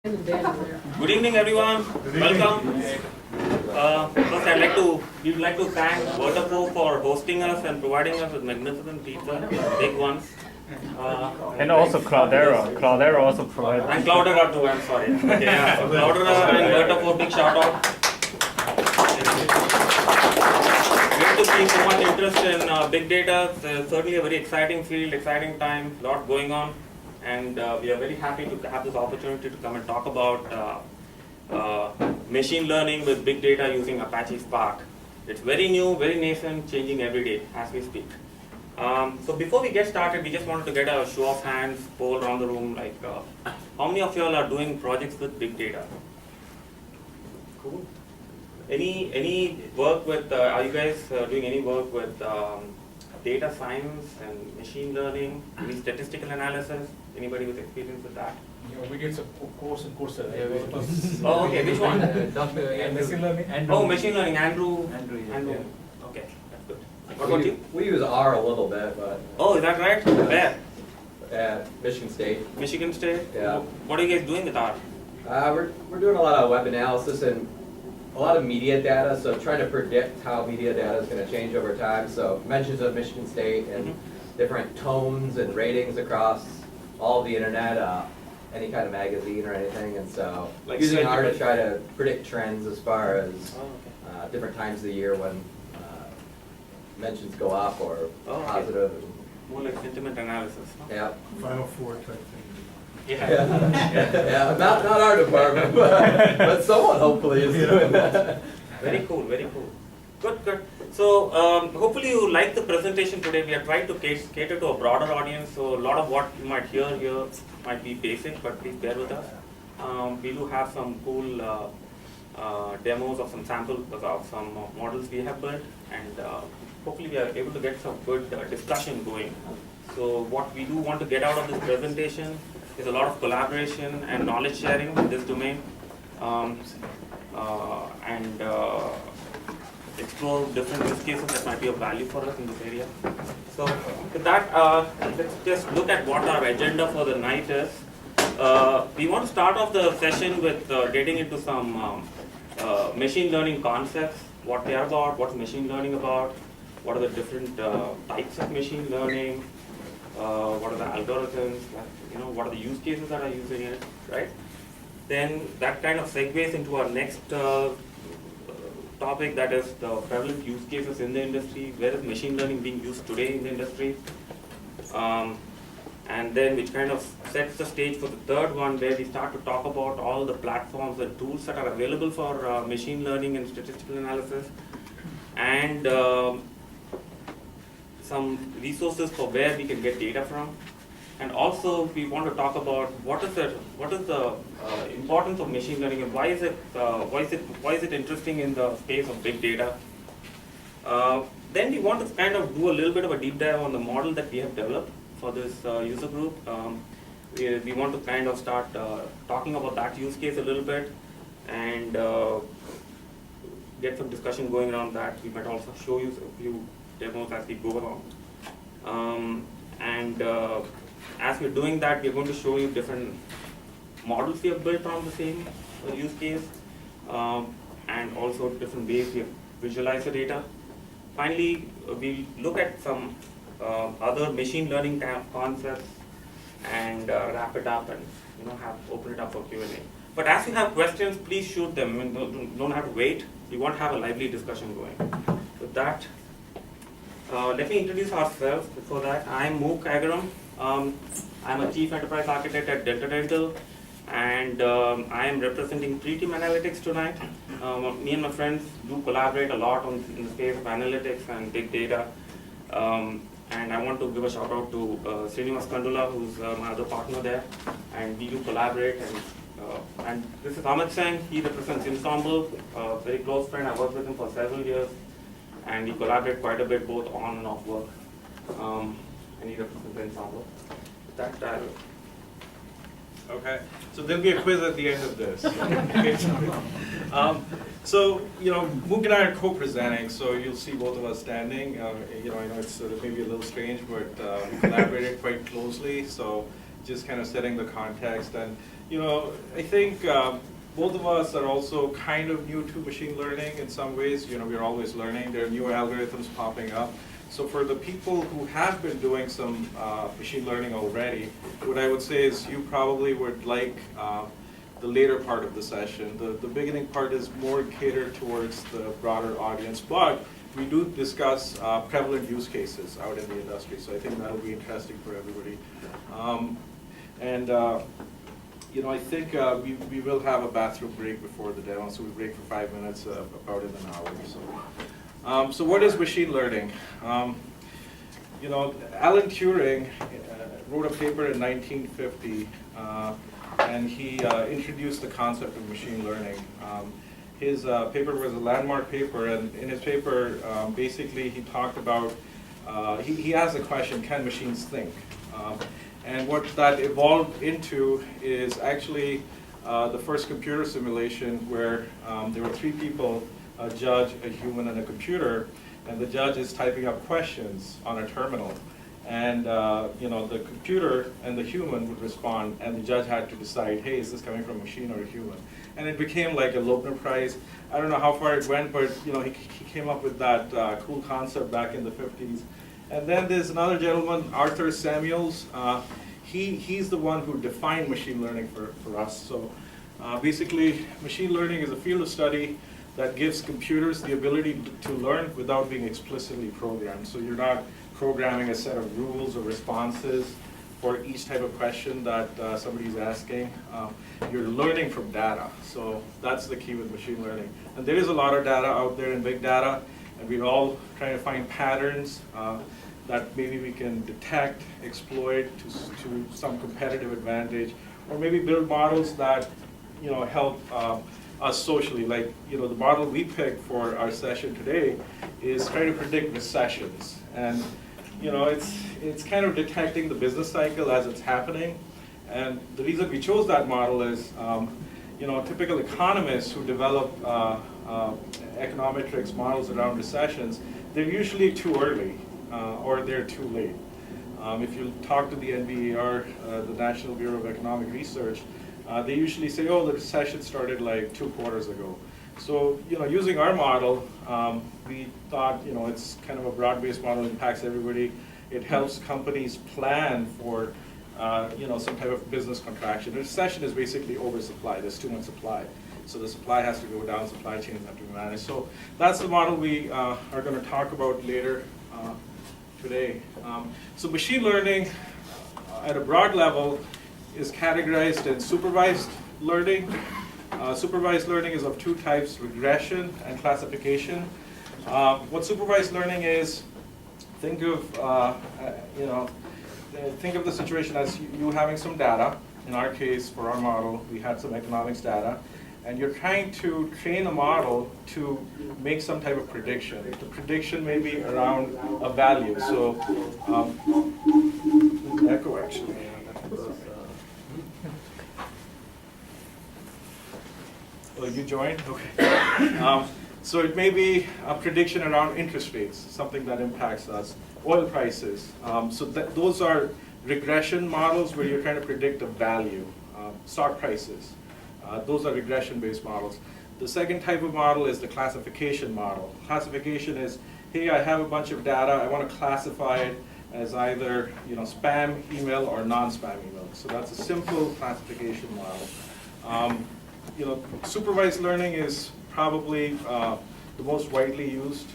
Good evening, everyone. Welcome. First, we'd like to thank Vertipo for hosting us and providing us with magnificent pizza, big ones. And also Cloudera. Cloudera also provides. And Cloudera too. I'm sorry. Okay, yeah. So Cloudera and Vertipo, big shout out. Great to see so much interest in big data. It's certainly a very exciting field, exciting time, a lot going on. And we are very happy to have this opportunity to come and talk about machine learning with big data using Apache Spark. It's very new, very nascent, changing every day as we speak. So before we get started, we just wanted to get a show of hands, poll around the room, like how many of you all are doing projects with big data? Cool. Any work with, are you guys doing any work with data science and machine learning, any statistical analysis? Anybody with experience with that? Yeah, we did a course in Coursera. Oh, okay. Which one? Machine learning. Oh, machine learning. Andrew. Yeah. Okay, that's good. What about you? We use R a little bit, but Oh, is that right? Where? at Michigan State. Michigan State? Yeah. What are you guys doing with R? We're doing a lot of web analysis and a lot of media data, so trying to predict how media data is going to change over time. So mentions of Michigan State and different tones and ratings across all of the internet, any kind of magazine or anything, and so Like using R to sentiment? try to predict trends as far as Oh, okay. different times of the year when mentions go up or Oh, okay. positive. More like sentiment analysis. Huh? Yeah. Final four type thing. Yeah. Yeah, not our department, but someone hopefully is doing that. Very cool, very cool. Good, good. So hopefully you like the presentation today. We are trying to cater to a broader audience, so a lot of what you might hear here might be basic, but please bear with us. We do have some cool demos of some samples of some models we have built, and hopefully we are able to get some good discussion going. So what we do want to get out of this presentation is a lot of collaboration and knowledge sharing in this domain, and explore different use cases that might be of value for us in this area. So with that, let's just look at what our agenda for the night is. We want to start off the session with getting into some machine learning concepts, what they are about, what's machine learning about, what are the different types of machine learning, what are the algorithms, what are the use cases that are using it, right? Then that kind of segues into our next topic, that is the prevalent use cases in the industry. Where is machine learning being used today in the industry? And then which kind of sets the stage for the third one, where we start to talk about all the platforms and tools that are available for machine learning and statistical analysis, and some resources for where we can get data from. And also we want to talk about what is the importance of machine learning and why is it interesting in the space of big data. Then we want to kind of do a little bit of a deep dive on the model that we have developed for this user group. We want to kind of start talking about that use case a little bit and get some discussion going around that. We might also show you a few demos as we go along. As we're doing that, we're going to show you different models we have built on the same use case, and also different ways we have visualized the data. Finally, we'll look at some other machine learning concepts and wrap it up and open it up for Q&A. But as you have questions, please shoot them. I mean, don't have to wait. We want to have a lively discussion going. With that, let me introduce ourselves. Before that, I'm Agaram. I'm a Chief Enterprise Architect at Delta Dental, and I am representing 3Team Analytics tonight. Me and my friends do collaborate a lot in the space of analytics and big data. And I want to give a shout out to Srinivas Kandula, who's my other partner there, and we do collaborate. And this is Amit Singh. He represents Ensemble, a very close friend. I worked with him for several years, and we collaborate quite a bit both on and off work. And he represents Ensemble. With that, Okay, so there'll be a quiz at the end of this. So, Mook and I are co-presenting, so you'll see both of us standing. I know it's maybe a little strange, but we collaborated quite closely, so just kind of setting the context. And I think both of us are also kind of new to machine learning in some ways. We're always learning. There are new algorithms popping up. So for the people who have been doing some machine learning already, what I would say is you probably would like the later part of the session. The beginning part is more catered towards the broader audience, but we do discuss prevalent use cases out in the industry, so I think that'll be interesting for everybody. I think we will have a bathroom break before the demo, so we break for 5 minutes, about in an hour or so. So what is machine learning? Alan Turing wrote a paper in 1950, and he introduced the concept of machine learning. His paper was a landmark paper, and in his paper, basically he talked about, he asked the question, can machines think? And what that evolved into is actually the first computer simulation where there were 3 people, a judge, a human, and a computer, and the judge is typing up questions on a terminal. And the computer and the human would respond, and the judge had to decide, hey, is this coming from a machine or a human? And it became like a Loebner Prize. I don't know how far it went, but he came up with that cool concept back in the 50s. And then there's another gentleman, Arthur Samuels. He's the one who defined machine learning for us. So basically, machine learning is a field of study that gives computers the ability to learn without being explicitly programmed. So you're not programming a set of rules or responses for each type of question that somebody's asking. You're learning from data. So that's the key with machine learning. And there is a lot of data out there in big data, and we're all trying to find patterns that maybe we can detect, exploit to some competitive advantage, or maybe build models that help us socially. Like the model we picked for our session today is trying to predict recessions, and it's kind of detecting the business cycle as it's happening. And the reason we chose that model is typical economists who develop econometrics models around recessions, they're usually too early or they're too late. If you talk to the NBER, the National Bureau of Economic Research, they usually say, oh, the recession started like 2 quarters ago. So, using our model, we thought, it's kind of a broad-based model, impacts everybody. It helps companies plan for, some type of business contraction. A recession is basically oversupply. There's too much supply. So the supply has to go down, supply chains have to be managed. So that's the model we are going to talk about later today. So machine learning, at a broad level, is categorized in supervised learning. Supervised learning is of 2 types, regression and classification. What supervised learning is, think of the situation as you having some data. In our case, for our model, we had some economics data, and you're trying to train a model to make some type of prediction. The prediction may be around a value. So, echo actually. Oh, you joined? Okay. So it may be a prediction around interest rates, something that impacts us. Oil prices. Those are regression models where you're trying to predict a value. Stock prices. Those are regression-based models. The second type of model is the classification model. Classification is, hey, I have a bunch of data. I want to classify it as either spam email or non-spam email. So that's a simple classification model. Supervised learning is probably the most widely used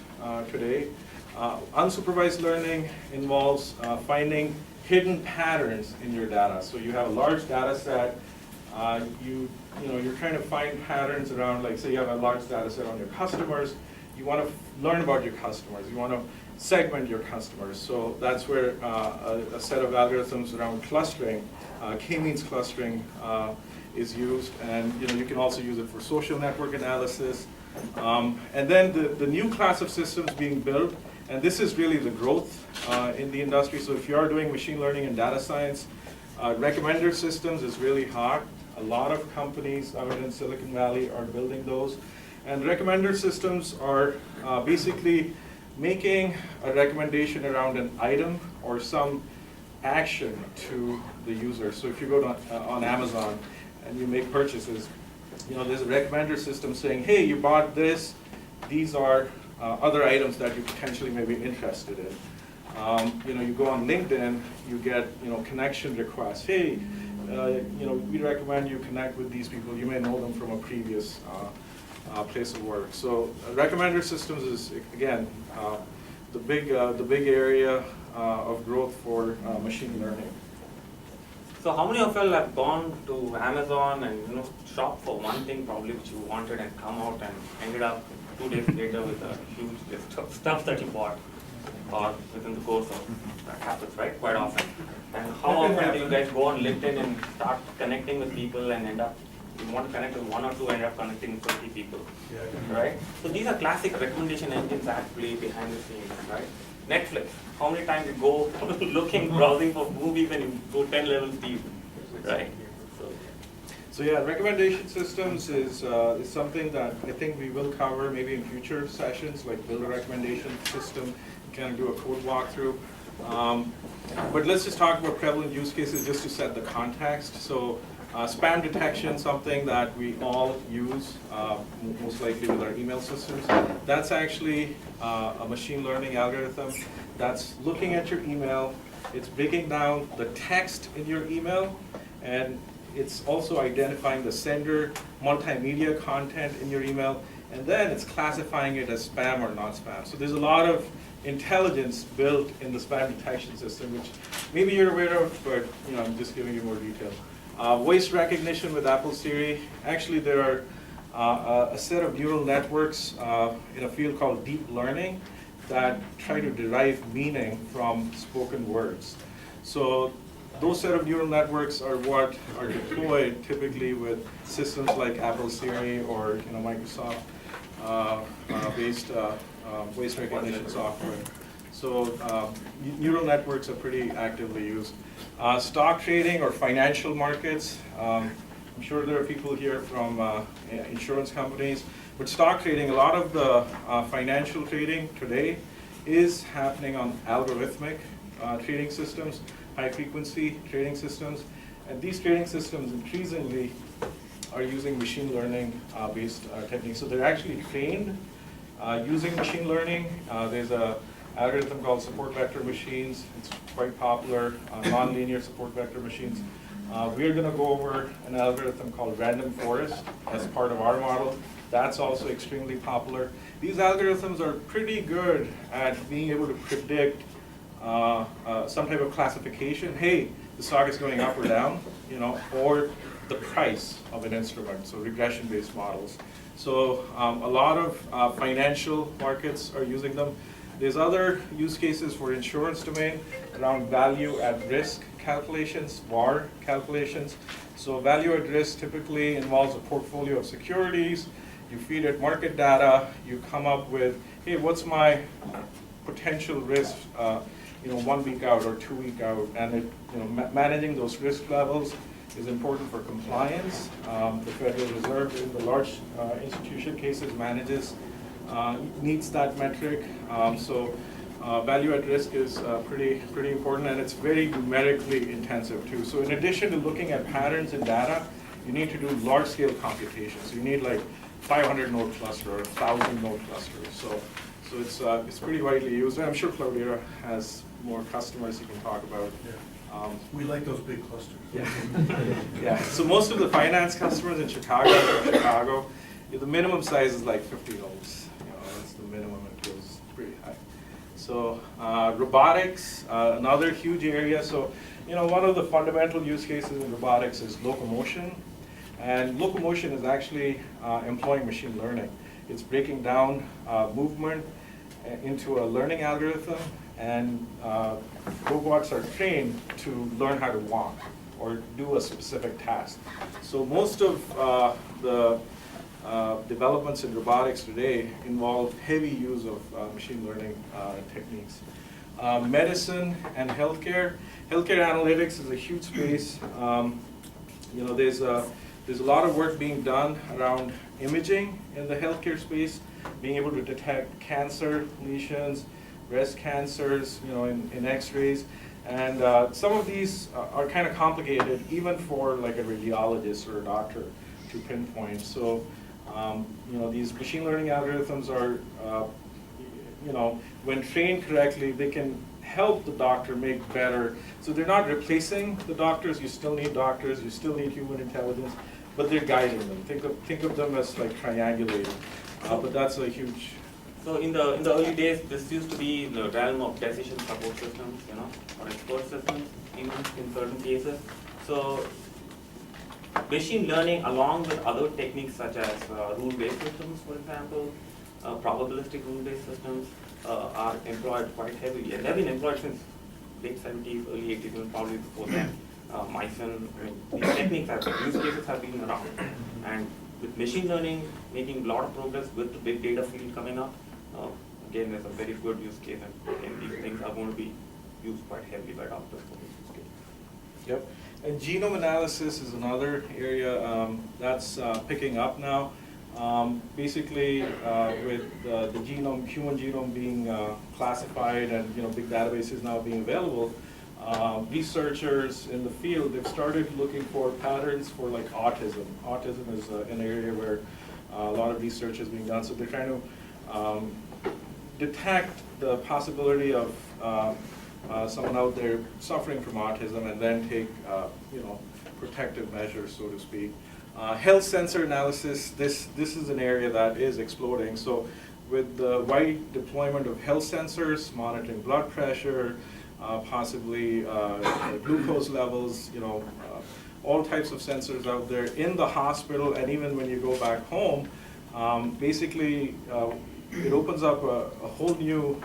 today. Unsupervised learning involves finding hidden patterns in your data. So you have a large data set. You're trying to find patterns around, like, say you have a large data set on your customers. You want to learn about your customers. You want to segment your customers. So that's where a set of algorithms around clustering, k-means clustering, is used, and you can also use it for social network analysis. And then the new class of systems being built, and this is really the growth in the industry. So if you are doing machine learning and data science, recommender systems is really hot. A lot of companies out in Silicon Valley are building those. And recommender systems are basically making a recommendation around an item or some action to the user. So if you go on Amazon, and you make purchases, there's a recommender system saying, hey, you bought this, these are other items that you potentially may be interested in. You go on LinkedIn, you get connection requests. Hey, we recommend you connect with these people. You may know them from a previous place of work. So recommender systems is again the big area of growth for machine learning. So how many of you have gone to Amazon and shop for one thing probably which you wanted and come out and ended up 2 days later with a huge list of stuff that you bought, or within the course of that happens, right? Quite often. And how often do you guys go on LinkedIn and start connecting with people and end up, you want to connect with 1 or 2, end up connecting with 20 people, right? So these are classic recommendation engines actually behind the scenes, right? Netflix, how many times you go looking, browsing for movies and you go 10 levels deep, right? So yeah, recommendation systems is something that I think we will cover maybe in future sessions, like build a recommendation system, kind of do a code walkthrough. But let's just talk about prevalent use cases just to set the context. So spam detection, something that we all use, most likely with our email systems. That's actually a machine learning algorithm that's looking at your email. It's breaking down the text in your email, and it's also identifying the sender, multimedia content in your email, and then it's classifying it as spam or not spam. So there's a lot of intelligence built in the spam detection system, which maybe you're aware of, but I'm just giving you more detail. Voice recognition with Apple Siri. Actually, there are a set of neural networks in a field called deep learning that try to derive meaning from spoken words. So those set of neural networks are what are deployed typically with systems like Apple Siri or Microsoft based voice recognition software. So neural networks are pretty actively used. Stock trading or financial markets. I'm sure there are people here from insurance companies, but stock trading, a lot of the financial trading today is happening on algorithmic trading systems, high frequency trading systems, and these trading systems increasingly are using machine learning based techniques. So they're actually trained using machine learning. There's a algorithm called support vector machines. It's quite popular, nonlinear support vector machines. We're going to go over an algorithm called random forest as part of our model. That's also extremely popular. These algorithms are pretty good at being able to predict some type of classification. Hey, the stock is going up or down, or the price of an instrument, so regression-based models. So a lot of financial markets are using them. There's other use cases for insurance domain around value at risk calculations, VAR calculations. So value at risk typically involves a portfolio of securities. You feed it market data. You come up with, hey, what's my potential risk, 1 week out or 2 week out, and managing those risk levels is important for compliance. The Federal Reserve in the large institution cases needs that metric. So value at risk is pretty important, and it's very numerically intensive too. So in addition to looking at patterns in data, you need to do large scale computation. So you need like 500 node cluster or 1,000 node clusters. So it's pretty widely used. And I'm sure Cloudera has more customers you can talk about. Yeah. We like those big clusters. Yeah. Yeah. So most of the finance customers in Chicago, the minimum size is like 50 nodes. That's the minimum. It goes pretty high. So robotics, another huge area. So one of the fundamental use cases in robotics is locomotion, and locomotion is actually employing machine learning. It's breaking down movement into a learning algorithm, and robots are trained to learn how to walk or do a specific task. So most of the developments in robotics today involve heavy use of machine learning techniques. Medicine and healthcare. Healthcare analytics is a huge space. There's a lot of work being done around imaging in the healthcare space, being able to detect cancer lesions, breast cancers, in X-rays. And some of these are kind of complicated, even for like a radiologist or a doctor to pinpoint. So, these machine learning algorithms are, when trained correctly, they can help the doctor make better. So they're not replacing the doctors. You still need doctors. You still need human intelligence, but they're guiding them. Think of them as like triangulating. But that's a huge. So in the early days, this used to be the realm of decision support systems, or expert systems, even in certain cases. So machine learning, along with other techniques such as rule-based systems, for example, probabilistic rule-based systems, are employed quite heavily, and they've been employed since late 70s, early 80s, and probably before then. Mycin, these techniques, use cases have been around, and with machine learning making a lot of progress with the big data field coming up. Again, there's a very good use case, and again, these things are going to be used quite heavily by doctors for this use case. Yep. And genome analysis is another area that's picking up now. Basically, with the human genome being classified and big databases now being available, researchers in the field, they've started looking for patterns for like autism. Autism is an area where a lot of research is being done, so they're trying to detect the possibility of someone out there suffering from autism and then take protective measures, so to speak. Health sensor analysis, this is an area that is exploding. So with the wide deployment of health sensors, monitoring blood pressure, possibly glucose levels, all types of sensors out there in the hospital, and even when you go back home, basically it opens up a whole new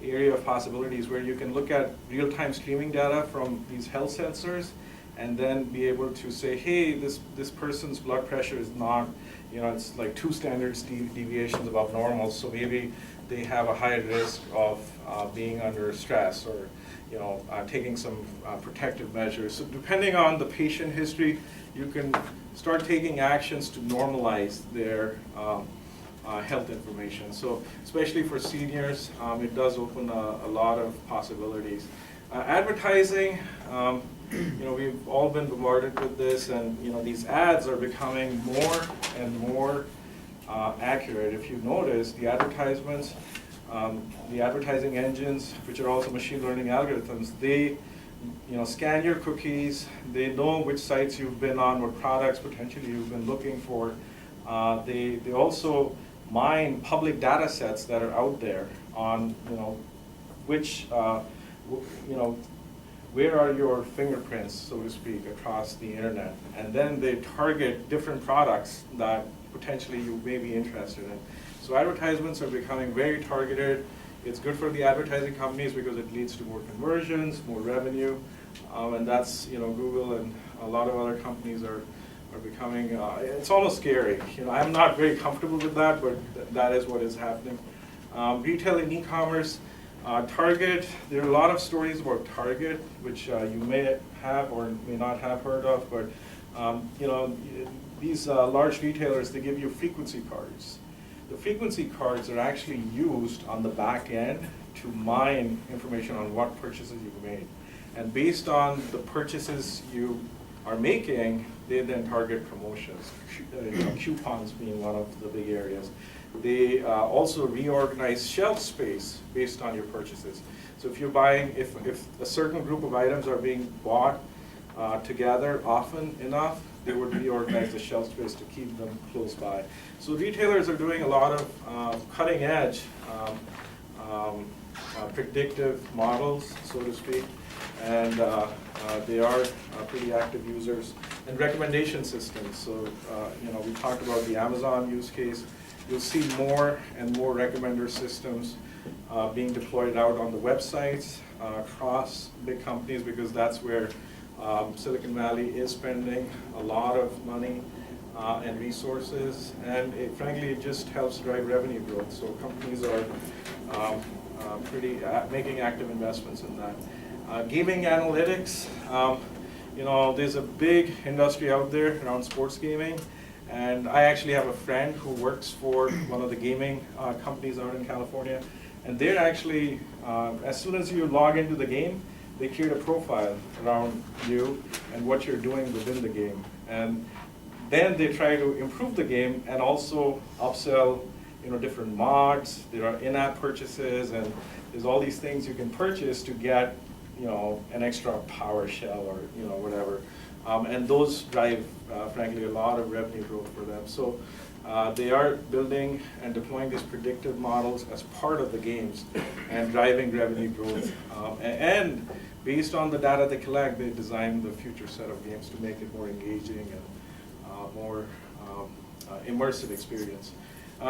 area of possibilities where you can look at real-time streaming data from these health sensors and then be able to say, hey, this person's blood pressure is not, it's like 2 standard deviations above normal, so maybe they have a higher risk of being under stress or taking some protective measures. So depending on the patient history, you can start taking actions to normalize their health information. So especially for seniors, it does open a lot of possibilities. Advertising, we've all been bombarded with this, and these ads are becoming more and more accurate. If you notice, the advertisements, the advertising engines, which are also machine learning algorithms, they scan your cookies, they know which sites you've been on, what products potentially you've been looking for. They also mine public data sets that are out there on which where are your fingerprints, so to speak, across the internet, and then they target different products that potentially you may be interested in. So advertisements are becoming very targeted. It's good for the advertising companies because it leads to more conversions, more revenue, and that's Google and a lot of other companies are becoming. It's almost scary. I'm not very comfortable with that, but that is what is happening. Retail and e-commerce. Target, there are a lot of stories about Target, which you may have or may not have heard of, but these large retailers, they give you frequency cards. The frequency cards are actually used on the back end to mine information on what purchases you've made. And based on the purchases you are making, they then target promotions, coupons being one of the big areas. They also reorganize shelf space based on your purchases. So if you're buying, if a certain group of items are being bought together often enough, they would reorganize the shelf space to keep them close by. So retailers are doing a lot of cutting edge predictive models, so to speak, and they are pretty active users. And recommendation systems. So we talked about the Amazon use case. You'll see more and more recommender systems being deployed out on the websites across big companies, because that's where Silicon Valley is spending a lot of money and resources, and frankly, it just helps drive revenue growth. So companies are making active investments in that. Gaming analytics, there's a big industry out there around sports gaming. And I actually have a friend who works for one of the gaming companies out in California. And they're actually, as soon as you log into the game, they create a profile around you and what you're doing within the game. And then they try to improve the game and also upsell, different mods. There are in-app purchases, and there's all these things you can purchase to get, an extra PowerShell or, whatever. And those drive, frankly, a lot of revenue growth for them. So they are building and deploying these predictive models as part of the games and driving revenue growth. And based on the data they collect, they design the future set of games to make it more engaging and more immersive experience.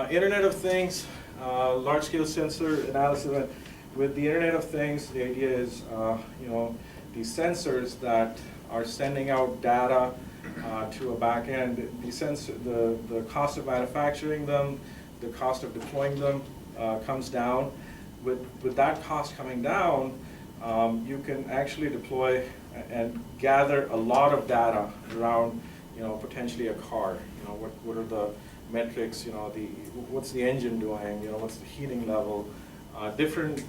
Internet of Things, large-scale sensor analysis. With the Internet of Things, the idea is, these sensors that are sending out data to a back end, the cost of manufacturing them, the cost of deploying them comes down. With that cost coming down, you can actually deploy and gather a lot of data around, potentially a car. What are the metrics? What's the engine doing? What's the heating level? Different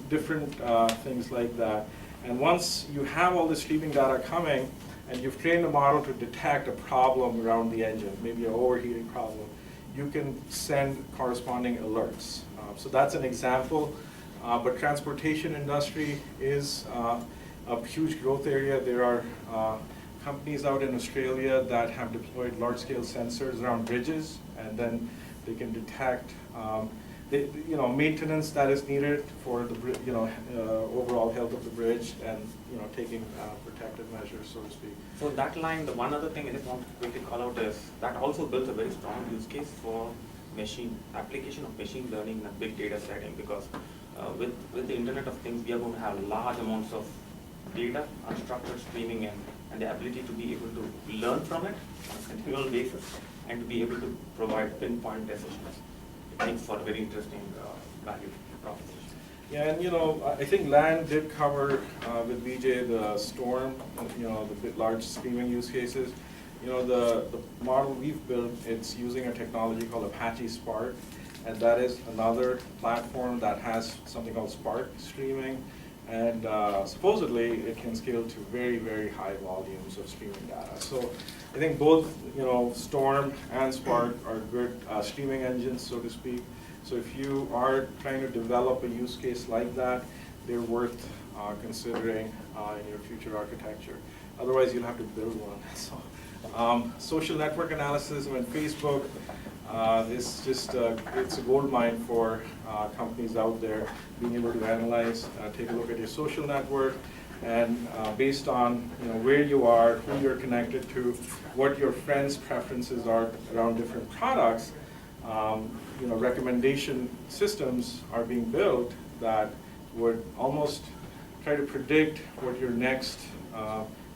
things like that. And once you have all this streaming data coming, and you've trained a model to detect a problem around the engine, maybe an overheating problem, you can send corresponding alerts. So that's an example. But transportation industry is a huge growth area. There are companies out in Australia that have deployed large-scale sensors around bridges, and then they can detect maintenance that is needed for the overall health of the bridge, and taking protective measures, so to speak. So that line, the one other thing I just want to quickly call out is that also builds a very strong use case for application of machine learning in a big data setting, because with the Internet of Things, we are going to have large amounts of data, unstructured streaming in, and the ability to be able to learn from it on a continual basis and to be able to provide pinpoint decisions. It makes for a very interesting value proposition. Yeah, and I think Lan did cover with BJ the storm, the large streaming use cases. The model we've built, it's using a technology called Apache Spark, and that is another platform that has something called Spark streaming, and supposedly it can scale to very, very high volumes of streaming data. So I think both, Storm and Spark are good streaming engines, so to speak. So if you are trying to develop a use case like that, they're worth considering in your future architecture. Otherwise, you'll have to build one. So, social network analysis, Facebook, it's a gold mine for companies out there being able to analyze, take a look at your social network, and based on where you are, who you're connected to, what your friends' preferences are around different products, recommendation systems are being built that would almost try to predict what your next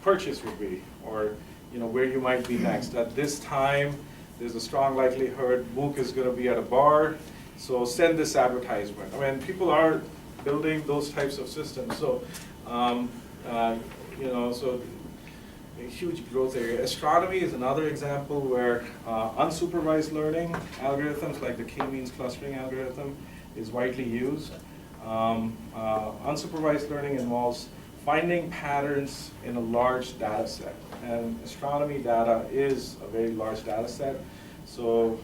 purchase would be, or where you might be next. At this time, there's a strong likelihood Mook is going to be at a bar, so send this advertisement. I mean, people are building those types of systems. So, so a huge growth area. Astronomy is another example where unsupervised learning algorithms like the k-means clustering algorithm is widely used. Unsupervised learning involves finding patterns in a large data set, and astronomy data is a very large data set. So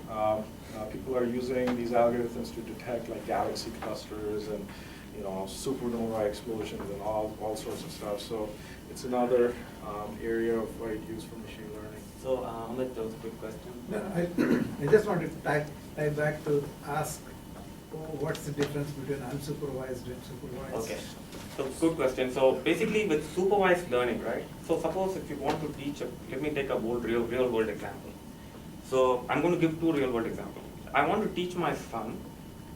people are using these algorithms to detect like galaxy clusters and supernova explosions and all sorts of stuff. So it's another area of wide use for machine learning. So Amit, that was a quick question. No, I just wanted to tie back to ask what's the difference between unsupervised and supervised? Okay, so good question. So basically with supervised learning, right? So suppose if you want to teach, let me take a real world example. So I'm going to give two real world examples. I want to teach my son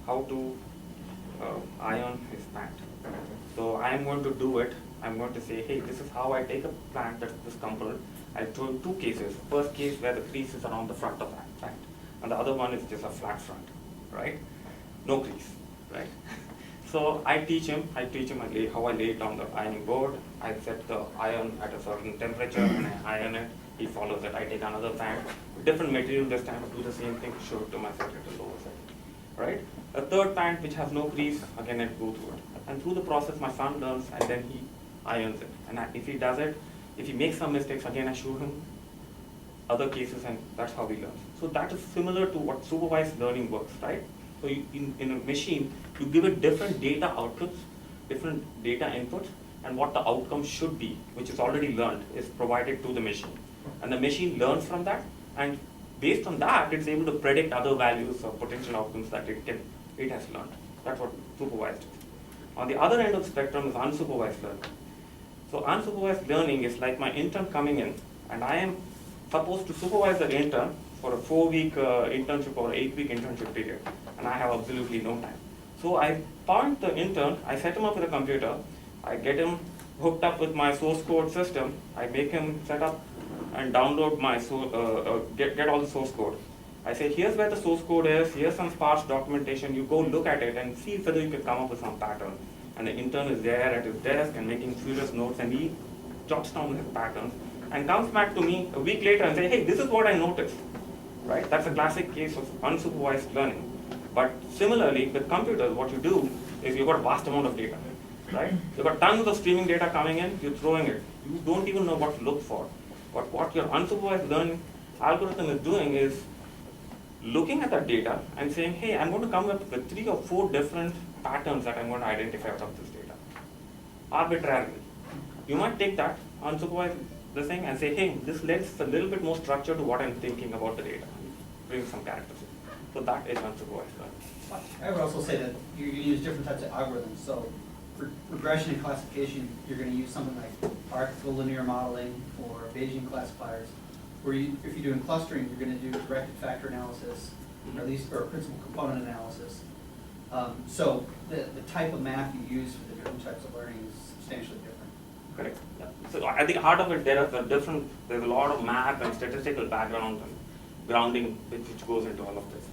how to iron his pant. So I'm going to do it. I'm going to say, hey, this is how I take a plant that's this component. I'll do two cases. First case where the crease is around the front of that plant, and the other one is just a flat front, right? No crease, right? So I teach him how I lay it on the ironing board. I set the iron at a certain temperature and I iron it. He follows it. I take another pant, different material this time, do the same thing, show it to my set at a lower setting, right? A third pant which has no crease, again I go through it. And through the process my son learns, and then he irons it. And if he does it, if he makes some mistakes, again I show him other cases, and that's how we learn. So that is similar to what supervised learning works, right? So in a machine, you give it different data outputs, different data inputs, and what the outcome should be, which is already learned, is provided to the machine. And the machine learns from that, and based on that, it's able to predict other values or potential outcomes that it has learned. That's what supervised is. On the other end of the spectrum is unsupervised learning. So unsupervised learning is like my intern coming in, and I am supposed to supervise the intern for a 4-week internship or 8-week internship period, and I have absolutely no time. So I point the intern, I set him up with a computer, I get him hooked up with my source code system, I make him set up and download my get all the source code. I say, here's where the source code is, here's some sparse documentation, you go look at it and see whether you can come up with some pattern. And the intern is there at his desk and making furious notes, and he jots down his patterns and comes back to me a week later and say, hey, this is what I noticed, right? That's a classic case of unsupervised learning. But similarly, with computers, what you do is you've got a vast amount of data, right? You've got tons of streaming data coming in, you're throwing it. You don't even know what to look for. But what your unsupervised learning algorithm is doing is looking at that data and saying, hey, I'm going to come up with 3 or 4 different patterns that I'm going to identify out of this data, arbitrarily. You might take that unsupervised thing and say, hey, this lends a little bit more structure to what I'm thinking about the data. Bring some characters in. So that is unsupervised learning. I would also say that you use different types of algorithms. So for regression and classification, you're going to use something like hierarchical linear modeling or Bayesian classifiers. Where if you're doing clustering, you're going to do directed factor analysis, or at least or principal component analysis. So the type of math you use for the different types of learning is substantially different. Correct. Yeah. So at the heart of it, there's a lot of math and statistical background and grounding which goes into all of this.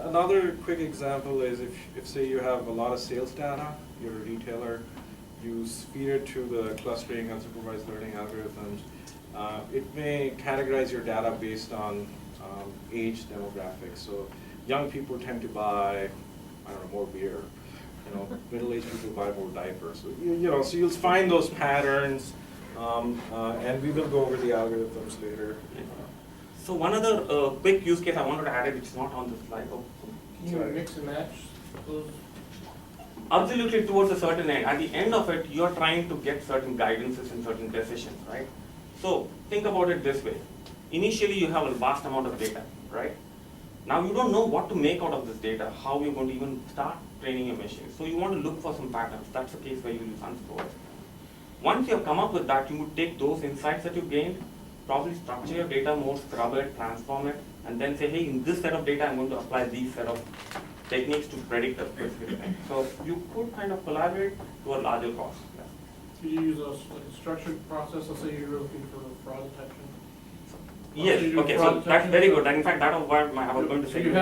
Another quick example is if say you have a lot of sales data, you're a retailer, you feed it to the clustering unsupervised learning algorithms. It may categorize your data based on age demographics. So young people tend to buy, I don't know, more beer. Middle-aged people buy more diapers. So so you'll find those patterns, and we will go over the algorithms later. So one other quick use case I wanted to add, which is not on this slide. Oh, Can you mix and match those? absolutely, towards a certain end. At the end of it, you're trying to get certain guidances and certain decisions, right? So think about it this way. Initially, you have a vast amount of data, right? Now you don't know what to make out of this data, how you're going to even start training your machine. So you want to look for some patterns. That's the case where you use unsupervised. Once you have come up with that, you would take those insights that you gained, probably structure your data more, scrub it, transform it, and then say, hey, in this set of data, I'm going to apply these set of techniques to predict a specific thing. So you could kind of collaborate to a larger cost. Yeah. Do you use a structured process? Let's say you're looking for fraud detection. Yes, okay, so that's very good. And in fact, that was what I was going to say. You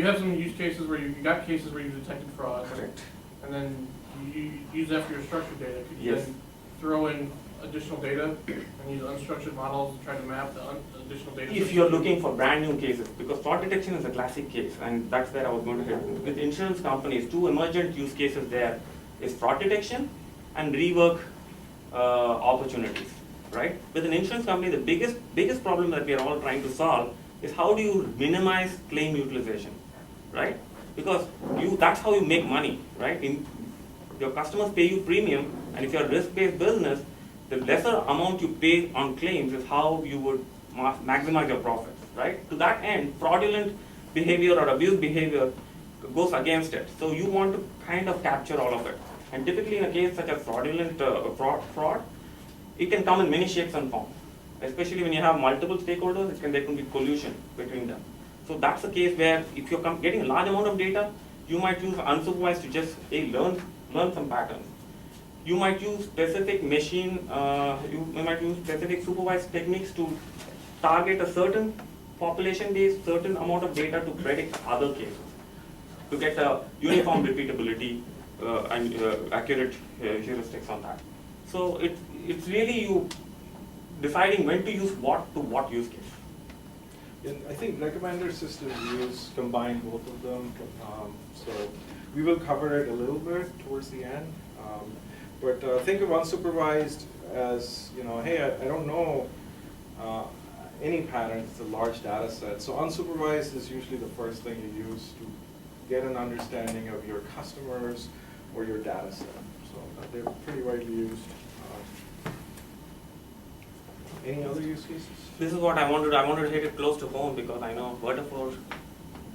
have some use cases where you got cases where you detected fraud. Correct. And then you use that for your structured data. Could you Yes. then throw in additional data and use unstructured models to try to map the additional data? If you're looking for brand new cases, because fraud detection is a classic case, and that's where I was going to hit. With insurance companies, 2 emergent use cases there is fraud detection and rework opportunities, right? With an insurance company, the biggest problem that we are all trying to solve is how do you minimize claim utilization, right? Because that's how you make money, right? Your customers pay you premium, and if you're a risk-based business, the lesser amount you pay on claims is how you would maximize your profits, right? To that end, fraudulent behavior or abuse behavior goes against it. So you want to kind of capture all of it. And typically in a case such as fraudulent fraud, it can come in many shapes and forms. Especially when you have multiple stakeholders, there can be collusion between them. So that's a case where if you're getting a large amount of data, you might use unsupervised to just learn some patterns. You might use specific you might use specific supervised techniques to target a certain population base, certain amount of data to predict other cases, to get a uniform repeatability and accurate heuristics on that. So it's really you deciding when to use what to what use case. And I think recommender systems combine both of them. So we will cover it a little bit towards the end. But think of unsupervised as, hey, I don't know any pattern. It's a large data set. So unsupervised is usually the first thing you use to get an understanding of your customers or your data set. So they're pretty widely used. Any other use cases? This is what I wanted to hit it close to home because I know Vertipore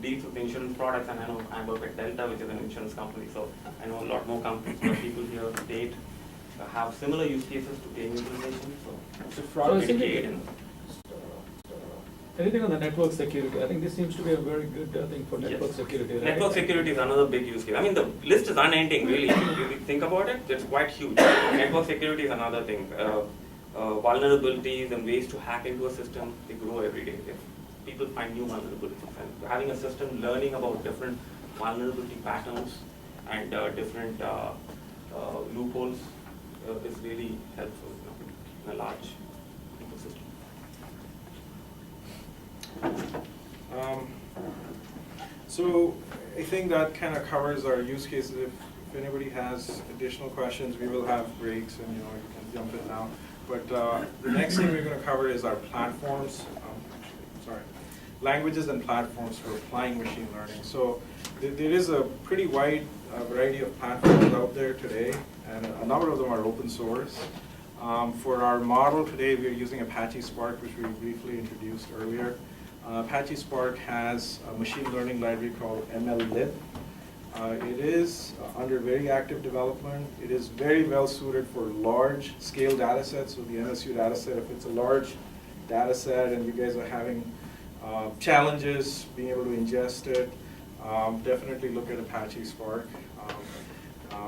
deals with insurance products, and I know I work at Delta, which is an insurance company, so I know a lot more companies, but people here to date have similar use cases to data utilization, so So it's Singh, anything on the network security? I think this seems to be a very good thing for network Yes. security, right? Network security is another big use case. I mean, the list is unending, really. If you think about it, it's quite huge. Network security is another thing. Vulnerabilities and ways to hack into a system, they grow every day. If people find new vulnerabilities, and having a system learning about different vulnerability patterns and different loopholes is really helpful, in a large ecosystem. So I think that kind of covers our use cases. If anybody has additional questions, we will have breaks, and you can jump in now. But the next thing we're going to cover is our platforms. Languages and platforms for applying machine learning. So there is a pretty wide variety of platforms out there today, and a number of them are open source. For our model today, we're using Apache Spark, which we briefly introduced earlier. Apache Spark has a machine learning library called MLlib. It is under very active development. It is very well suited for large scale data sets. So the MSU data set, if it's a large data set and you guys are having challenges being able to ingest it, definitely look at Apache Spark.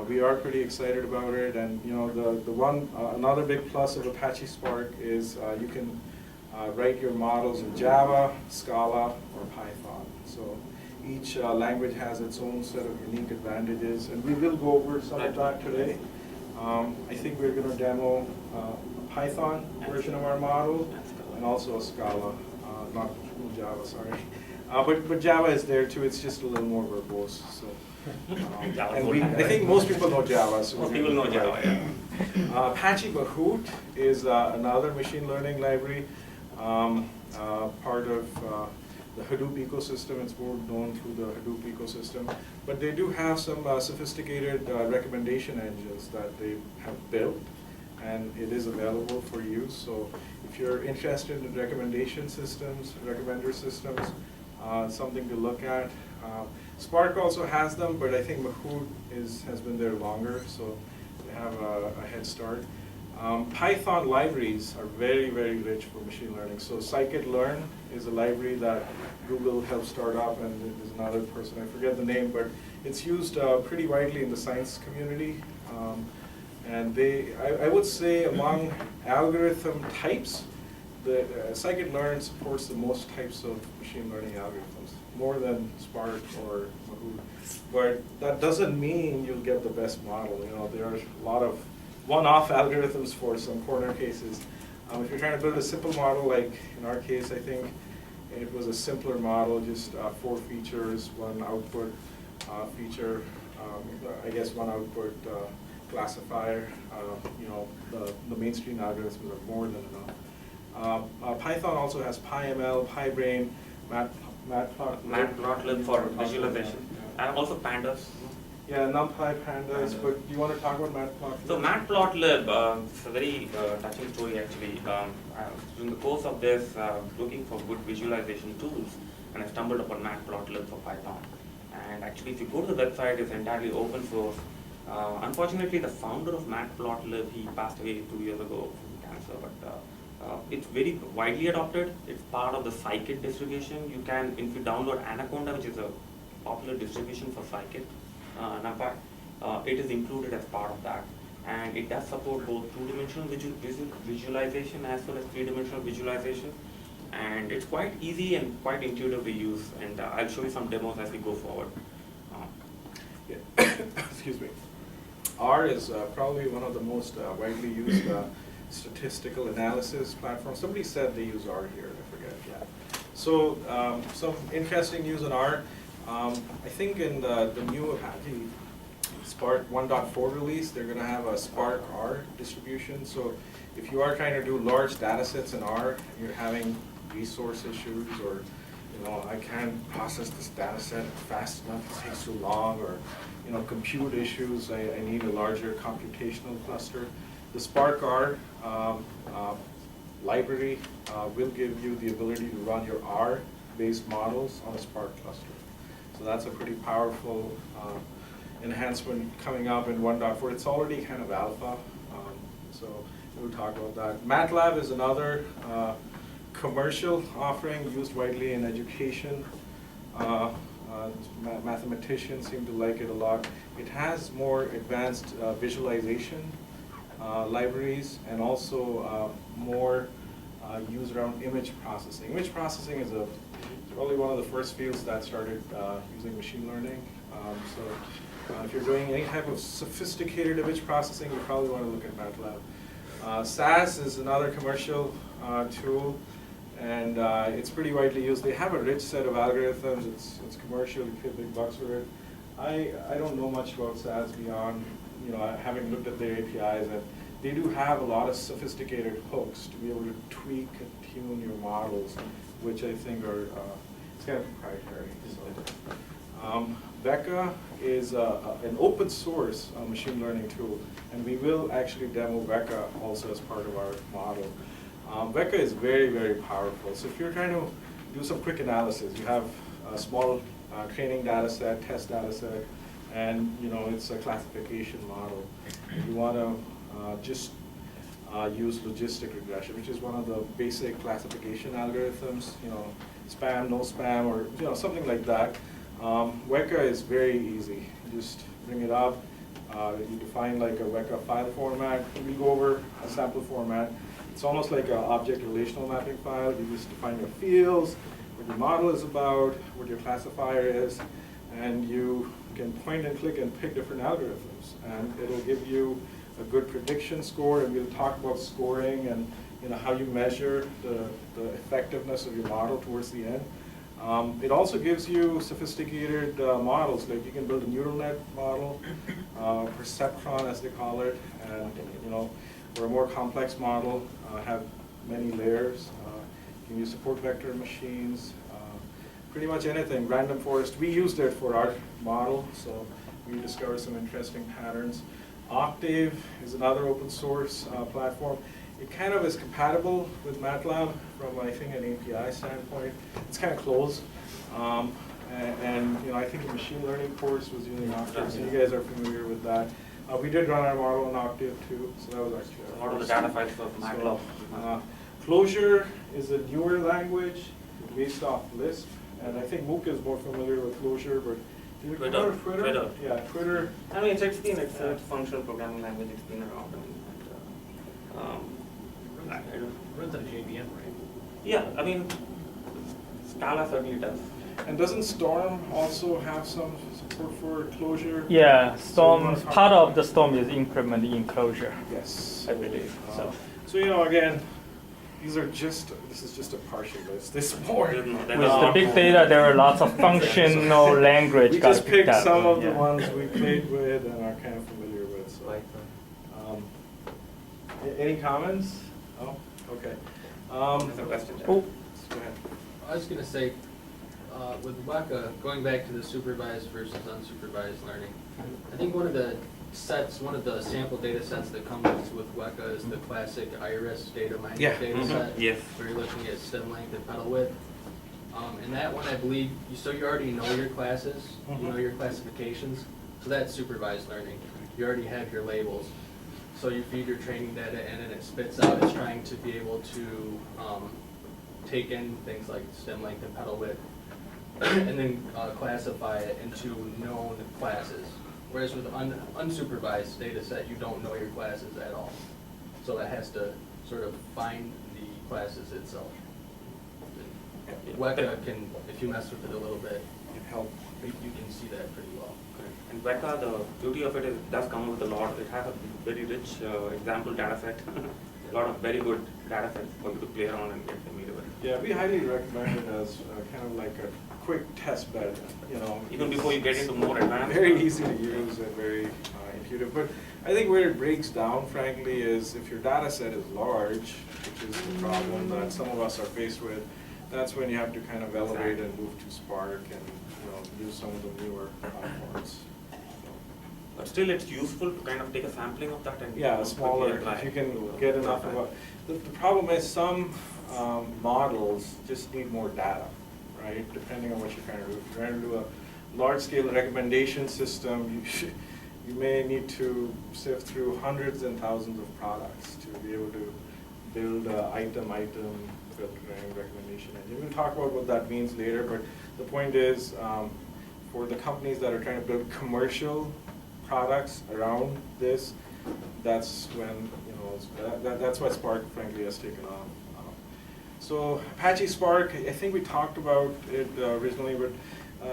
We are pretty excited about it, and another big plus of Apache Spark is you can write your models in Java, Scala, or Python. So each language has its own set of unique advantages, and we will go over some of that today. I think we're going to demo a Python version of our model and also a Scala, not Java, sorry. But Java is there too. It's just a little more verbose. So, I think most people know Java. So most people know Java. Yeah. Apache Mahout is another machine learning library, part of the Hadoop ecosystem. It's more known through the Hadoop ecosystem. But they do have some sophisticated recommendation engines that they have built, and it is available for use. So if you're interested in recommendation systems, recommender systems, something to look at. Spark also has them, but I think Mahout has been there longer, so they have a head start. Python libraries are very, very rich for machine learning. So scikit-learn is a library that Google helped start up, and there's another person, I forget the name, but it's used pretty widely in the science community. And I would say among algorithm types, the scikit-learn supports the most types of machine learning algorithms, more than Spark or Mahout. But that doesn't mean you'll get the best model. There are a lot of one-off algorithms for some corner cases. If you're trying to build a simple model, like in our case, I think it was a simpler model, just 4 features, 1 output feature, I guess 1 output classifier. The mainstream algorithms are more than enough. Python also has PyML, PyBrain, Matplotlib for visualization. And also pandas. Yeah, NumPy, pandas, but you want to talk about Matplotlib? So Matplotlib, it's a very touching story actually. During the course of this, looking for good visualization tools, and I stumbled upon Matplotlib for Python. And actually, if you go to the website, it's entirely open source. Unfortunately, the founder of Matplotlib, he passed away 2 years ago from cancer, but it's very widely adopted. It's part of the scikit distribution. You can, if you download Anaconda, which is a popular distribution for scikit, NumPy, it is included as part of that. And it does support both 2-dimensional visualization as well as 3-dimensional visualization. And it's quite easy and quite intuitive to use. And I'll show you some demos as we go forward. Excuse me. R is probably one of the most widely used statistical analysis platforms. Somebody said they use R here, I forget. Yeah. So some interesting news on R. I think in the new Apache Spark 1.4 release, they're going to have a Spark R distribution. So if you are trying to do large data sets in R, and you're having resource issues, or I can't process this data set fast enough, it takes too long, or compute issues, I need a larger computational cluster. The Spark R library will give you the ability to run your R-based models on a Spark cluster. So that's a pretty powerful enhancement coming up in 1.4. It's already kind of alpha, so we'll talk about that. MATLAB is another commercial offering used widely in education. Mathematicians seem to like it a lot. It has more advanced visualization libraries, and also more use around image processing. Image processing is probably one of the first fields that started using machine learning. So if you're doing any type of sophisticated image processing, you probably want to look at MATLAB. SAS is another commercial tool, and it's pretty widely used. They have a rich set of algorithms. It's commercial. You pay big bucks for it. I don't know much about SAS beyond having looked at their APIs, and they do have a lot of sophisticated hooks to be able to tweak and tune your models, which I think are it's kind of proprietary. So, Becca is an open source machine learning tool, and we will actually demo Becca also as part of our model. Becca is very, very powerful. So if you're trying to do some quick analysis, you have a small training data set, test data set, and it's a classification model. You want to just use logistic regression, which is one of the basic classification algorithms, spam, no spam, or something like that. Weka is very easy. You just bring it up, you define like a Weka file format. We go over a sample format. It's almost like an object relational mapping file. You just define your fields, what your model is about, what your classifier is, and you can point and click and pick different algorithms, and it'll give you a good prediction score. And we'll talk about scoring and how you measure the effectiveness of your model towards the end. It also gives you sophisticated models, like you can build a neural net model, perceptron as they call it, and for a more complex model, have many layers. You can use support vector machines, pretty much anything. Random forest, we used it for our model, so we discovered some interesting patterns. Octave is another open source platform. It kind of is compatible with MATLAB from, I think, an API standpoint. It's kind of closed. And I think the machine learning course was using Octave, so you guys are familiar with that. We did run our model on Octave too, so that was actually A lot of the data files for MATLAB. Clojure is a newer language based off Lisp, and I think Mook is more familiar with Clojure, but Twitter? Yeah, Twitter. I mean, it's been a functional programming language. It's been around. Runs on JVM, right? Yeah, I mean, Scala certainly does. And doesn't Storm also have some support for Clojure? Yeah, Storm. Part of the Storm is implemented in Clojure. Yes, I believe. So again, this is just a partial list. There's more. With the big data, there are lots of functional language. We just picked some of the ones we played with and are kind of familiar with. So, any comments? Oh, okay. That's a question. Go ahead. I was going to say, with Weka, going back to the supervised versus unsupervised learning, I think one of the sample data sets that comes with Weka is the classic iris data mining data set, Yes. where you're looking at stem length and petal width. And that one, I believe, you already know your classes, you know your classifications, so that's supervised learning. You already have your labels. So you feed your training data in and it spits out. It's trying to be able to take in things like stem length and petal width and then classify it into known classes. Whereas with unsupervised data set, you don't know your classes at all. So it has to sort of find the classes itself. Weka can, if you mess with it a little bit, you can see that pretty well. And Weka, the beauty of it is it does come with a lot. It has a very rich example data set. A lot of very good data sets for you to play around and get familiar with. Yeah, we highly recommend it as kind of like a quick test bed, you know. Even before you get into more advanced. Very easy to use and very intuitive. But I think where it breaks down, frankly, is if your data set is large, which is the problem that some of us are faced with, that's when you have to kind of elevate and move to Spark and, you know, use some of the newer platforms. But still, it's useful to kind of take a sampling of that and Yeah, smaller, if you can get enough of a, the problem is some models just need more data, right? Depending on what you're trying to do. If you're trying to do a large-scale recommendation system, you may need to sift through hundreds and thousands of products to be able to build item filtering recommendation engine. We'll talk about what that means later, but the point is, for the companies that are trying to build commercial products around this, that's when, you know, that's why Spark, frankly, has taken off. So Apache Spark, I think we talked about it originally, but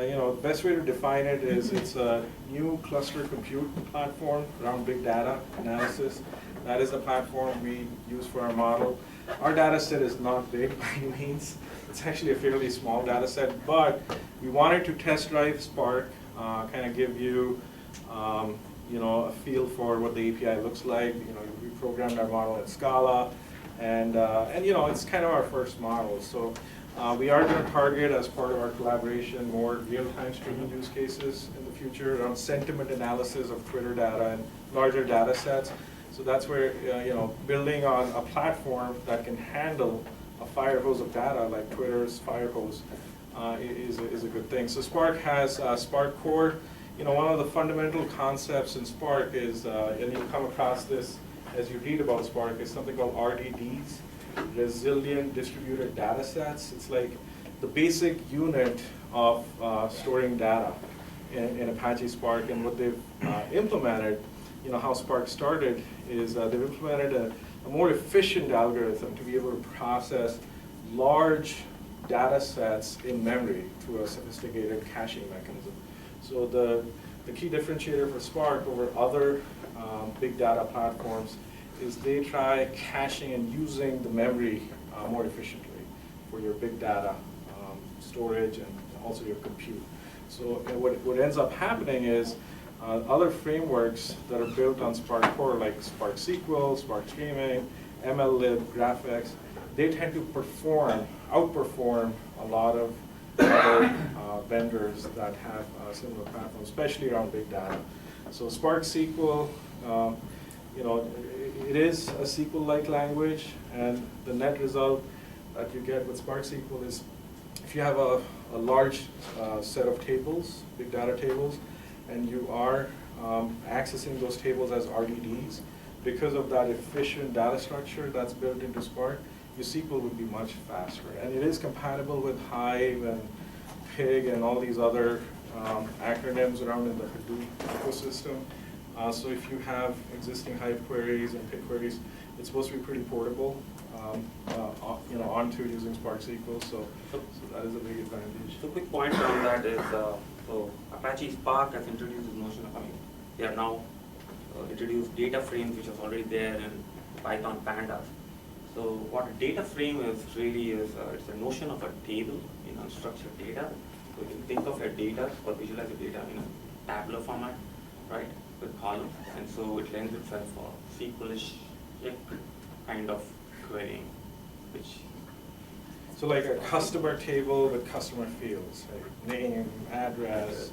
you know, the best way to define it is it's a new cluster compute platform around big data analysis. That is the platform we use for our model. Our data set is not big by any means. It's actually a fairly small data set, but we wanted to test drive Spark, kind of give you, you know, a feel for what the API looks like. You know, we programmed our model in Scala, and you know, it's kind of our first model. So we are going to target, as part of our collaboration, more real-time streaming use cases in the future around sentiment analysis of Twitter data and larger data sets. So that's where, you know, building on a platform that can handle a fire hose of data like Twitter's fire hose is a good thing. So Spark has Spark Core. You know, one of the fundamental concepts in Spark is, and you come across this as you read about Spark, is something called RDDs, resilient distributed data sets. It's like the basic unit of storing data in Apache Spark, and what they've implemented, you know, how Spark started is they've implemented a more efficient algorithm to be able to process large data sets in memory through a sophisticated caching mechanism. So the key differentiator for Spark over other big data platforms is they try caching and using the memory more efficiently for your big data storage and also your compute. So what ends up happening is other frameworks that are built on Spark Core, like Spark SQL, Spark Streaming, MLlib, GraphX, they tend to outperform a lot of other vendors that have similar platforms, especially around big data. So Spark SQL, you know, it is a SQL-like language, and the net result that you get with Spark SQL is if you have a large set of tables, big data tables, and you are accessing those tables as RDDs, because of that efficient data structure that's built into Spark, your SQL would be much faster. And it is compatible with Hive and Pig and all these other acronyms around in the Hadoop ecosystem. So if you have existing Hive queries and Pig queries, it's supposed to be pretty portable, you know, onto using Spark SQL. So that is a big advantage. So quick point around that is, so Apache Spark has introduced this notion of, I mean, they have now introduced data frames, which is already there in Python pandas. So what a data frame is really is, it's a notion of a table in unstructured data. So you can think of a data or visualize the data in a tabular format, right, with columns. And so it lends itself for SQL-ish kind of querying, which. So like a customer table with customer fields, like name, address,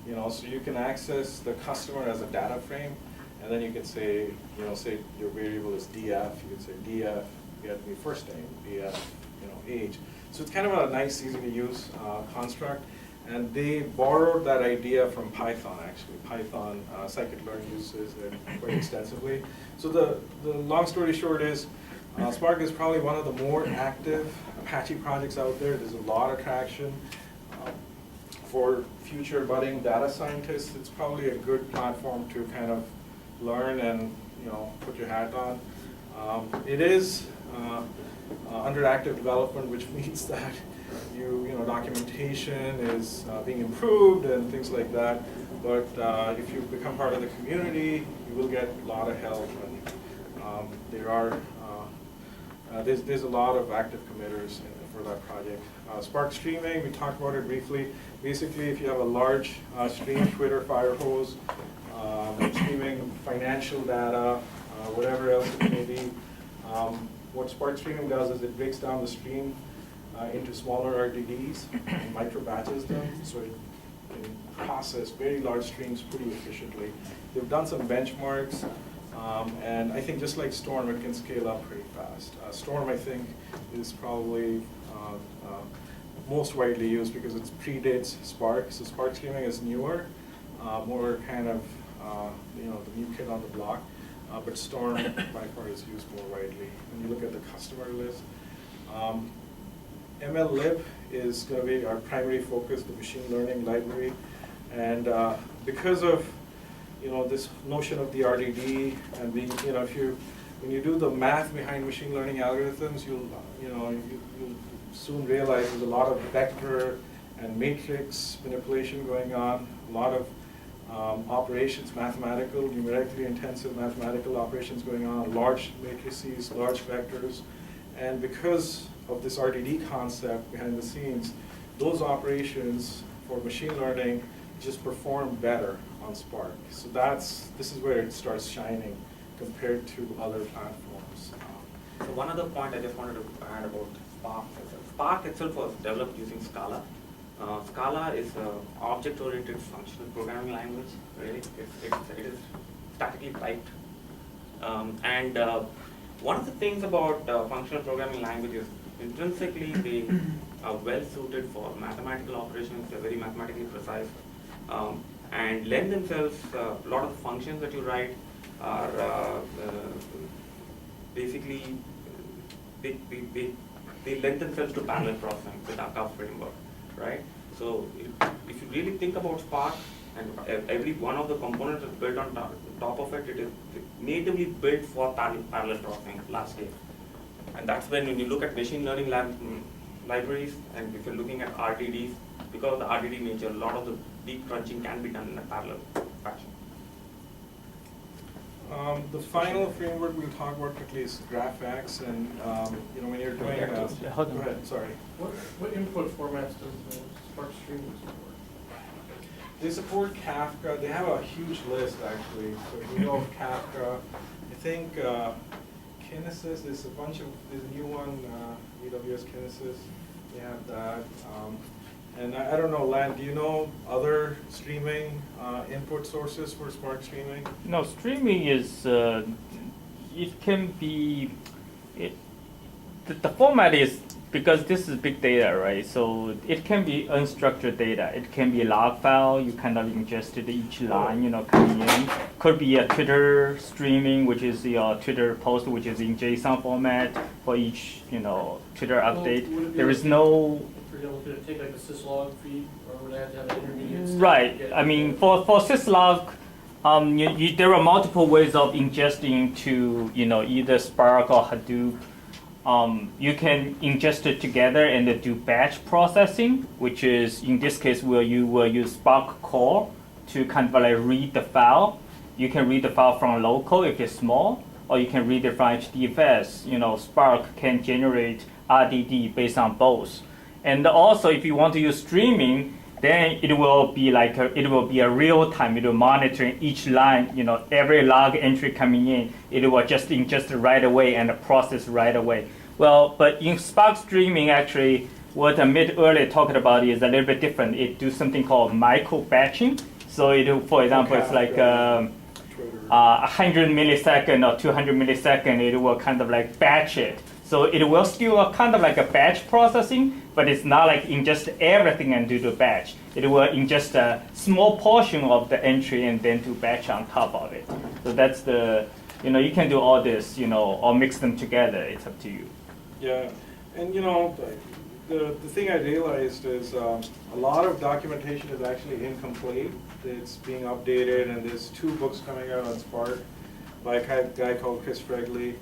you know, so you can access the customer as a data frame, and then you can say, you know, say your variable is df, you can say df, get me first name, df, you know, age. So it's kind of a nice, easy to use construct, and they borrowed that idea from Python, actually. Python scikit-learn uses it quite extensively. So the long story short is, Spark is probably one of the more active Apache projects out there. There's a lot of traction. For future budding data scientists, it's probably a good platform to kind of learn and, you know, put your hat on. It is under active development, which means that you know, documentation is being improved and things like that. But if you become part of the community, you will get a lot of help. And there are there's a lot of active committers in for that project. Spark streaming, we talked about it briefly. Basically, if you have a large stream, Twitter fire hose, streaming financial data, whatever else it may be, what Spark streaming does is it breaks down the stream into smaller RDDs and micro batches them, so it can process very large streams pretty efficiently. They've done some benchmarks, and I think just like Storm, it can scale up pretty fast. Storm, I think, is probably most widely used because it predates Spark. So Spark streaming is newer, more kind of the new kid on the block. But Storm by far is used more widely. When you look at the customer list, MLlib is going to be our primary focus, the machine learning library, and because of this notion of the RDD and being when you do the math behind machine learning algorithms, you'll soon realize there's a lot of vector and matrix manipulation going on, a lot of operations, mathematical, numerically intensive mathematical operations going on, large matrices, large vectors, and because of this RDD concept behind the scenes, those operations for machine learning just perform better on Spark. So this is where it starts shining compared to other platforms. So one other point I just wanted to add about Spark. Spark itself was developed using Scala. Scala is an object-oriented functional programming language. Really, it is statically typed. One of the things about functional programming languages, intrinsically they are well suited for mathematical operations. They're very mathematically precise and lend themselves. A lot of the functions that you write are basically they lend themselves to parallel processing with Agaram framework, right? So if you really think about Spark, and every one of the components is built on top of it, it is natively built for parallel processing at large scale. And that's when you look at machine learning libraries, and if you're looking at RDDs, because of the RDD nature, a lot of the deep crunching can be done in a parallel fashion. The final framework we'll talk about quickly is GraphX, and when you're doing go ahead, sorry. What input formats does the Spark streaming support? They support Kafka. They have a huge list actually. So if you know of Kafka, I think Kinesis, there's a new one, AWS Kinesis. They have that. And I don't know, Lan, do you know other streaming input sources for Spark streaming? No, streaming is, it can be, the format is, because this is big data, right? So it can be unstructured data. It can be a log file. You kind of ingested each line, coming in. Could be a Twitter streaming, which is your Twitter post, which is in JSON format for each, Twitter update. There is no. For example, could it take like a syslog feed, or would I have to have an intermediate step? Right. I mean, for syslog, there are multiple ways of ingesting to, either Spark or Hadoop. You can ingest it together and do batch processing, which is, in this case, where you will use Spark core to kind of like read the file. You can read the file from local if it's small, or you can read it from HDFS. Spark can generate RDD based on both. And also, if you want to use streaming, then it will be a real time. It will monitor each line, every log entry coming in. It will just ingest right away and process right away. Well, but in Spark streaming, actually, what Amit earlier talked about is a little bit different. It do something called micro batching. So for example, it's like 100 millisecond or 200 millisecond. It will kind of like batch it. So it will still kind of like a batch processing, but it's not like ingest everything and do the batch. It will ingest a small portion of the entry and then do batch on top of it. So that's you can do all this, or mix them together. It's up to you. Yeah, and the thing I realized is a lot of documentation is actually incomplete. It's being updated, and there's 2 books coming out on Spark by a guy called Chris Fregley.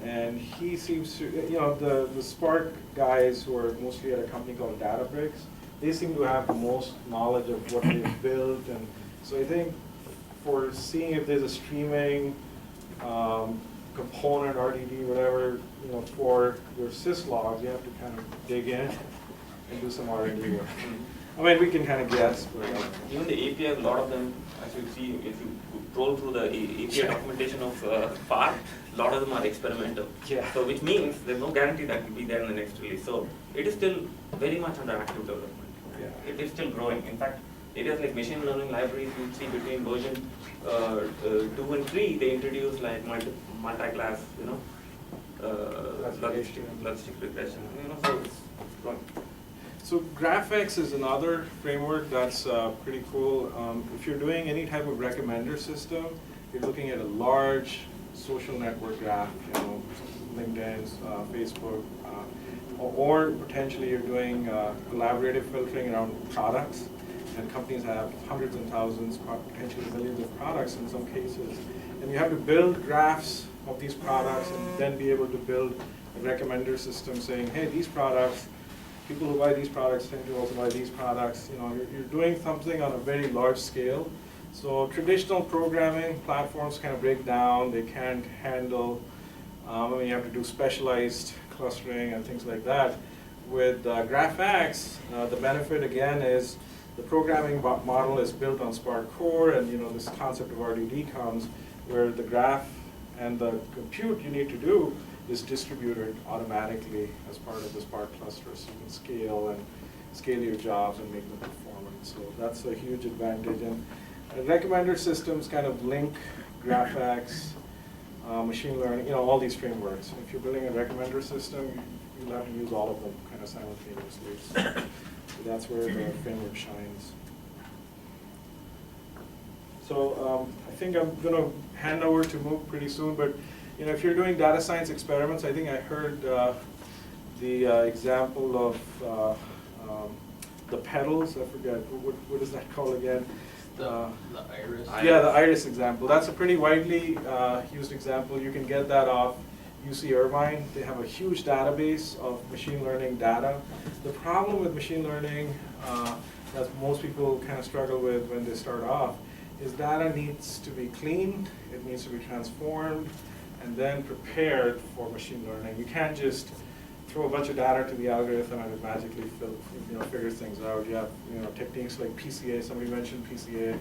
And he seems to, the Spark guys who are mostly at a company called Databricks, they seem to have the most knowledge of what they've built. And so I think for seeing if there's a streaming component, RDD, whatever, for your syslogs, you have to kind of dig in and do some R&D work. I mean, we can kind of guess, but even the API, a lot of them, as you see, if you scroll through the API documentation of Spark, a lot of them are experimental. Yeah. So which means there's no guarantee that will be there in the next release. So it is still very much under active development. Yeah. It is still growing. In fact, areas like machine learning libraries, you see between version 2 and 3, they introduce like multi-class, logistic regression. So it's growing. So GraphX is another framework that's pretty cool. If you're doing any type of recommender system, you're looking at a large social network graph, LinkedIn, Facebook, or potentially you're doing collaborative filtering around products, and companies have hundreds and thousands, potentially millions of products in some cases. And you have to build graphs of these products and then be able to build a recommender system saying, hey, these products, people who buy these products tend to also buy these products. You're doing something on a very large scale. So traditional programming platforms kind of break down. They can't handle, you have to do specialized clustering and things like that. With GraphX, the benefit again is the programming model is built on Spark Core, and this concept of RDD comes where the graph and the compute you need to do is distributed automatically as part of the Spark cluster, so you can scale your jobs and make them performant. So that's a huge advantage. And recommender systems kind of link GraphX, machine learning, all these frameworks. If you're building a recommender system, you'll have to use all of them kind of simultaneously. So that's where the framework shines. So I think I'm going to hand over to Mook pretty soon, but if you're doing data science experiments, I think I heard the example of the petals. I forget, what is that called again? The iris. Yeah, the iris example. That's a pretty widely used example. You can get that off UC Irvine. They have a huge database of machine learning data. The problem with machine learning that most people kind of struggle with when they start off is data needs to be cleaned, it needs to be transformed, and then prepared for machine learning. You can't just throw a bunch of data to the algorithm and it magically figures things out. You have techniques like PCA. Somebody mentioned PCA,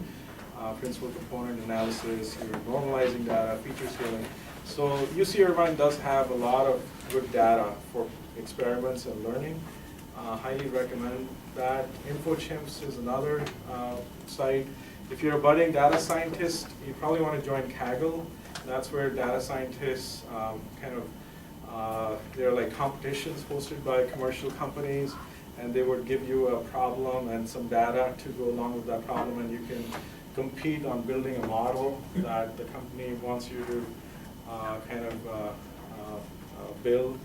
principal component analysis. You're normalizing data, feature scaling. So UC Irvine does have a lot of good data for experiments and learning. Highly recommend that. InfoChimps is another site. If you're a budding data scientist, you probably want to join Kaggle. That's where data scientists they're like competitions hosted by commercial companies, and they would give you a problem and some data to go along with that problem, and you can compete on building a model that the company wants you to build.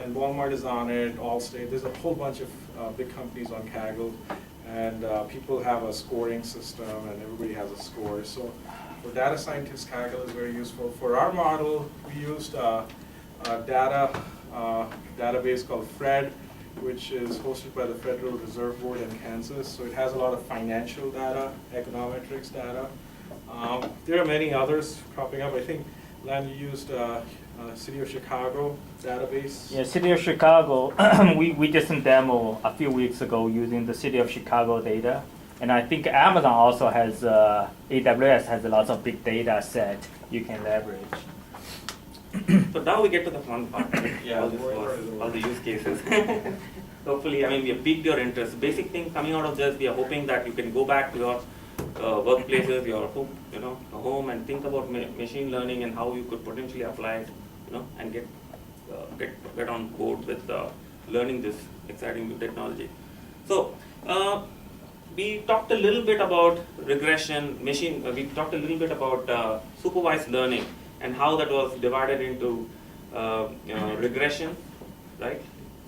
And Walmart is on it, Allstate. There's a whole bunch of big companies on Kaggle, and people have a scoring system, and everybody has a score. So for data scientists, Kaggle is very useful. For our model, we used a database called FRED, which is hosted by the Federal Reserve Board in Kansas. So it has a lot of financial data, econometrics data. There are many others cropping up. I think, Lan, you used City of Chicago database. Yeah, City of Chicago, we did some demo a few weeks ago using the City of Chicago data. And I think Amazon also has, AWS has lots of big data set you can leverage. So now we get to the fun part. Yeah, all the use cases. Hopefully, we have piqued your interest. Basic thing coming out of this, we are hoping that you can go back to your workplaces, your home, and think about machine learning and how you could potentially apply it, and get on board with learning this exciting new technology. So we talked a little bit about regression, we talked a little bit about supervised learning and how that was divided into regression, right?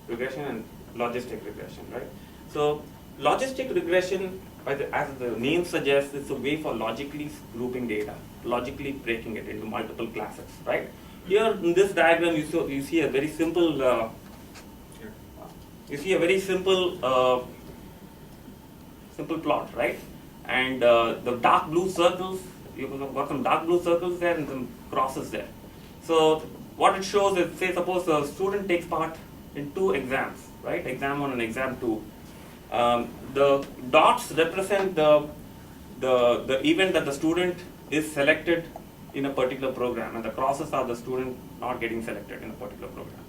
Regression and logistic regression, right? So logistic regression, as the name suggests, it's a way for logically grouping data, logically breaking it into multiple classes, right? Here in this diagram, you see a very simple, simple plot, right? And the dark blue circles, you've got some dark blue circles there and some crosses there. So what it shows is, say suppose a student takes part in 2 exams, right? Exam 1 and exam 2. The dots represent the event that the student is selected in a particular program, and the crosses are the student not getting selected in a particular program.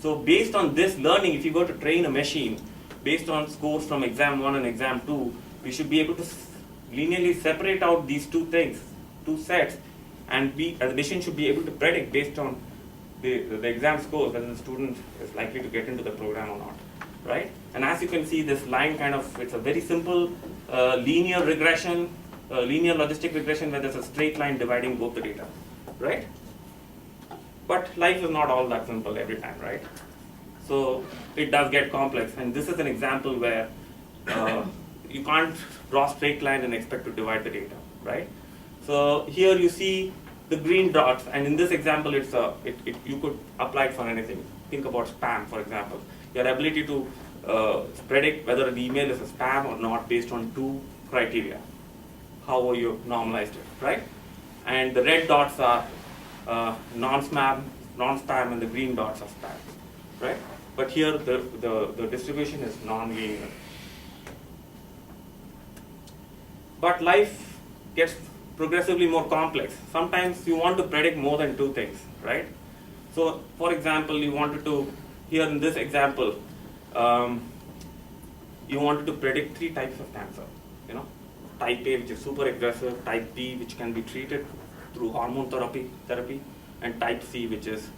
So based on this learning, if you go to train a machine based on scores from exam 1 and exam 2, we should be able to linearly separate out these 2 things, 2 sets, and the machine should be able to predict based on the exam scores whether the student is likely to get into the program or not, right? And as you can see, this line it's a very simple linear regression, linear logistic regression where there's a straight line dividing both the data, right? But life is not all that simple every time, right? So it does get complex, and this is an example where you can't draw a straight line and expect to divide the data, right? So here you see the green dots, and in this example, you could apply it for anything. Think about spam, for example. Your ability to predict whether an email is a spam or not based on 2 criteria. How you normalized it, right? And the red dots are non-spam, and the green dots are spam, right? But here the distribution is non-linear. But life gets progressively more complex. Sometimes you want to predict more than 2 things, right? So, for example, you wanted to, here in this example, you wanted to predict 3 types of cancer, type A, which is super aggressive, type B, which can be treated through hormone therapy, and type C, which is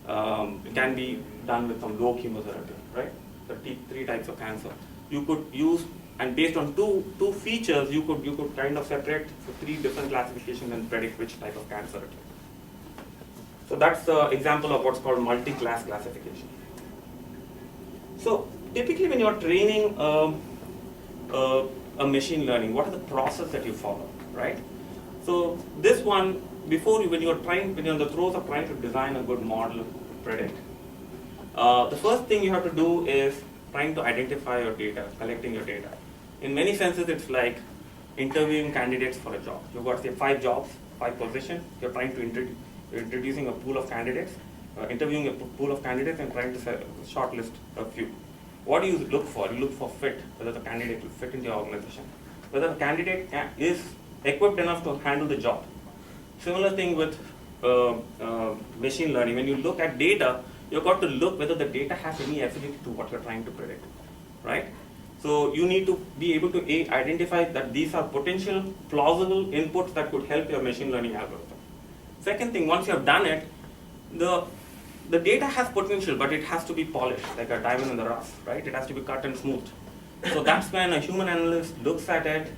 can be done with some low chemotherapy, right? The 3 types of cancer. You could use, and based on two features, you could kind of separate the 3 different classifications and predict which type of cancer it is. So that's the example of what's called multi-class classification. So typically, when you're training a machine learning, what is the process that you follow, right? So this one, when you're in the throes of trying to design a good model to predict, the first thing you have to do is trying to identify your data, collecting your data. In many senses, it's like interviewing candidates for a job. You've got, say, 5 jobs, 5 positions. You're trying to introducing a pool of candidates, interviewing a pool of candidates and trying to shortlist a few. What do you look for? You look for fit, whether the candidate will fit in your organization, whether the candidate is equipped enough to handle the job. Similar thing with machine learning. When you look at data, you've got to look whether the data has any affinity to what you're trying to predict, right? So you need to be able to identify that these are potential plausible inputs that could help your machine learning algorithm. Second thing, once you have done it, the data has potential, but it has to be polished, like a diamond in the rough, right? It has to be cut and smooth. So that's when a human analyst looks at it,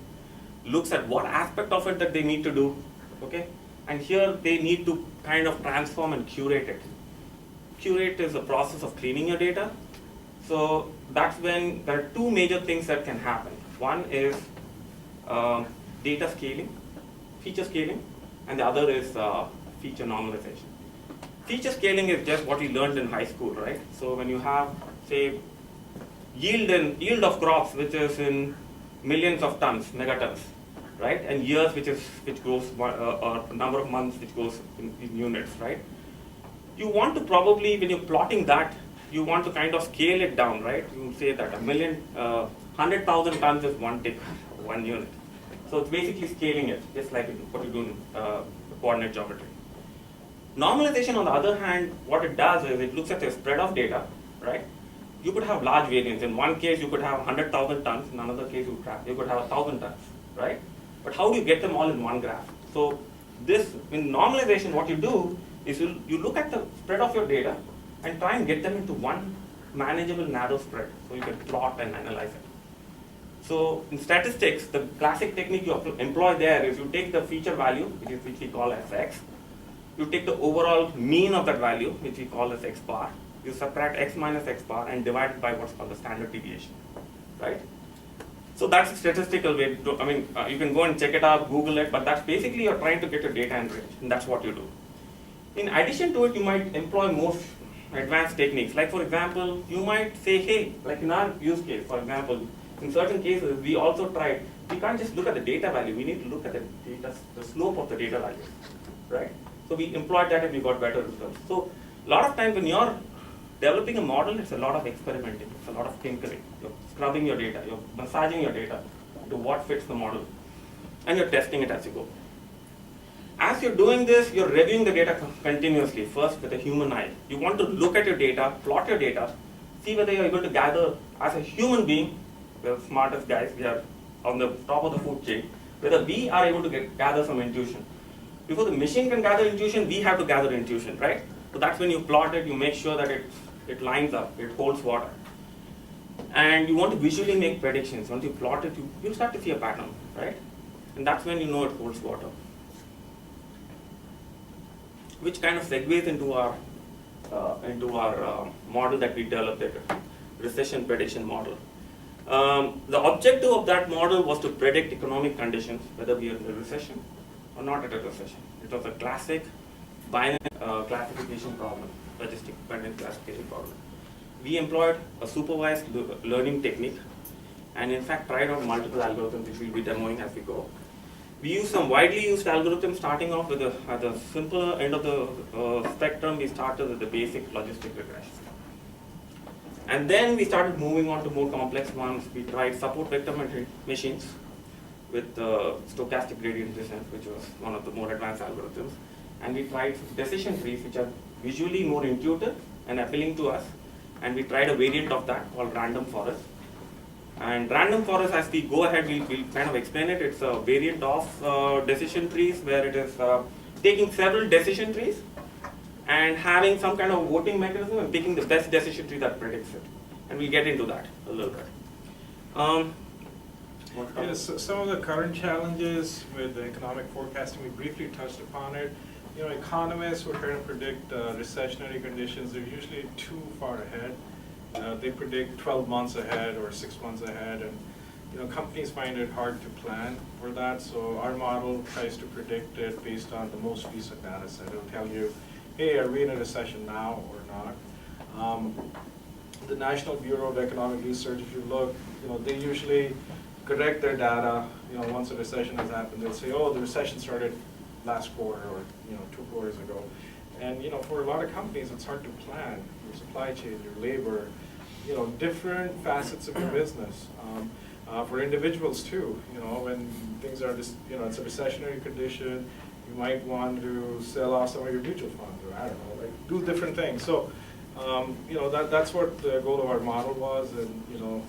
looks at what aspect of it that they need to do, okay? And here they need to kind of transform and curate it. Curate is a process of cleaning your data. So that's when there are 2 major things that can happen. One is data scaling, feature scaling, and the other is feature normalization. Feature scaling is just what you learned in high school, right? So when you have, say, yield of crops, which is in millions of tons, megatons, right? And years, which goes or number of months, which goes in units, right? You want to probably, when you're plotting that, you want to kind of scale it down, right? You say that 100,000 tons is 1 tick, 1 unit. So it's basically scaling it, just like what you do in coordinate geometry. Normalization, on the other hand, what it does is it looks at a spread of data, right? You could have large variance. In one case, you could have 100,000 tons. In another case, you could have 1,000 tons, right? But how do you get them all in one graph? So in normalization, what you do is you look at the spread of your data and try and get them into one manageable narrow spread, so you can plot and analyze it. So in statistics, the classic technique you employ there is you take the feature value, which we call as x. You take the overall mean of that value, which we call as x bar. You subtract x minus x bar and divide it by what's called the standard deviation, right? So that's a statistical way to, you can go and check it out, Google it, but that's basically you're trying to get your data in range, and that's what you do. In addition to it, you might employ more advanced techniques. Like, for example, you might say, hey, like in our use case, for example, in certain cases, we also tried, we can't just look at the data value, we need to look at the slope of the data value, right? So we employed that and we got better results. So a lot of times when you're developing a model, it's a lot of experimenting, it's a lot of tinkering. You're scrubbing your data, you're massaging your data to what fits the model, and you're testing it as you go. As you're doing this, you're reviewing the data continuously, first with a human eye. You want to look at your data, plot your data, see whether you're able to gather, as a human being, we're the smartest guys, we are on the top of the food chain, whether we are able to gather some intuition. Before the machine can gather intuition, we have to gather intuition, right? So that's when you plot it, you make sure that it lines up, it holds water. And you want to visually make predictions. Once you plot it, you'll start to see a pattern, right? And that's when you know it holds water. Which kind of segues into our model that we developed, the recession prediction model. The objective of that model was to predict economic conditions, whether we are in a recession or not at a recession. It was a classic binary classification problem, logistic binary classification problem. We employed a supervised learning technique, and in fact tried out multiple algorithms which we'll be demoing as we go. We use some widely used algorithms, starting off with at the simpler end of the spectrum. We started with the basic logistic regression. And then we started moving on to more complex ones. We tried support vector machines with stochastic gradient descent, which was one of the more advanced algorithms. And we tried decision trees, which are visually more intuitive and appealing to us. And we tried a variant of that called random forest. And random forest, as we go ahead, we'll kind of explain it. It's a variant of decision trees where it is taking several decision trees and having some kind of voting mechanism and picking the best decision tree that predicts it. And we'll get into that a little bit. Yes, so some of the current challenges with the economic forecasting, we briefly touched upon it. You know, economists who are trying to predict recessionary conditions, they're usually too far ahead. They predict 12 months ahead or 6 months ahead, and you know, companies find it hard to plan for that. So our model tries to predict it based on the most recent data set. It'll tell you, hey, are we in a recession now or not? The National Bureau of Economic Research, if you look, you know, they usually correct their data. You know, once a recession has happened, they'll say, oh, the recession started last quarter or 2 quarters ago. And you know, for a lot of companies, it's hard to plan your supply chain, your labor, you know, different facets of your business. For individuals too, you know, when things are just, you know, it's a recessionary condition, you might want to sell off some of your mutual funds, or I don't know, like do different things. So, you know, that's what the goal of our model was, and you know,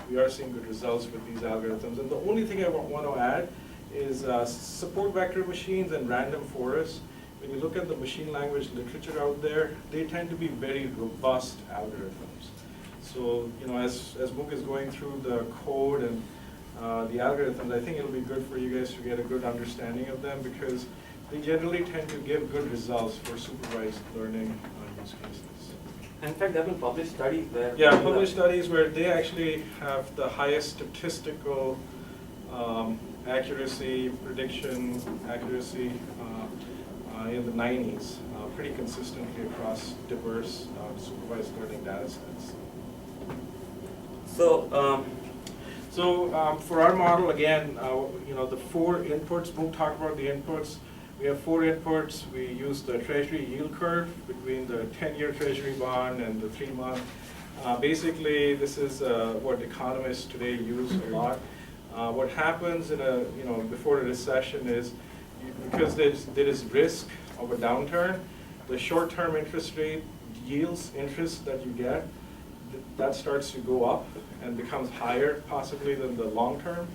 we are seeing good results with these algorithms. And the only thing I want to add is support vector machines and random forests. When you look at the machine language literature out there, they tend to be very robust algorithms. So, you know, as Book is going through the code and the algorithms, I think it'll be good for you guys to get a good understanding of them, because they generally tend to give good results for supervised learning use cases. In fact, there have been published studies where... Yeah, published studies where they actually have the highest statistical accuracy, prediction accuracy in the 90s, pretty consistently across diverse supervised learning data sets. So, for our model, again, you know, the 4 inputs, Book talked about the inputs. We have 4 inputs. We use the treasury yield curve between the 10-year treasury bond and the 3-month. Basically, this is what economists today use a lot. What happens in a, you know, before a recession is, because there is risk of a downturn, the short-term interest rate yields, interest that you get, that starts to go up and becomes higher possibly than the long-term,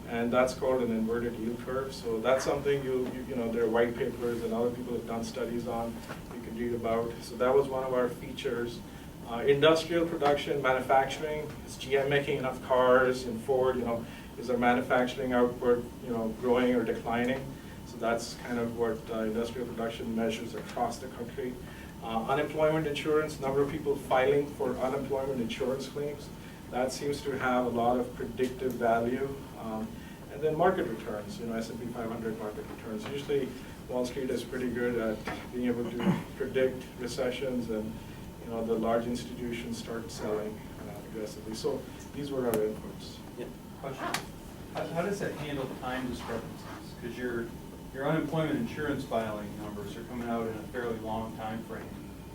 and that's called an inverted yield curve. So that's something you know, there are white papers and other people have done studies on, you can read about. So that was one of our features. Industrial production, manufacturing, is GM making enough cars, and Ford, you know, is our manufacturing output, you know, growing or declining? So that's kind of what industrial production measures across the country. Unemployment insurance, number of people filing for unemployment insurance claims, that seems to have a lot of predictive value. And then market returns, you know, S&P 500 market returns. Usually Wall Street is pretty good at being able to predict recessions, and you know, the large institutions start selling aggressively. So these were our inputs. yeah. Question. How does that handle time discrepancies? Because you're your unemployment insurance filing numbers are coming out in a fairly long time frame,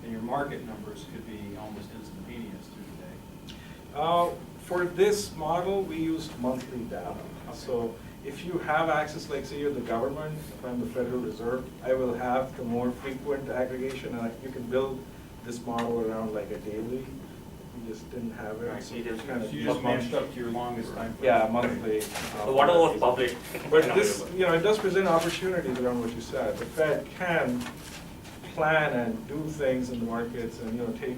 and your market numbers could be almost instantaneous through the day. For this model, we used monthly data. So if you have access, like say you're the government, if I'm the Federal Reserve, I will have the more frequent aggregation, and you can build this model around like a daily. We just didn't have it. Right, So you just kind of So you just matched up to your longest time frame. Yeah, monthly. So whatever was public. But this, it does present opportunities around what you said. The Fed can plan and do things in the markets and, take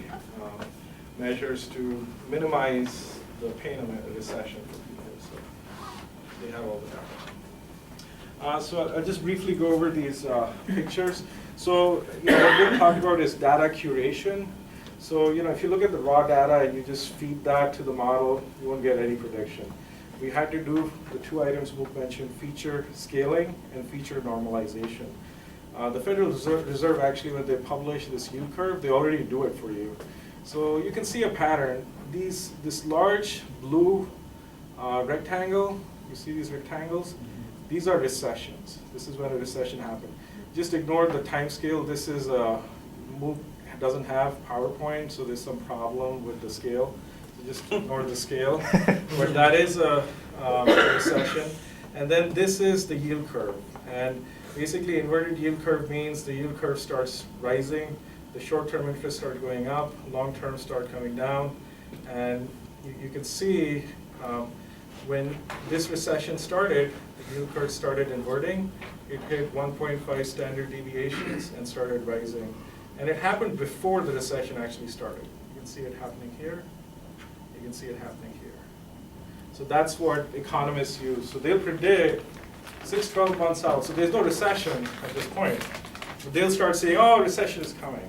measures to minimize the pain of a recession for people. So they have all the data. So I'll just briefly go over these pictures. So what we talked about is data curation. So if you look at the raw data and you just feed that to the model, you won't get any prediction. We had to do the two items Book mentioned, feature scaling and feature normalization. The Federal Reserve actually, when they publish this yield curve, they already do it for you. So you can see a pattern. This large blue rectangle, you see these rectangles? These are recessions. This is when a recession happened. Just ignore the time scale. This is doesn't have PowerPoint, so there's some problem with the scale. So just ignore the scale. But that is a recession. And then this is the yield curve. And basically, inverted yield curve means the yield curve starts rising, the short-term interest starts going up, long-term start coming down. And you can see when this recession started, the yield curve started inverting. It hit 1.5 standard deviations and started rising. And it happened before the recession actually started. You can see it happening here. You can see it happening here. So that's what economists use. So they'll predict 6-12 months out. So there's no recession at this point. But they'll start saying, oh, recession is coming.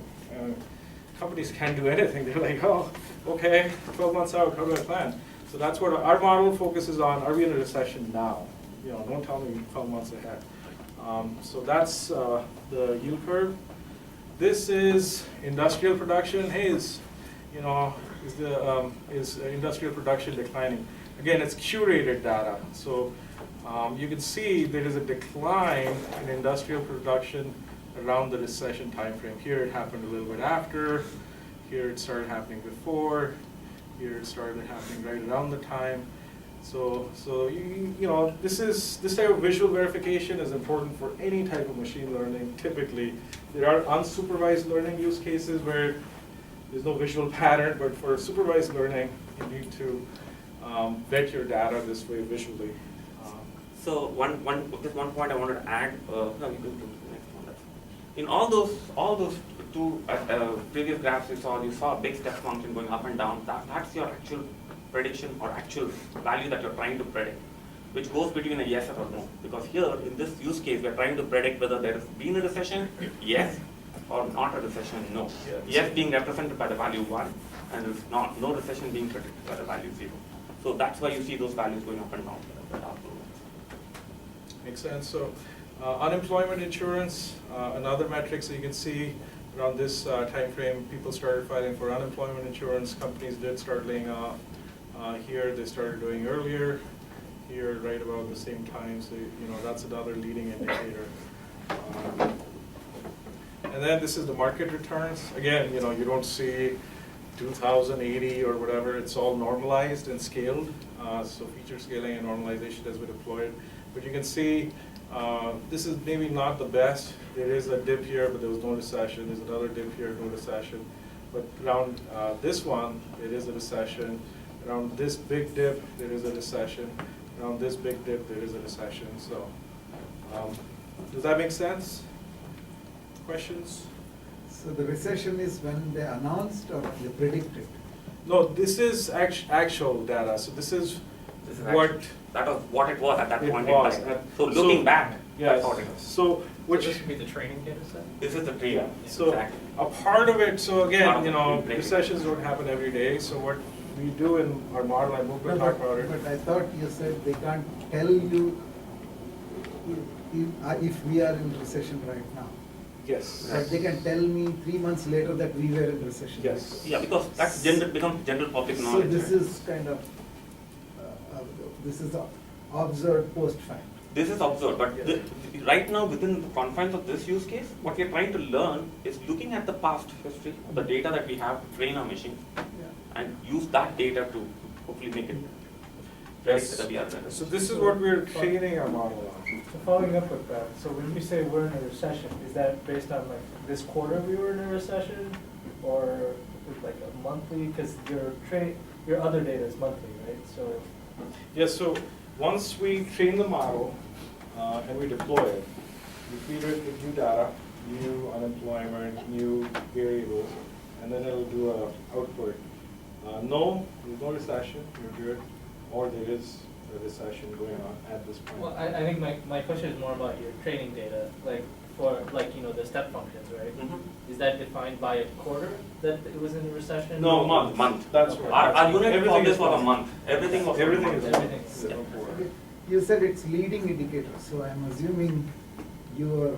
Companies can't do anything. They're like, oh, okay, 12 months out, how do I plan? So that's what our model focuses on. Are we in a recession now? Don't tell me 12 months ahead. So that's the yield curve. This is industrial production. Hey, is industrial production declining? Again, it's curated data. So you can see there is a decline in industrial production around the recession time frame. Here it happened a little bit after. Here it started happening before. Here it started happening right around the time. So this type of visual verification is important for any type of machine learning. Typically, there are unsupervised learning use cases where there's no visual pattern, but for supervised learning, you need to vet your data this way visually. So one point I wanted to add. No, you can do the next one. In all those two previous graphs you saw a big step function going up and down. That's your actual prediction or actual value that you're trying to predict, which goes between a yes or a no. Because here, in this use case, we're trying to predict whether there has been a recession, yes, or not a recession, no. Yes being represented by the value 1, and there's no recession being predicted by the value 0. So that's why you see those values going up and down. Makes sense. So unemployment insurance, another metric, so you can see around this time frame, people started filing for unemployment insurance. Companies did start laying off. Here they started doing earlier. Here right about the same time. So that's another leading indicator. And then this is the market returns. Again, you don't see 2080 or whatever. It's all normalized and scaled. So feature scaling and normalization as we deployed. But you can see this is maybe not the best. There is a dip here, but there was no recession. There's another dip here, no recession. But around this one, there is a recession. Around this big dip, there is a recession. Around this big dip, there is a recession. So does that make sense? Questions? So the recession is when they announced or they predicted? No, this is actual data. So this is what that was what it was at that point in was. time. So looking back, yes. that's what it is. So which this would be the training data set? This is the training. Yeah. So exactly. a part of it. So again, Exactly. recessions don't happen every day. So what we do in our model, and we'll talk about it. But I thought you said they can't tell you if we are in recession right now. Yes. But they can tell me 3 months later that we were in recession. Yes. Yeah, because that's becomes general public knowledge. So this is kind of, this is observed post fact. this is observed, but right now within the confines of this use case, what we're trying to learn is looking at the past history, the data that we have to train our machine, and use that data to hopefully make it Yes. right. So this is what we're training our model on. So following up with that, so when you say we're in a recession, is that based on like this quarter we were in a recession, or like a monthly? Because your other data is monthly, right? So Yes, so once we train the model and we deploy it, we feed it with new data, new unemployment, new variables, and then it'll do a output. No, there's no recession, you're good, or there is a recession going on at this point. well, I think my question is more about your training data, like for like the step functions, right? Mm-hmm. Is that defined by a quarter that it was in a recession? No, or- month. That's Okay. right. Our unit Everything for this is was a month. month. Everything was for a Everything month. is Everything. month. No quarter. Okay. You said it's leading indicator, so I'm assuming your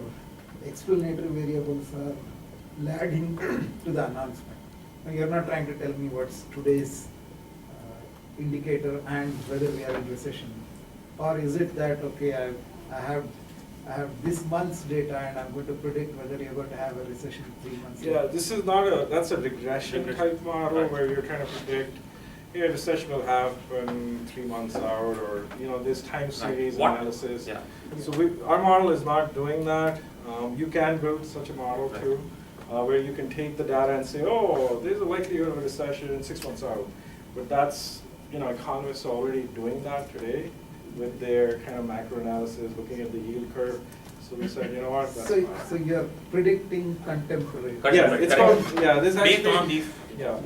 explanatory variables are lagging to the announcement. Now, you're not trying to tell me what's today's indicator and whether we are in recession. Or is it that, okay, I have this month's data and I'm going to predict whether you're going to have a recession 3 months Yeah, later? this is not that's a regression type model Right. where you're trying to predict, yeah, recession will happen 3 months out, or, this time series What- analysis. Yeah. So our model is not doing that. You can build such a model Right. too, where you can take the data and say, oh, there's a likelihood of a recession 6 months out. But that's, economists are already doing that today with their kind of macro analysis, looking at the yield curve. So we said, you know what, that's fine. So you're predicting contemporary. Yeah, it's Correct. called, there's Based on actually, these. yeah.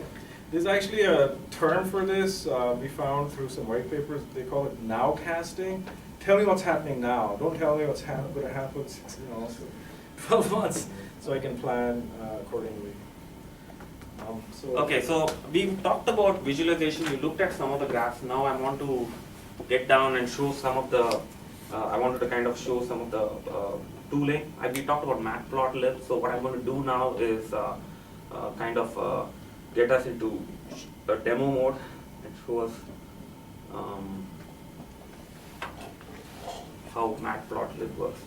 There's actually a term for this, we found through some white papers, they call it nowcasting. Tell me what's happening now, don't tell me what's gonna happen, 12 months, so I can plan accordingly. Okay, so we talked about visualization, we looked at some of the graphs. Now I want to get down and show some of the, I wanted to kind of show some of the tooling. We talked about matplotlib, so what I'm going to do now is kind of get us into a demo mode and show us how matplotlib works.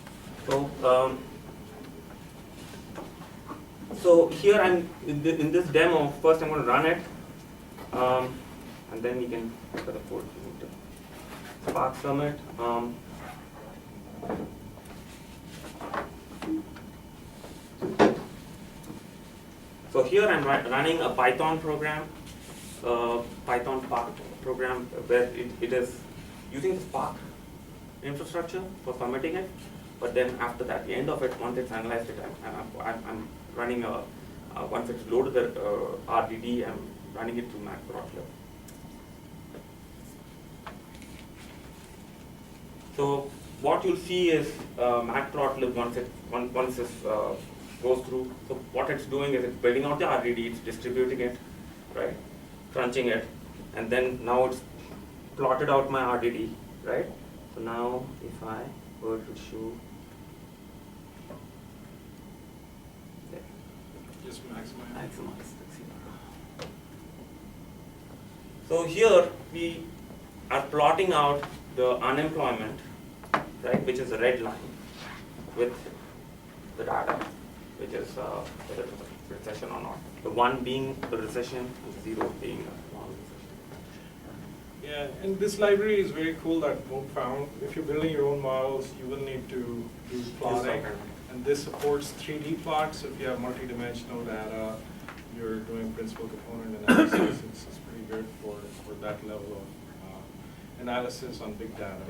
So here I'm in this demo. First, I'm going to run it, and then we can look at the code. Spark Summit. So here I'm running a Python program, Python Spark program, where it is using the Spark infrastructure for submitting it. But then after that, the end of it, once it's analyzed it, I'm running once it's loaded the RDD, I'm running it through matplotlib. So what you'll see is matplotlib once this goes through. So what it's doing is it's building out the RDD, it's distributing it, right, crunching it, and then now it's plotted out my RDD, right. So now if I were to show. Just maximize. So here we are plotting out the unemployment, right, which is the red line, with the data, which is whether it's a recession or not. The 1 being the recession, and 0 being a non-recession. Yeah, and this library is very cool that Moog found. If you're building your own models, you will need to do plotting. And this supports 3D plots, so if you have multi-dimensional data, you're doing principal component analysis, it's pretty good for that level of analysis on big data.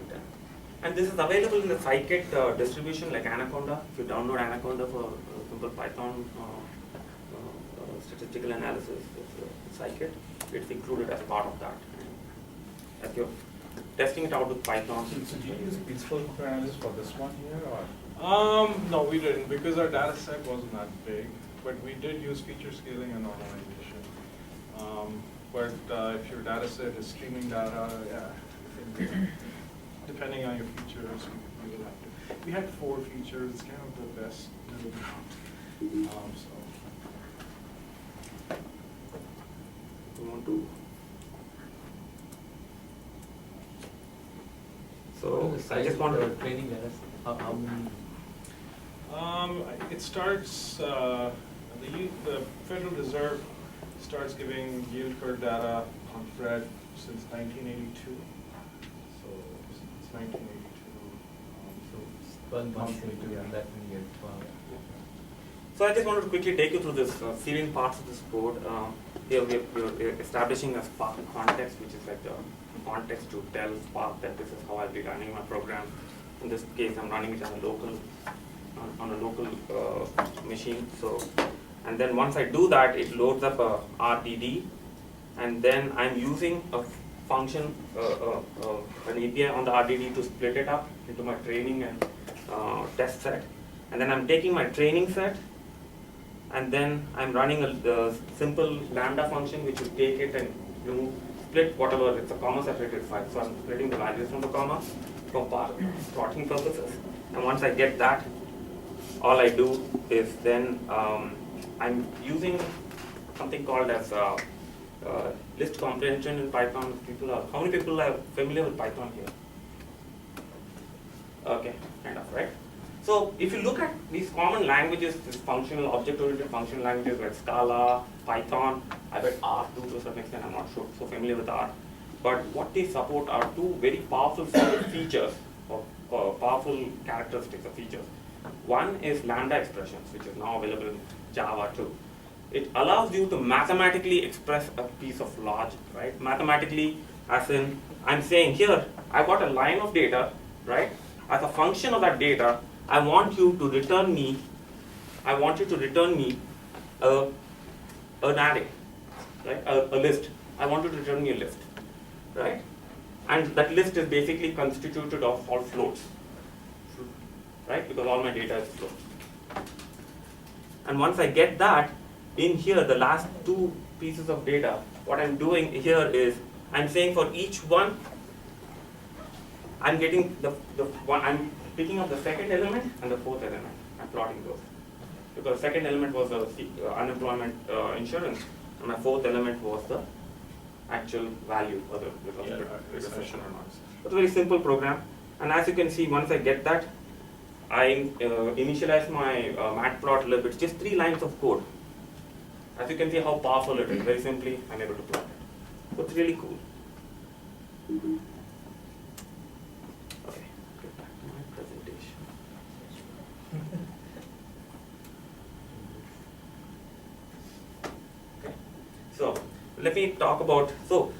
And this is available in the scikit distribution like Anaconda. If you download Anaconda for simple Python statistical analysis, it's scikit. It's included as part of that. As you're testing it out with Python. So do you use principal analysis for this one here, or? No, we didn't, because our data set wasn't that big, but we did use feature scaling and normalization. But if your data set is streaming data, I think, depending on your features, you will have to. We had 4 features, it's kind of the best middle ground. So I just want to. training data. How many? It starts, the Federal Reserve starts giving yield curve data on Fred since 1982. So it's 1982. Monthly to that year. So I just wanted to quickly take you through this sealing parts of this code. Here we're establishing a Spark context, which is like the context to tell Spark that this is how I'll be running my program. In this case, I'm running it on a local machine. So, and then once I do that, it loads up a RDD, and then I'm using a function, an API on the RDD to split it up into my training and test set. And then I'm taking my training set, and then I'm running a simple lambda function which will take it and split whatever, it's a comma separated file. So I'm splitting the values from the comma for plotting purposes. And once I get that, all I do is then I'm using something called as list comprehension in Python. How many people are familiar with Python here? Okay, kind of, right? So if you look at these common languages, these functional, object-oriented functional languages like Scala, Python, I bet R too to a certain extent, I'm not so familiar with R. But what they support are two very powerful features, or powerful characteristics of features. One is lambda expressions, which is now available in Java too. It allows you to mathematically express a piece of logic, right? Mathematically, as in, I'm saying here, I've got a line of data, right? As a function of that data, I want you to return me an array, right? A list. I want you to return me a list, right? And that list is basically constituted of all floats, right? Because all my data is floats. And once I get that, in here, the last two pieces of data, what I'm doing here is, I'm saying for each one, I'm getting the one, I'm picking up the second element and the fourth element. I'm plotting those. Because the second element was the unemployment insurance, and my fourth element was the actual value, whether it was recession or not. It's a very simple program. And as you can see, once I get that, I initialize my matplot a little bit, just 3 lines of code. As you can see how powerful it is. Very simply, I'm able to plot it. So it's really cool. Okay, get back to my presentation. Okay. So let me talk about, so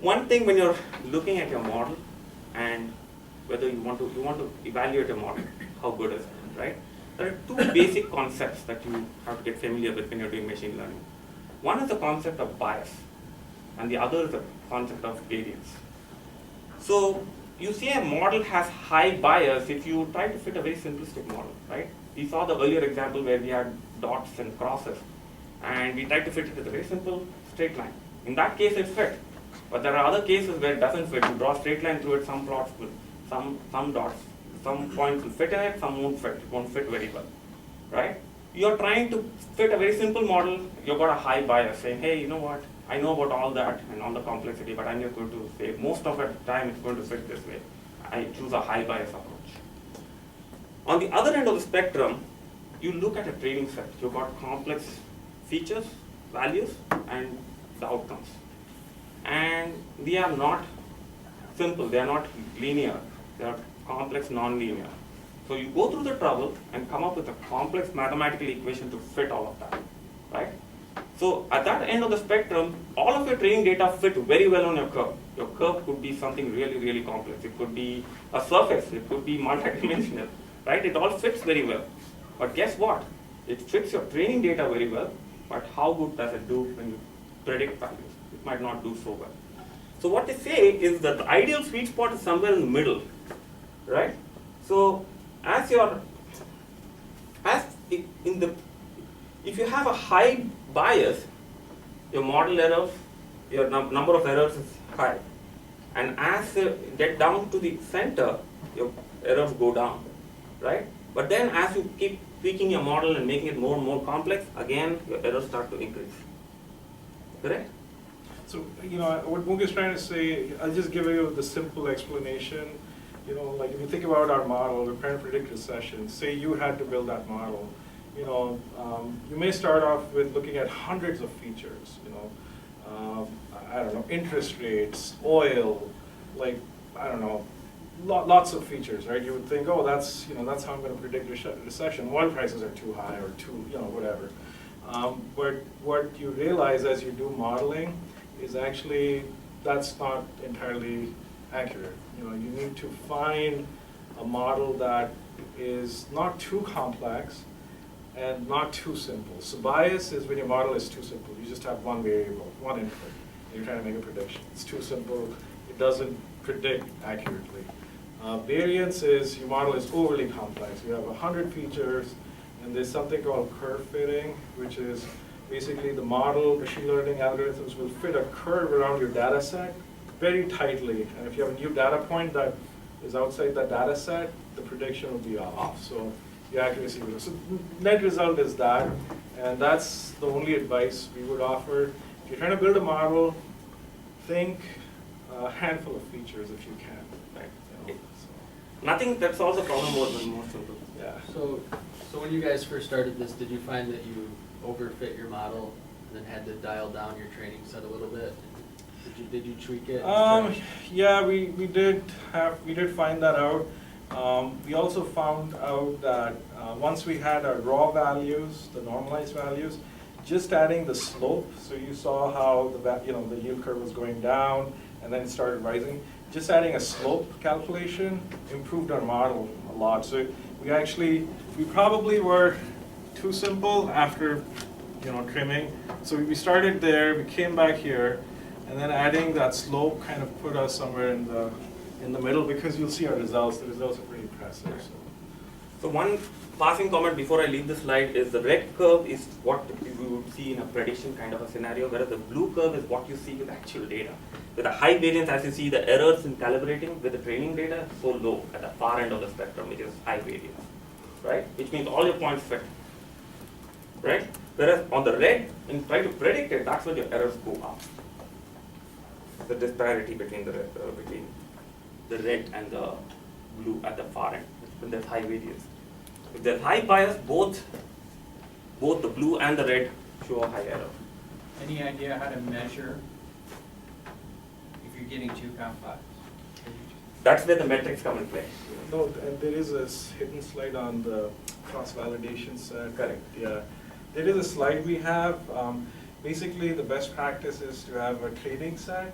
one thing when you're looking at your model and whether you want to evaluate your model, how good is it, right? There are 2 basic concepts that you have to get familiar with when you're doing machine learning. One is the concept of bias, and the other is the concept of variance. So you see a model has high bias if you try to fit a very simplistic model, right? We saw the earlier example where we had dots and crosses, and we tried to fit it with a very simple straight line. In that case, it fit. But there are other cases where it doesn't fit. You draw a straight line through it, some plots will, some dots, some points will fit in it, some won't fit. It won't fit very well, right? You're trying to fit a very simple model. You've got a high bias, saying, hey, you know what? I know about all that and all the complexity, but I'm just going to say most of the time it's going to fit this way. I choose a high bias approach. On the other end of the spectrum, you look at a training set. You've got complex features, values, and the outcomes. And they are not simple, they are not linear, they are complex, non-linear. So you go through the trouble and come up with a complex mathematical equation to fit all of that, right? So at that end of the spectrum, all of your training data fit very well on your curve. Your curve could be something really, really complex. It could be a surface, it could be multidimensional, right? It all fits very well. But guess what? It fits your training data very well, but how good does it do when you predict values? It might not do so well. So what they say is that the ideal sweet spot is somewhere in the middle, right? So if you have a high bias, your model errors, your number of errors is high. And as you get down to the center, your errors go down, right? But then as you keep tweaking your model and making it more and more complex, again, your errors start to increase, correct? So, what Mug is trying to say, I'll just give you the simple explanation. You know, like if you think about our model, we're trying to predict recession. Say you had to build that model. You know, you may start off with looking at hundreds of features. You know, I don't know, interest rates, oil, like I don't know, lots of features, right? You would think, oh, that's how I'm going to predict recession. Oil prices are too high or too, whatever. But what you realize as you do modeling is actually that's not entirely accurate. You know, you need to find a model that is not too complex and not too simple. So bias is when your model is too simple. You just have one variable, one input. You're trying to make a prediction. It's too simple. It doesn't predict accurately. Variance is your model is overly complex. You have 100 features, and there's something called curve fitting, which is basically the model, machine learning algorithms will fit a curve around your data set very tightly. And if you have a new data point that is outside that data set, the prediction will be off. So the accuracy will. So net result is that, and that's the only advice we would offer. If you're trying to build a model, think a handful of features if you can. Right? You know, so. Nothing that solves the problem more than more simple. Yeah. So when you guys first started this, did you find that you overfit your model and then had to dial down your training set a little bit? Did you tweak it? Yeah, we did find that out. We also found out that once we had our raw values, the normalized values, just adding the slope. So you saw how the yield curve was going down and then it started rising. Just adding a slope calculation improved our model a lot. So we probably were too simple after trimming. So we started there, we came back here, and then adding that slope kind of put us somewhere in the middle because you'll see our results. The results are pretty impressive. So one passing comment before I leave the slide is the red curve is what we would see in a prediction kind of a scenario, whereas the blue curve is what you see with actual data. With a high variance, as you see, the errors in calibrating with the training data so low at the far end of the spectrum, which is high variance, right? Which means all your points fit, right? Whereas on the red, in trying to predict it, that's when your errors go up. The disparity between the red and the blue at the far end, when there's high variance. If there's high bias, both the blue and the red show a high error. Any idea how to measure if you're getting too complex? That's where the metrics come in play. No, and there is a hidden slide on the cross-validation set. Correct. Yeah, there is a slide we have. Basically, the best practice is to have a training set,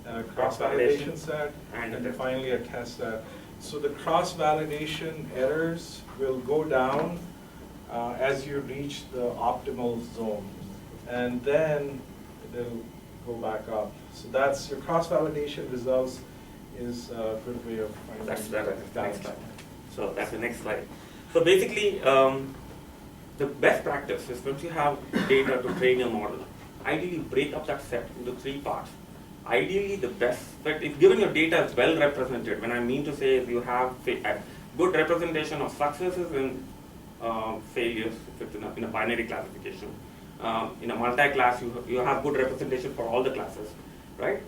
a cross-validation set, and then finally a test set. So the cross-validation errors will go down as you reach the optimal zone, and then they'll go back up. So that's your cross-validation results is a good way of finding That's the next slide. So that's the next slide. So basically, the best practice is once you have data to train your model, ideally break up that set into 3 parts. Ideally, the best, but if given your data is well represented, when I mean to say is you have a good representation of successes and failures, if it's in a binary classification. In a multi-class, you have good representation for all the classes, right?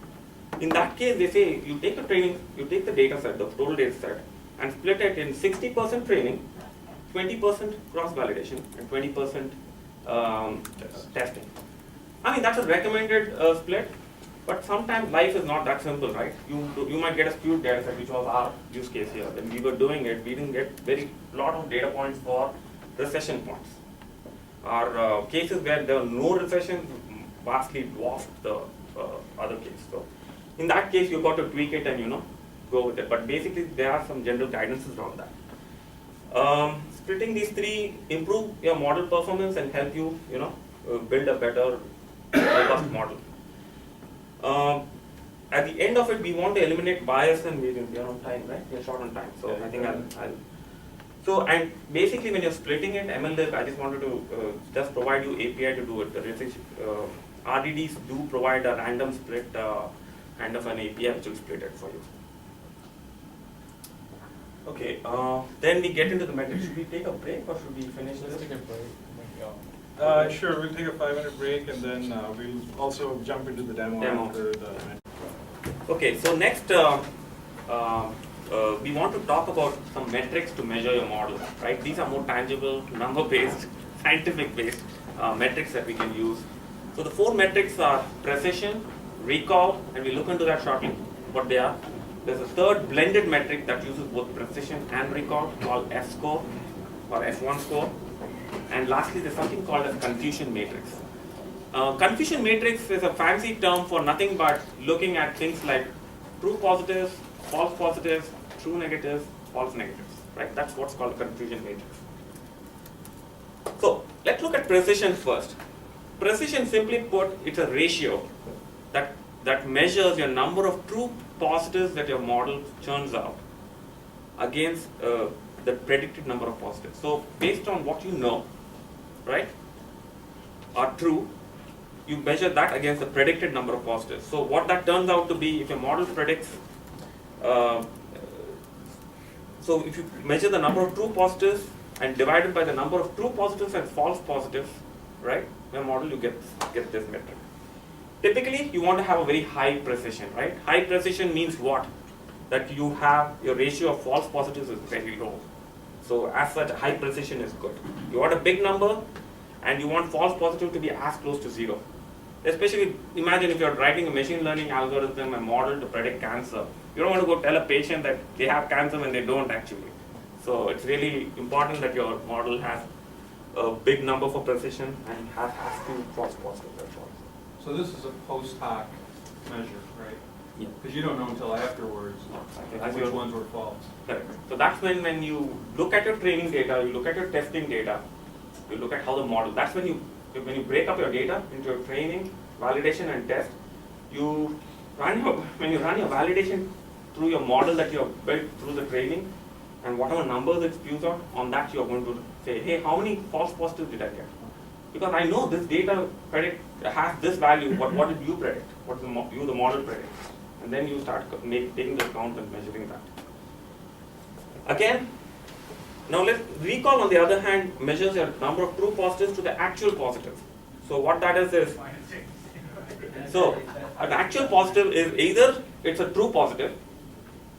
In that case, they say you take the data set, the total data set, and split it in 60% training, 20% cross-validation, and 20% testing. I mean, that's a recommended split. But sometimes life is not that simple, right? You might get a skewed data set, which was our use case here. When we were doing it, we didn't get lot of data points for recession points. Our cases where there was no recession vastly dwarfed the other case. So in that case, you got to tweak it and go with it. But basically, there are some general guidances around that. Splitting these 3 improve your model performance and help you build a better robust model. At the end of it, we want to eliminate bias and variance. We are on time, right? We are short on time, so yeah, I think I'll. So, and basically, when you're splitting it, MLlib, I just wanted to just provide you API to do it. The RDDs do provide a random split kind of an API which will split it for you. Okay, then we get into the metrics. Should we take a break or should we finish this? Let's take a break. Sure, we'll take a 5-minute break and then we'll also jump into the demo. After the Okay, so next we want to talk about some metrics to measure your model, right? These are more tangible, number-based, scientific-based metrics that we can use. So the 4 metrics are precision, recall, and we'll look into that shortly, what they are. There's a third blended metric that uses both precision and recall called F-score or F1 score. And lastly, there's something called a confusion matrix. Confusion matrix is a fancy term for nothing but looking at things like true positives, false positives, true negatives, false negatives, right? That's what's called a confusion matrix. So let's look at precision first. Precision, simply put, it's a ratio that measures your number of true positives that your model churns out against the predicted number of positives. So based on what you know, right, are true, you measure that against the predicted number of positives. So what that turns out to be, if your model predicts, so if you measure the number of true positives and divide it by the number of true positives and false positives, right, in your model you get this metric. Typically, you want to have a very high precision, right? High precision means what? That you have, your ratio of false positives is very low. So as such, high precision is good. You want a big number and you want false positive to be as close to 0. Especially, imagine if you're writing a machine learning algorithm, a model to predict cancer. You don't want to go tell a patient that they have cancer when they don't actually. So it's really important that your model has a big number for precision and has few false positives. That's all. So this is a post hoc measure, right? Yeah. Because you don't know until afterwards which ones were false. Correct. So that's when you look at your training data, you look at your testing data, you look at how the model, that's when you break up your data into your training, validation and test, when you run your validation through your model that you have built through the training, and whatever numbers it spews out, on that you are going to say, hey, how many false positives did I get? Because I know this data has this value, but what did you predict? What did the model predict? And then you start taking the account and measuring that. Again, now let's recall, on the other hand, measures your number of true positives to the actual positives. So what that is so an actual positive is either it's a true positive,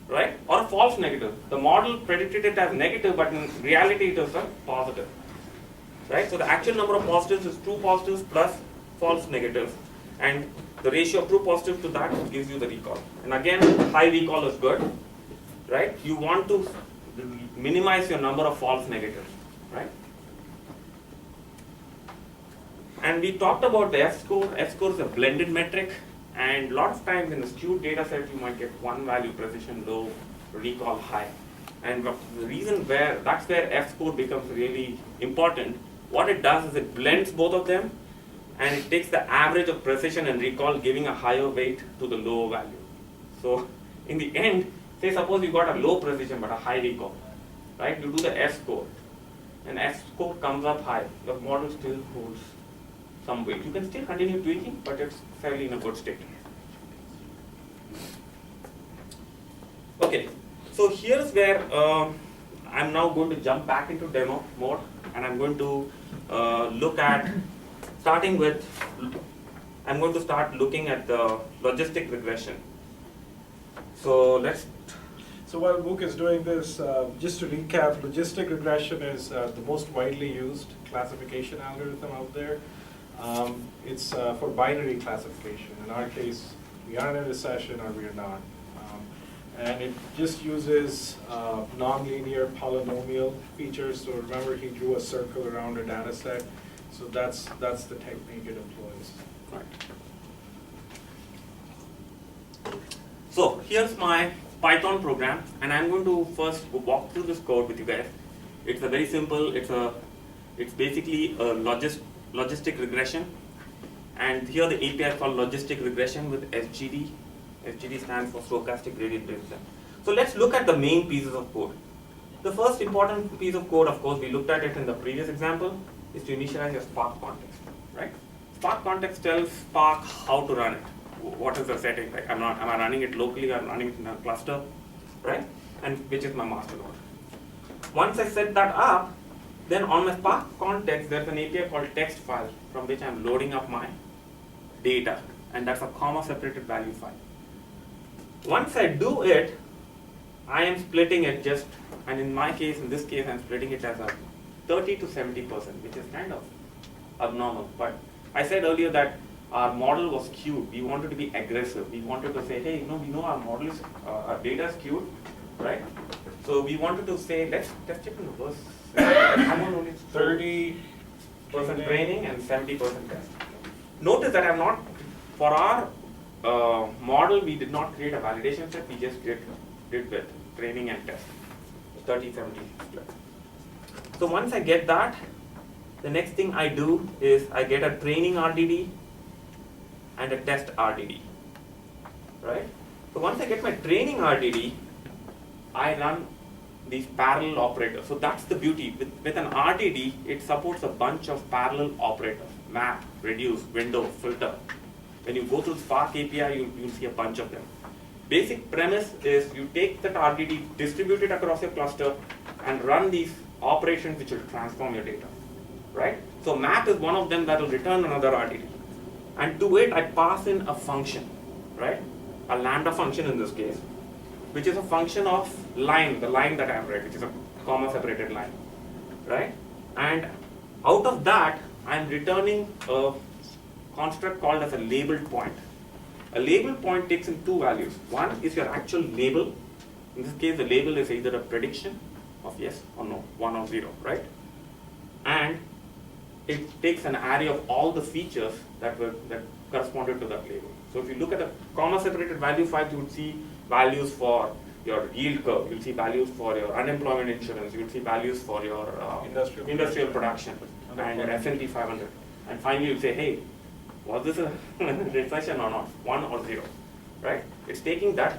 right, or a false negative. The model predicted it as negative, but in reality it is a positive. Right? So the actual number of positives is true positives plus false negatives, and the ratio of true positives to that gives you the recall. And again, high recall is good, right? You want to minimize your number of false negatives, right? And we talked about the F-score. F-score is a blended metric, and a lot of times in a skewed data set you might get one value precision low, recall high. And the reason that's where F-score becomes really important. What it does is it blends both of them, and it takes the average of precision and recall, giving a higher weight to the lower value. So in the end, say suppose you got a low precision but a high recall, right? You do the F-score, and F-score comes up high. Your model still holds some weight. You can still continue tweaking, but it's fairly in a good state. Okay, so here's where I'm now going to jump back into demo mode, and I'm going to look at, I'm going to start looking at the logistic regression. So So while Mook is doing this, just to recap, logistic regression is the most widely used classification algorithm out there. It's for binary classification. In our case, we are in a recession or we are not. And it just uses nonlinear polynomial features. So remember, he drew a circle around a data set. So that's the technique it employs. Right. So here's my Python program, and I'm going to first walk through this code with you guys. It's a very simple. It's basically a logistic regression, and here the API is called Logistic Regression with SGD. SGD stands for Stochastic Gradient Descent. So let's look at the main pieces of code. The first important piece of code, of course, we looked at it in the previous example, is to initialize your Spark context, right? Spark context tells Spark how to run it. What is the setting? Like, am I running it locally? I'm running it in a cluster, right? And which is my master node. Once I set that up, then on my Spark context, there's an API called text file from which I'm loading up my data, and that's a comma separated value file. Once I do it, I am splitting it just, and in my case, in this case, I'm splitting it as a 30 to 70%, which is kind of abnormal. But I said earlier that our model was skewed. We wanted to be aggressive. We wanted to say, hey, we know our model is, our data is skewed, right? So we wanted to say, let's check in reverse. Someone only 30% training and 70% test. Notice that I'm not, for our model, we did not create a validation set. We just did with training and test, 30-70 split. So once I get that, the next thing I do is I get a training RDD and a test RDD, right? So once I get my training RDD, I run these parallel operators. So that's the beauty. With an RDD, it supports a bunch of parallel operators: map, reduce, window, filter. When you go through Spark API, you'll see a bunch of them. Basic premise is you take that RDD, distribute it across your cluster, and run these operations which will transform your data, right? So map is one of them that will return another RDD. And to it, I pass in a function, right? A lambda function in this case, which is a function of line, the line that I have read, which is a comma separated line, right? And out of that, I'm returning a construct called as a labeled point. A label point takes in two values. One is your actual label. In this case, the label is either a prediction of yes or no, 1 or 0, right? And it takes an array of all the features that corresponded to that label. So if you look at the comma separated value file, you would see values for your yield curve, you'll see values for your unemployment insurance, you'll see values for your industrial production and your S&P 500. And finally you'll say, hey, was this a recession or not, 1 or 0, right? It's taking that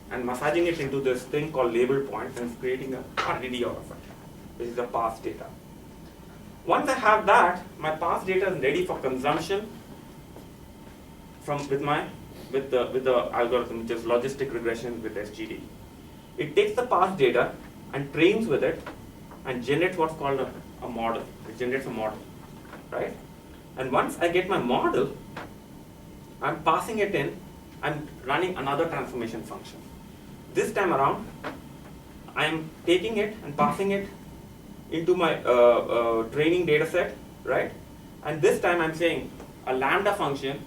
and massaging it into this thing called label points and creating a RDD out of it, which is the past data. Once I have that, my past data is ready for consumption with the algorithm, which is logistic regression with SGD. It takes the past data and trains with it and generates what's called a model. It generates a model, right? And once I get my model, I'm passing it in, I'm running another transformation function. This time around, I'm taking it and passing it into my training data set, right? And this time I'm saying a lambda function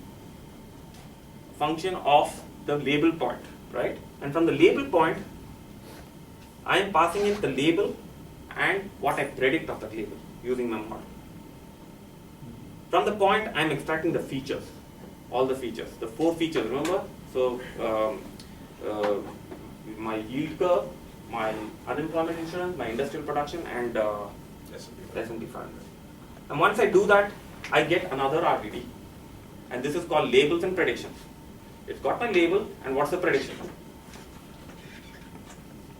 of the label point, right? And from the label point, I am passing in the label and what I predict of that label using my model. From the point, I am extracting the features, all the features, the 4 features, remember? So my yield curve, my unemployment insurance, my industrial production, and S&P 500. And once I do that, I get another RDD, and this is called labels and predictions. It's got my label, and what's the prediction?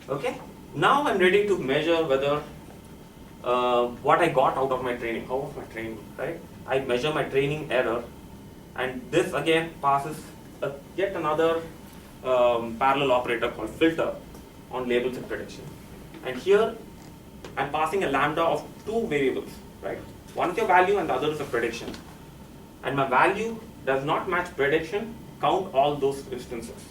Okay. Now I'm ready to measure whether what I got out of my training. How was my training, right? I measure my training error, and this again passes yet another parallel operator called filter on labels and prediction. And here I'm passing a lambda of 2 variables, right? One is your value and the other is a prediction. And my value does not match prediction, count all those instances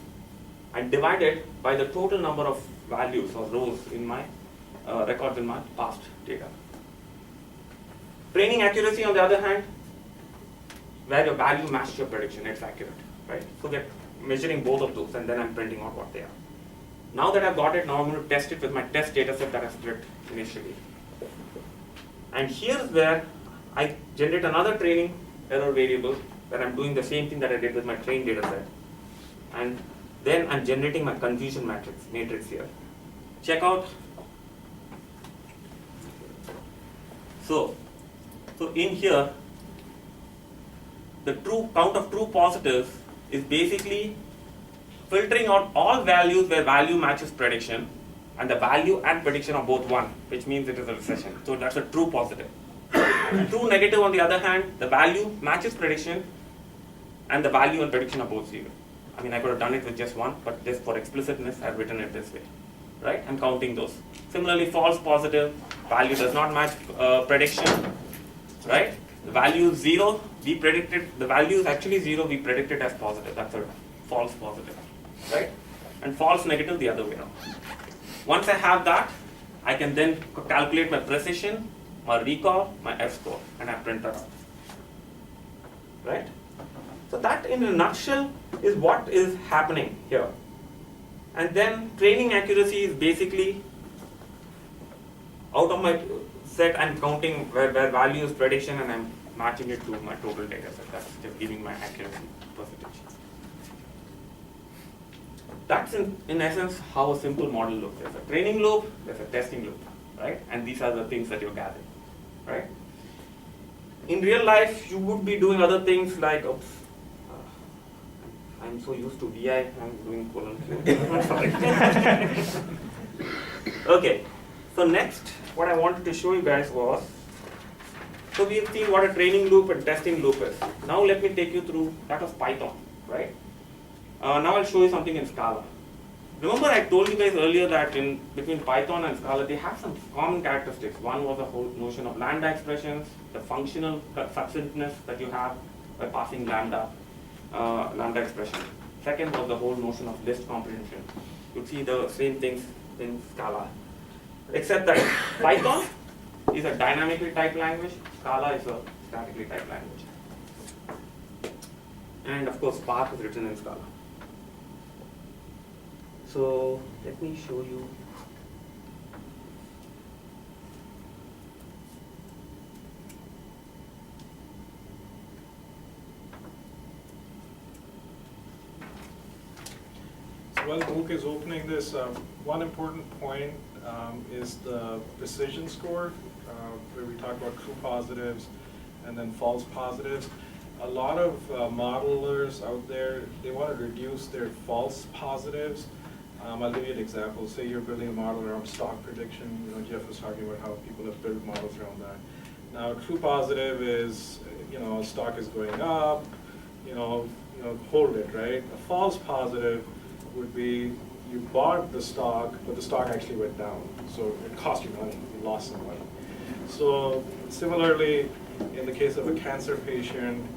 and divide it by the total number of values or rows in my records in my past data. Training accuracy, on the other hand, where your value matches your prediction, it's accurate, right? So we're measuring both of those, and then I'm printing out what they are. Now that I've got it, now I'm going to test it with my test data set that I split initially. And here's where I generate another training error variable where I'm doing the same thing that I did with my train data set. And then I'm generating my confusion matrix here. Check out. So in here, the count of true positives is basically filtering out all values where value matches prediction, and the value and prediction are both 1, which means it is a recession. So that's a true positive. True negative, on the other hand, the value matches prediction, and the value and prediction are both 0. I mean, I could have done it with just 1, but just for explicitness, I've written it this way, right? I'm counting those. Similarly, false positive, value does not match prediction, right? The value is 0, we predicted, the value is actually 0, we predicted as positive. That's a false positive, right? And false negative the other way around. Once I have that, I can then calculate my precision, my recall, my F-score, and I print that out. Right? So that in a nutshell is what is happening here. And then training accuracy is basically out of my set, I'm counting where value is prediction and I'm matching it to my total data set. That's just giving my accuracy percentage. That's in essence how a simple model looks. There's a training loop, there's a testing loop, right? And these are the things that you're gathering, right? In real life, you would be doing other things like, oops, I'm so used to VI, I'm doing colon. Sorry. Okay, so next, what I wanted to show you guys was, so we've seen what a training loop and testing loop is. Now let me take you through, that was Python, right? Now I'll show you something in Scala. Remember I told you guys earlier that between Python and Scala, they have some common characteristics. One was the whole notion of lambda expressions, the functional succinctness that you have by passing lambda expression. Second was the whole notion of list comprehension. You see the same things in Scala. Except that Python is a dynamically typed language, Scala is a statically typed language. And of course Spark is written in Scala. So let me show you. So while the book is opening this, one important point is the precision score, where we talk about true positives and then false positives. A lot of modelers out there, they want to reduce their false positives. I'll give you an example. Say you're building a model around stock prediction. You know, Jeff was talking about how people have built models around that. Now, true positive is, stock is going up, hold it, right? A false positive would be you bought the stock, but the stock actually went down. So it cost you money, you lost some money. So similarly, in the case of a cancer patient,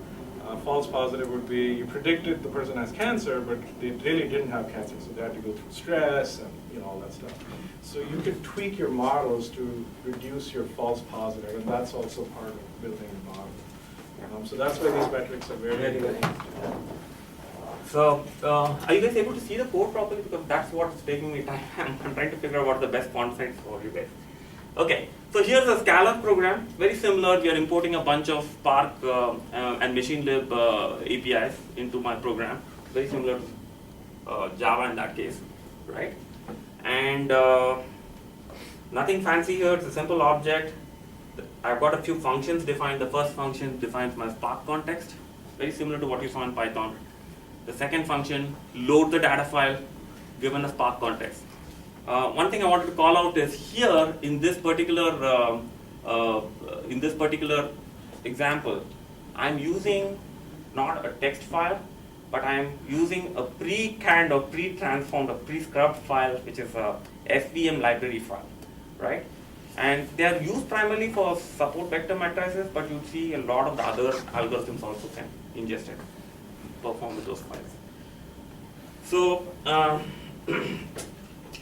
false positive would be you predicted the person has cancer, but they really didn't have cancer, so they had to go through stress and all that stuff. So you could tweak your models to reduce your false positive, and that's also part of building a model. So that's why these metrics are very important. So are you guys able to see the code properly? Because that's what's taking me time. I'm trying to figure out what the best font size for you guys. Okay, so here's a Scala program, very similar. We are importing a bunch of Spark and MachineLib APIs into my program, very similar to Java in that case, right? And nothing fancy here, it's a simple object. I've got a few functions defined. The first function defines my Spark context, very similar to what you saw in Python. The second function, load the data file given a Spark context. One thing I wanted to call out is here in this particular example, I'm using not a text file, but I'm using a pre-canned or pre-transformed or pre-scrubbed file, which is a SVM library file, right? And they are used primarily for support vector matrices, but you see a lot of the other algorithms also can ingest it, perform with those files. So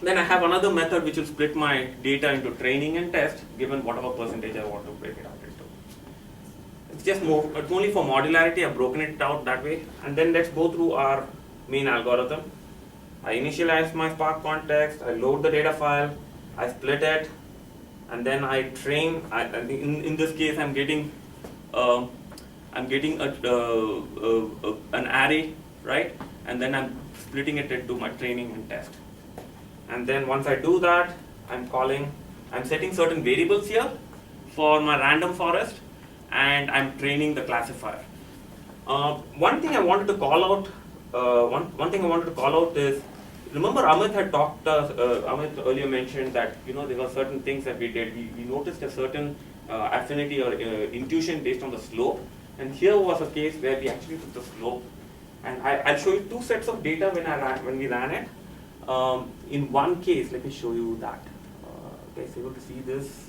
then I have another method which will split my data into training and test, given whatever percentage I want to break it out into. It's only for modularity, I've broken it out that way. And then let's go through our main algorithm. I initialize my Spark context, I load the data file, I split it, and then I train. In this case, I'm getting an array, right? And then I'm splitting it into my training and test. And then once I do that, I'm setting certain variables here for my random forest, and I'm training the classifier. One thing I wanted to call out is, remember Amit had talked. Amit earlier mentioned that there were certain things that we did. We noticed a certain affinity or intuition based on the slope, and here was a case where we actually took the slope. And I'll show you two sets of data when we ran it. In one case, let me show you that. Okay, so able to see this.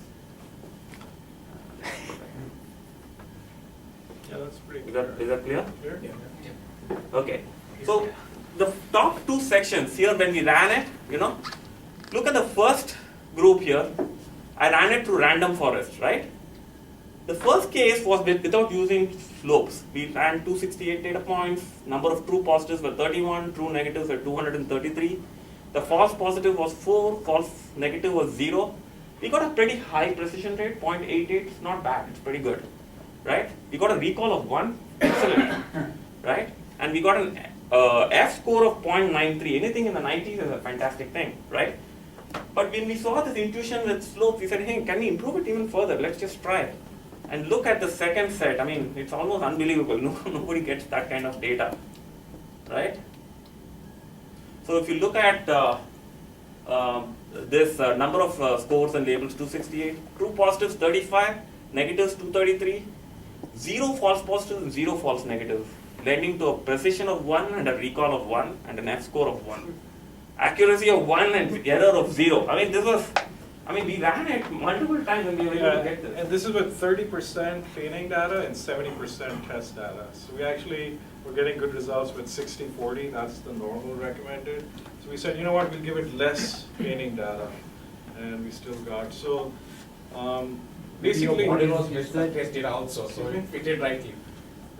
Yeah, that's pretty Is that clear? clear. Okay. So the top two sections here, when we ran it, look at the first group here. I ran it through random forest, right? The first case was without using slopes. We ran 268 data points, number of true positives were 31, true negatives were 233. The false positive was 4, false negative was 0. We got a pretty high precision rate, 0.88, it's not bad, it's pretty good, right? We got a recall of 1, excellent, right? And we got an F score of 0.93, anything in the 90s is a fantastic thing, right? But when we saw this intuition with slopes, we said, hey, can we improve it even further? Let's just try it. And look at the second set. I mean, it's almost unbelievable. Nobody gets that kind of data, right? So if you look at this number of scores and labels, 268, true positives 35, negatives 233, 0 false positives and 0 false negatives, leading to a precision of 1 and a recall of 1 and an F score of 1. Accuracy of 1 and error of 0. I mean, this was, we ran it multiple times and we were able to get this. And this is with 30% training data and 70% test data. So we actually were getting good results with 60-40, that's the normal recommended. So we said, you know what, we'll give it less training data. And we still got, so basically. Your model was based on test data also, so it fitted rightly.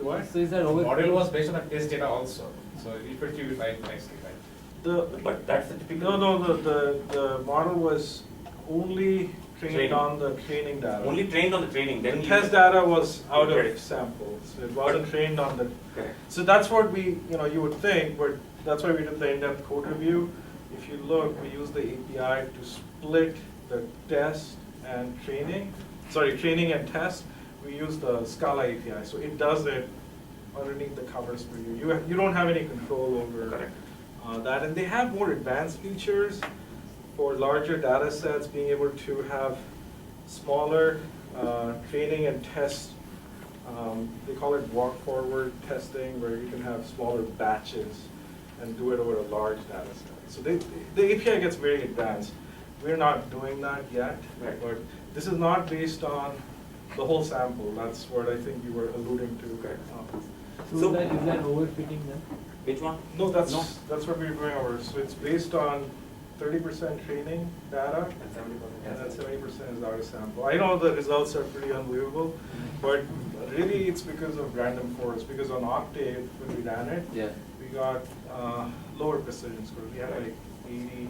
What? So is that over? Model was based on the test data also, so it fitted right nicely, right? But that's the typical. No, the model was only trained on the training data. Only trained on the training. Then the test data was out Correct. of samples. So it wasn't trained on the. Correct. So that's what we, you would think, but that's why we did the in-depth code review. If you look, we use the API to split the test and training. Sorry, training and test. We use the Scala API, so it does it underneath the covers for you. You don't have any control over that, and they have more advanced features for larger data sets, being able to have smaller training and test. They call it walk-forward testing, where you can have smaller batches and do it over a large data set. So the API gets very advanced. We're not doing that yet, but this is not based on the whole sample. That's what I think you were alluding to. So is that overfitting then? Which one? No, that's what we're doing over. So it's based on 30% training data, and then 70% is out of sample. I know the results are pretty unbelievable, but really it's because of random forest. Because on Octave, when we ran it, we got lower precision scores. We had like 80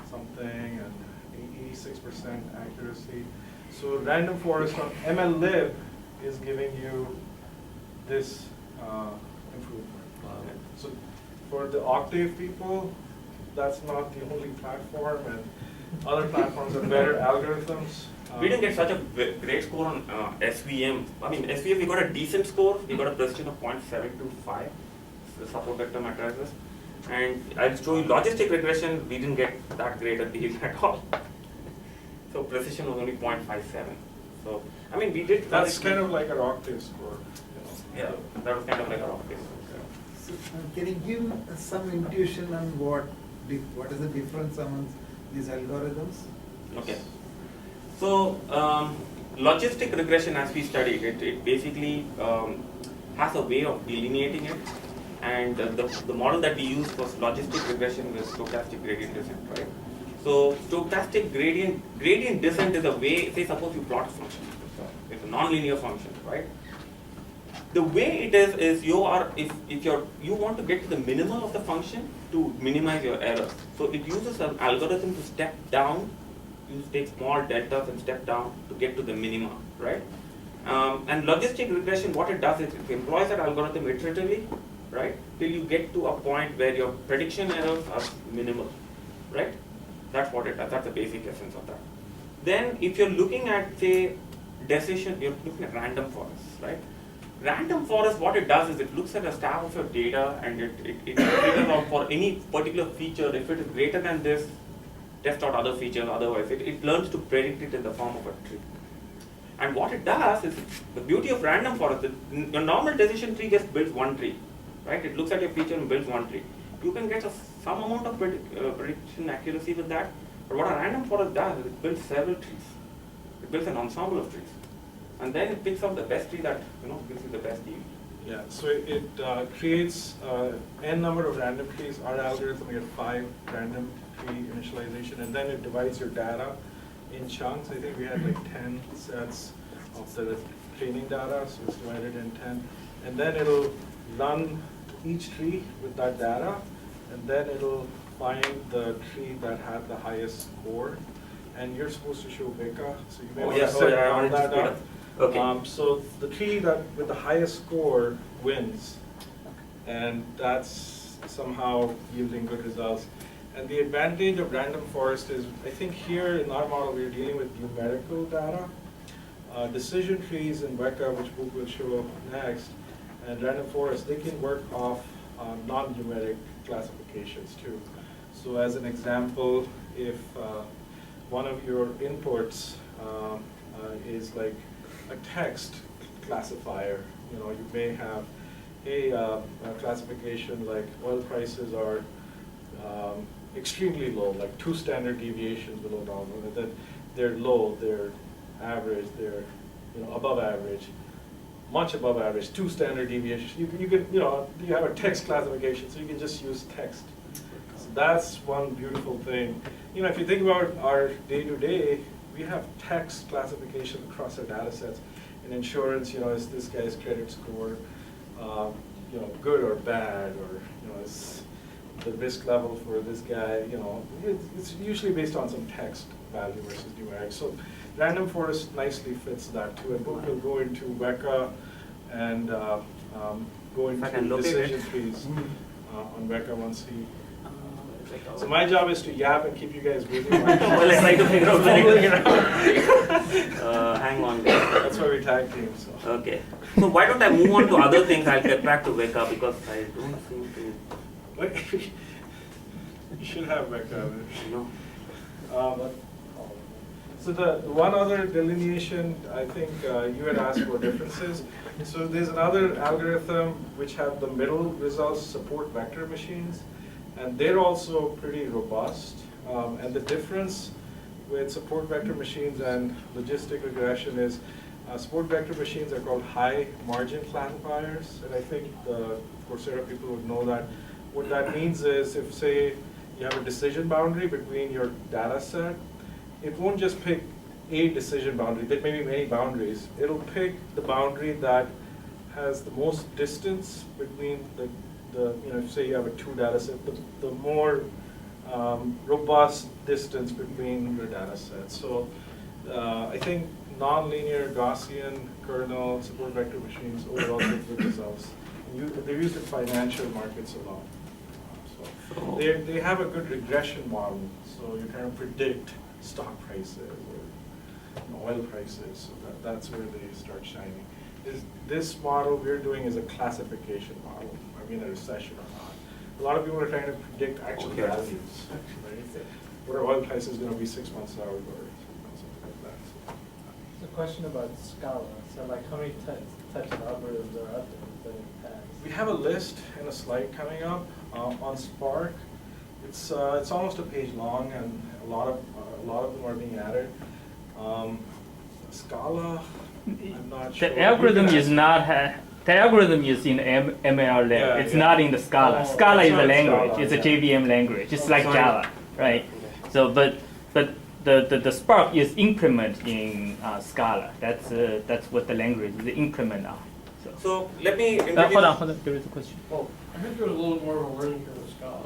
something and 86% accuracy. So random forest on MLlib is giving you this improvement. So for the Octave people, that's not the only platform, and other platforms have better algorithms. We didn't get such a great score on SVM. SVM, we got a decent score. We got a precision of 0.725, the support vector matrices. And I'll show you logistic regression, we didn't get that great a deal at all. So precision was only 0.57. So, we did. That's kind of like an Octave score. Yeah, that was kind of like our Octave score. So, can you give some intuition on what is the difference among these algorithms? Okay. So, logistic regression, as we studied, it basically has a way of delineating it. And the model that we used was logistic regression with stochastic gradient descent, right? So, stochastic gradient descent is a way, say suppose you plot a function. It's a nonlinear function, right? The way it is you want to get to the minimum of the function to minimize your error. So it uses an algorithm to step down, you take small deltas and step down to get to the minima, right? And logistic regression, what it does is it employs that algorithm iteratively, right, till you get to a point where your prediction errors are minimal, right? That's what it does. That's the basic essence of that. Then, if you're looking at, say, decision, you're looking at random forests, right? Random forest, what it does is it looks at a stack of your data and it figures out for any particular feature, if it is greater than this, test out other features, otherwise it learns to predict it in the form of a tree. And what it does is, the beauty of random forest, your normal decision tree just builds one tree, right? It looks at your feature and builds one tree. You can get some amount of prediction accuracy with that, but what a random forest does is it builds several trees. It builds an ensemble of trees. And then it picks up the best tree that gives you the best yield. Yeah, so it creates n number of random trees. Our algorithm, we had 5 random tree initialization, and then it divides your data in chunks. I think we had like 10 sets of the training data, so it's divided in 10. And then it'll run each tree with that data, and then it'll find the tree that had the highest score. And you're supposed to show Becca, so you may want to set I all wanted to that speed up. up. Okay. So the tree that with the highest score wins, and that's somehow yielding good results. And the advantage of random forest is, I think here in our model we're dealing with numerical data. Decision trees in Weka, which Book will show next, and random forest, they can work off non-numeric classifications too. So as an example, if one of your inputs is like a text classifier, you may have a classification like oil prices are extremely low, like 2 standard deviations below normal, and then they're low, they're average, they're above average, much above average, 2 standard deviations. You can you have a text classification, so you can just use text. So that's one beautiful thing. If you think about our day-to-day, we have text classification across our data sets. In insurance, is this guy's credit score good or bad, or is the risk level for this guy, it's usually based on some text value versus numeric. So random forest nicely fits that too, and Book will go into Weka and go into decision trees on Weka once he. So my job is to yap and keep you guys busy. Well, I try to figure out hang on guys. That's why we tag team. So. Okay. So why don't I move on to other things? I'll get back to Weka because I don't seem to. You should have Weka. No. So the one other delineation, I think you had asked for differences. So there's another algorithm which have the middle results support vector machines, and they're also pretty robust. And the difference with support vector machines and logistic regression is support vector machines are called high margin classifiers, and I think the Coursera people would know that. What that means is if, say, you have a decision boundary between your data set, it won't just pick a decision boundary. There may be many boundaries. It'll pick the boundary that has the most distance between say you have a 2 data set, the more robust distance between your data sets. So I think nonlinear Gaussian kernel support vector machines overall get good results. They're used in financial markets a lot. So they have a good regression model, so you kind of predict stock prices or oil prices. So that's where they start shining. This model we're doing is a classification model. I mean, a recession or not. A lot of people are trying to predict actual values. Right? What are oil prices going to be 6 months out or something like that. So. It's a question about Scala. So, like, how many types of algorithms are out there that it has? We have a list and a slide coming up on Spark. It's almost a page long, and a lot of them are being added. Scala, I'm not sure. The algorithm is not. The algorithm is in ML language. Yeah, it's yeah. not in the Scala. Scala is a language. Scala, it's yeah. a JVM language. It's like Java, right? So, but the Spark is implement in Scala. That's what the language is. The implement of. So let me hold on. There is a question. Well, I think there's a little more of a learning curve with Scala.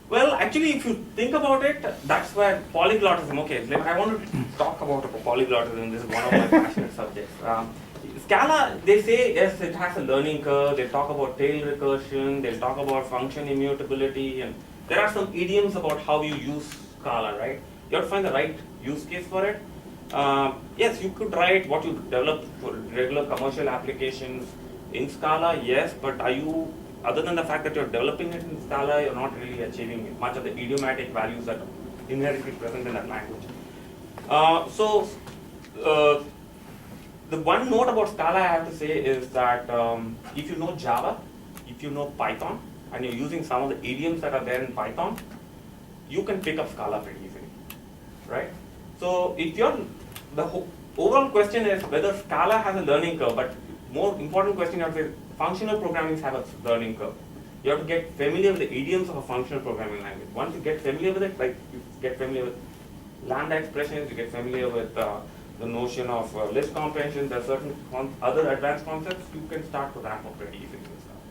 Well, actually, if you think about it, that's where polyglotism. Okay, I want to talk about polyglotism. This is one of my passionate subjects. Scala, they say yes, it has a learning curve. They talk about tail recursion. They talk about function immutability, and there are some idioms about how you use Scala, right? You have to find the right use case for it. Yes, you could write what you develop for regular commercial applications in Scala, yes, but are you, other than the fact that you're developing it in Scala, you're not really achieving much of the idiomatic values that are inherently present in that language. The one note about Scala I have to say is that if you know Java, if you know Python, and you're using some of the idioms that are there in Python, you can pick up Scala pretty easily, right? So if you're, overall question is whether Scala has a learning curve, but more important question I would say functional programming have a learning curve. you have to get familiar with the idioms of a functional programming language. Once you get familiar with it, like you get familiar with lambda expressions, you get familiar with the notion of list comprehension, there are certain other advanced concepts, you can start to ramp up pretty easily with stuff.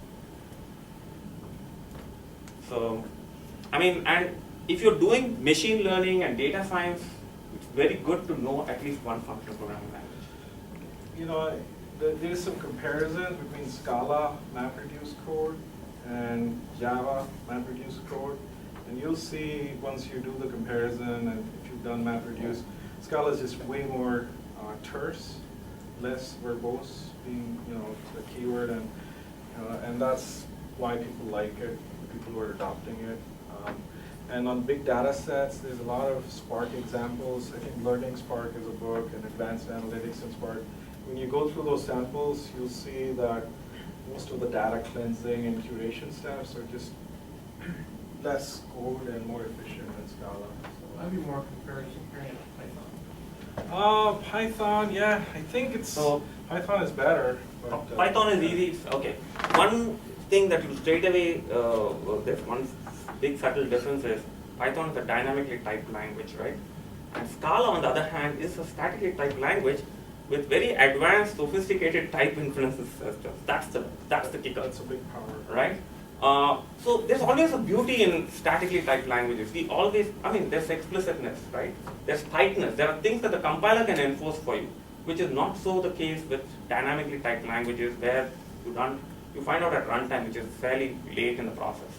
So, I mean, and if you're doing machine learning and data science, it's very good to know at least one functional programming language. You know, there's some comparisons between Scala MapReduce code and Java MapReduce code, and you'll see once you do the comparison, and if you've done MapReduce, Scala is just way more terse, less verbose, being the keyword, and that's why people like it. People who are adopting it. And on big data sets, there's a lot of Spark examples. I think Learning Spark is a book, and Advanced Analytics in Spark. When you go through those samples, you'll see that most of the data cleansing and curation steps are just less code and more efficient than Scala. So I'd be more comparison period to Python. Python, yeah, I think Python is better. But, Python is easy. Okay. One thing that you straight away, there's one big subtle difference is Python is a dynamically typed language, right? And Scala, on the other hand, is a statically typed language with very advanced, sophisticated type inference systems. That's the kicker. That's a big power, right? So there's always a beauty in statically typed languages. There's explicitness, right? There's tightness. There are things that the compiler can enforce for you, which is not so the case with dynamically typed languages, where you find out at runtime, which is fairly late in the process.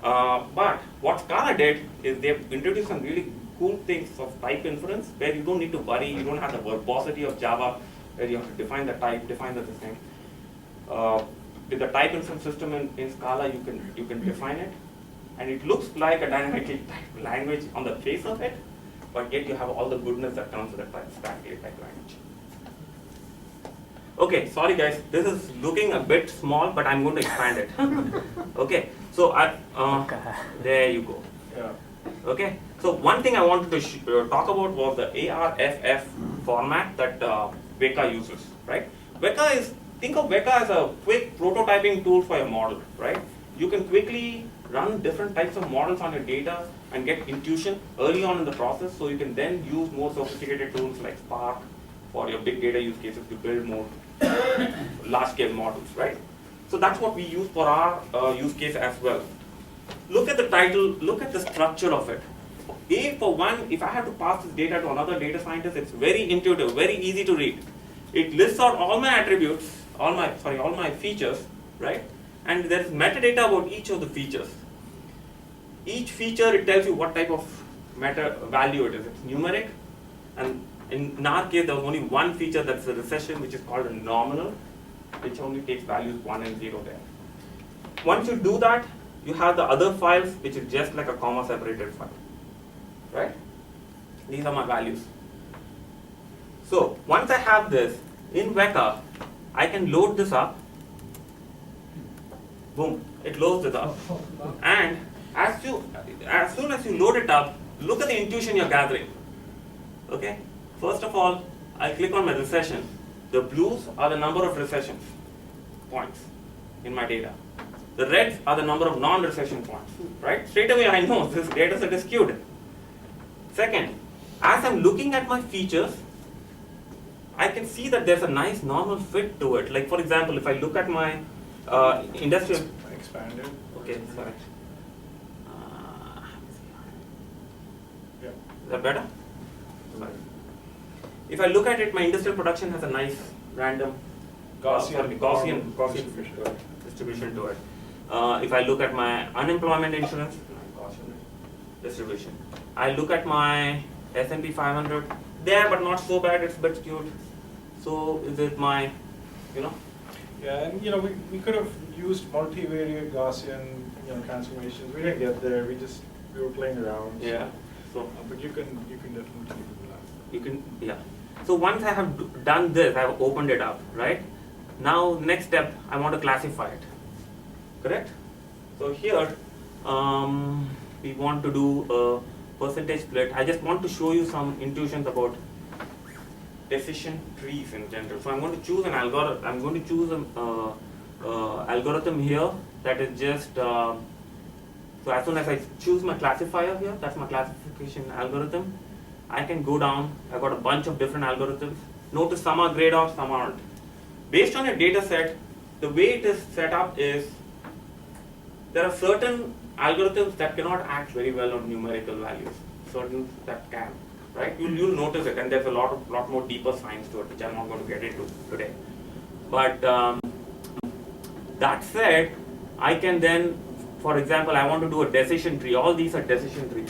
But what Scala did is they've introduced some really cool things of type inference, where you don't need to worry, you don't have the verbosity of Java, where you have to define the type, define the thing. With the type inference system in Scala, you can define it, and it looks like a dynamically typed language on the face of it, but yet you have all the goodness that comes with a statically typed language. Okay, sorry guys, this is looking a bit small, but I'm going to expand it. Okay, so there you go. Yeah. Okay, so one thing I wanted to talk about was the ARFF format that Weka uses, right? Think of Weka as a quick prototyping tool for your model, right? You can quickly run different types of models on your data and get intuition early on in the process, so you can then use more sophisticated tools like Spark for your big data use cases to build more large-scale models, right? So that's what we use for our use case as well. Look at the title, look at the structure of it. For one, if I have to pass this data to another data scientist, it's very intuitive, very easy to read. It lists out all my attributes, all my features, right? And there's metadata about each of the features. Each feature, it tells you what type of meta value it is. It's numeric, and in our case, there was only one feature that's a recession, which is called a nominal, which only takes values 1 and 0 there. Once you do that, you have the other files, which is just like a comma separated file, right? These are my values. So once I have this in Weka, I can load this up. Boom, it loads it up. And as soon as you load it up, look at the intuition you're gathering. Okay? First of all, I click on my recession. The blues are the number of recession points in my data. The reds are the number of non-recession points, right? Straight away I know this data set is skewed. Second, as I'm looking at my features, I can see that there's a nice normal fit to it. Like for example, if I look at my industrial... Expanded. Okay, sorry. Yeah. Is that better? Sorry. If I look at it, my industrial production has a nice random Gaussian distribution to it. If I look at my unemployment insurance, Gaussian distribution. I look at my S&P 500, there but not so bad, it's a bit skewed. So is it my, Yeah, and we could have used multivariate Gaussian transformations. We didn't get there. We were playing around. Yeah. So but you can definitely do that. You can, yeah. So once I have done this, I have opened it up, right? Now next step, I want to classify it. Correct? So here, we want to do a percentage split. I just want to show you some intuitions about decision trees in general. So I'm going to choose an algorithm. I'm going to choose an algorithm here that is just, so as soon as I choose my classifier here, that's my classification algorithm, I can go down, I've got a bunch of different algorithms. Notice some are grayed out, some aren't. Based on your data set, the way it is set up is, there are certain algorithms that cannot act very well on numerical values, certain that can, right? You'll notice it, and there's a lot more deeper science to it, which I'm not going to get into today. But that said, I can then, for example, I want to do a decision tree. All these are decision tree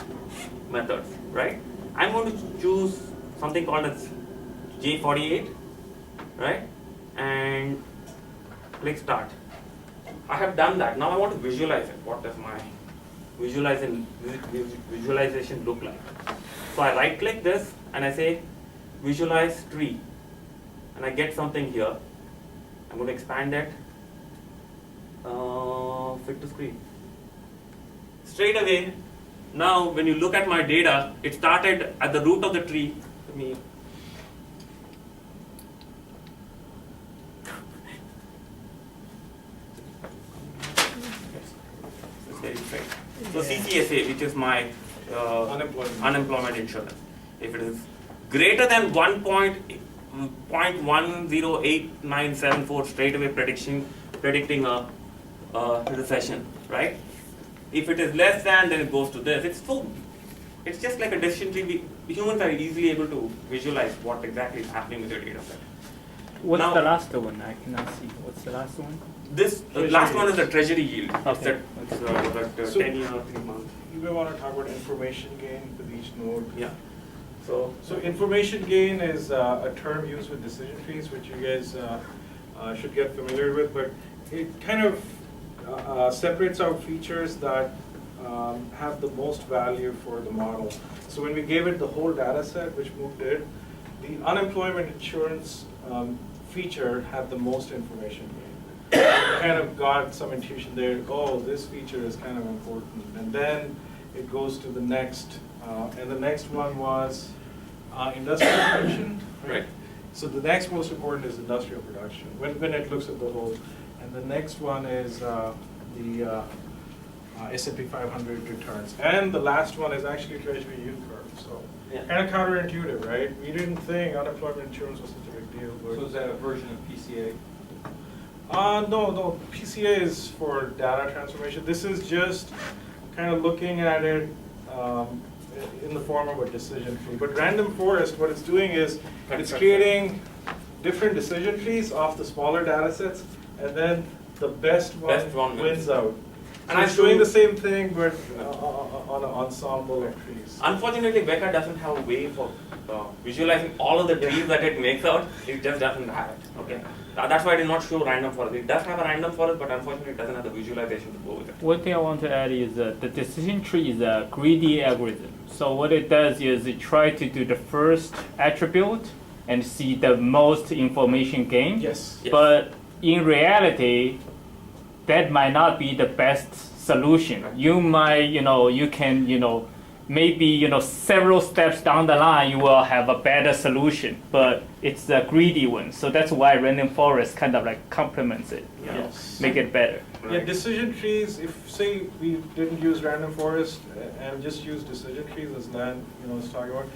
methods, right? I'm going to choose something called as J48, right? And click start. I have done that. Now I want to visualize it. What does my visualization look like? So I right click this and I say visualize tree, and I get something here. I'm going to expand it, fit to screen. Straight away, now when you look at my data, it started at the root of the tree. Let me so CCSA, which is my unemployment insurance. If it is greater than 1.108974, straight away predicting a recession, right? If it is less than, then it goes to this. It's just like a decision tree. Humans are easily able to visualize what exactly is happening with your data set. What's Now, the last one? I cannot see. What's the last one? This last one is the treasury yield. Okay. It's like So- 10-year, 3 months. You may want to talk about information gain with each node. Yeah. So information gain is a term used with decision trees, which you guys should get familiar with, but it kind of separates out features that have the most value for the model. So when we gave it the whole data set, which Mook did, the unemployment insurance feature had the most information gain. Kind of got some intuition there, oh, this feature is kind of important. And then it goes to the next, and the next one was industrial production. right. So the next most important is industrial production, when it looks at the whole. And the next one is the S&P 500 returns. And the last one is actually treasury yield curve. So Yeah. kind of counterintuitive, right? We didn't think unemployment insurance was such a big deal. But So is that a version of PCA? no, PCA is for data transformation. This is just kind of looking at it in the form of a decision tree. But random forest, what it's doing is it's creating different decision trees off the smaller data sets, and then the best one wins out. And it's doing the same thing, but on an ensemble of trees. Unfortunately, Becca doesn't have a way for visualizing all of the trees that it makes out. It just doesn't have it. Okay, that's why I did not show random forest. It does have a random forest, but unfortunately, it doesn't have the visualization to go with it. One thing I want to add is that the decision tree is a greedy algorithm. So what it does is it tries to do the first attribute and see the most information gain. Yes. But in reality, that might not be the best solution. You might, you can, maybe, several steps down the line, you will have a better solution, but it's a greedy one. So that's why random forest kind of like complements it, Yes. make it better. Yeah, decision trees, if say we didn't use random forest and just use decision trees as Lan was talking about,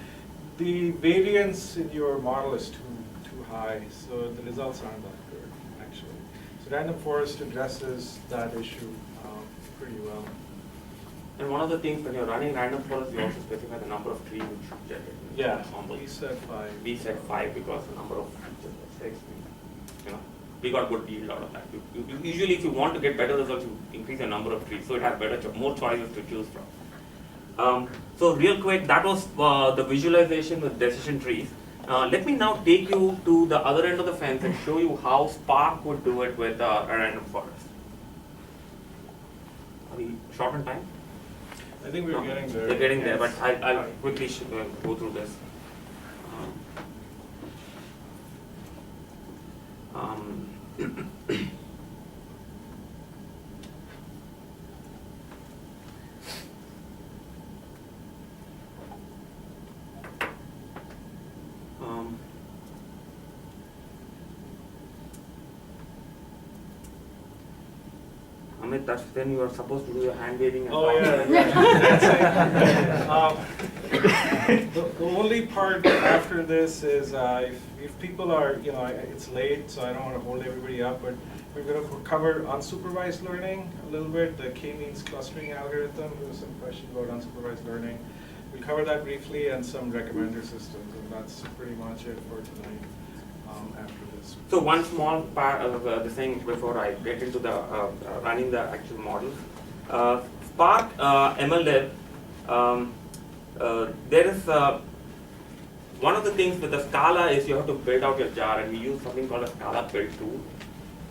the variance in your model is too high, so the results aren't that good, actually. So random forest addresses that issue pretty well. And one of the things when you're running random forest, you also specify the number of trees you should generate. Yeah, Ensemble. we said 5. We said 5 because the number of features was 6. We got good yield out of that. Usually, if you want to get better results, you increase the number of trees, so it has more choices to choose from. So real quick, that was the visualization with decision trees. Let me now take you to the other end of the fence and show you how Spark would do it with a random forest. Are we short on time? I think we're getting there. We're getting there, but I'll quickly go through this. Amit, Amit, that's when you are supposed to do your hand waving and Oh, all. The only part after this is if people are, it's late, so I don't want to hold everybody up, but we're going to cover unsupervised learning a little bit, the k-means clustering algorithm. There was some question about unsupervised learning. We'll cover that briefly and some recommender systems, and that's pretty much it for tonight after this. So one small part of the thing before I get into the running the actual models. Spark MLlib, there is one of the things with the Scala is you have to build out your jar, and we use something called a Scala build tool,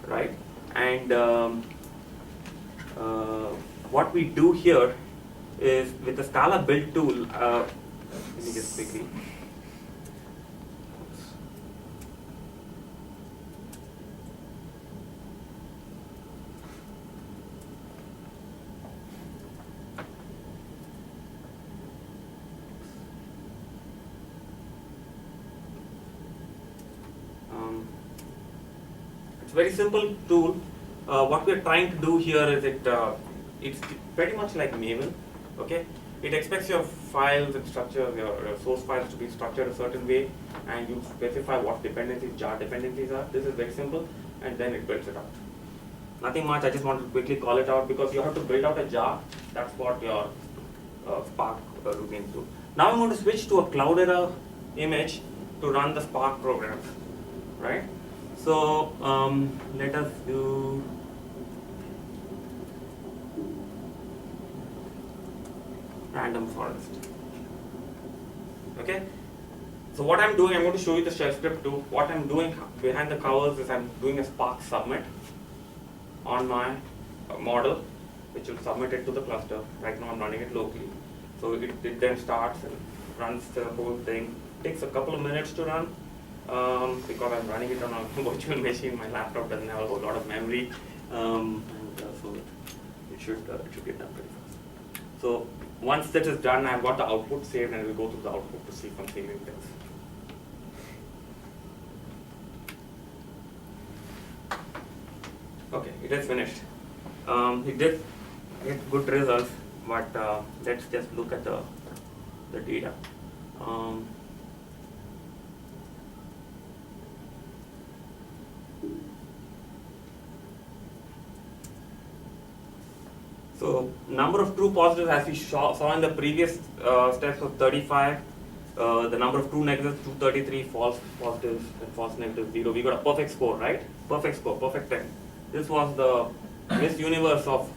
right? And what we do here is with the Scala build tool, let me just quickly. It's a very simple tool. What we're trying to do here is it's pretty much like Maven. Okay, it expects your files and structures, your source files to be structured a certain way, and you specify what dependencies, jar dependencies are. This is very simple, and then it builds it out. Nothing much. I just want to quickly call it out because you have to build out a jar. That's what your Spark routines do. Now I'm going to switch to a Cloudera image to run the Spark programs, right? So let us do. Random forest. Okay. So what I'm doing, I'm going to show you the shell script too. What I'm doing behind the covers is I'm doing a Spark submit on my model, which will submit it to the cluster. Right now I'm running it locally. So it then starts and runs the whole thing. Takes a couple of minutes to run because I'm running it on a virtual machine. My laptop doesn't have a whole lot of memory, so it should get done pretty fast. So once that is done, I've got the output saved, and we'll go through the output to see if I'm saving things. Okay, it is finished. It did get good results, but let's just look at the data. So number of true positives, as we saw in the previous steps, was 35. The number of true negatives, 233, false positives and false negatives, 0. We got a perfect score, right? Perfect score, perfect 10. This was the Miss Universe of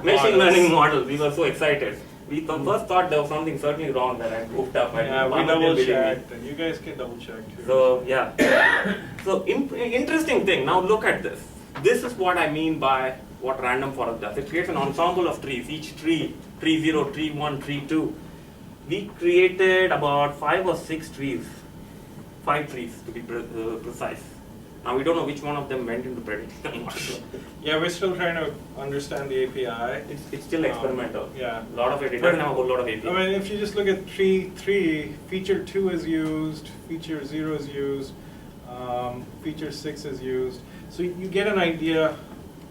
machine learning model. We were so excited. We first thought there was something certainly wrong that I goofed up. Yeah, we double checked, and you guys can double check too. So yeah. So interesting thing. Now look at this. This is what I mean by what random forest does. It creates an ensemble of trees. Each tree, tree 0, tree 1, tree 2. We created about 5 or 6 trees. 5 trees to be precise. Now we don't know which one of them went into prediction. Yeah, we're still trying to understand the API. It's still experimental. Yeah. A lot of it doesn't have a whole lot of API. I mean, if you just look at tree 3, feature 2 is used, feature 0 is used, feature 6 is used. So you get an idea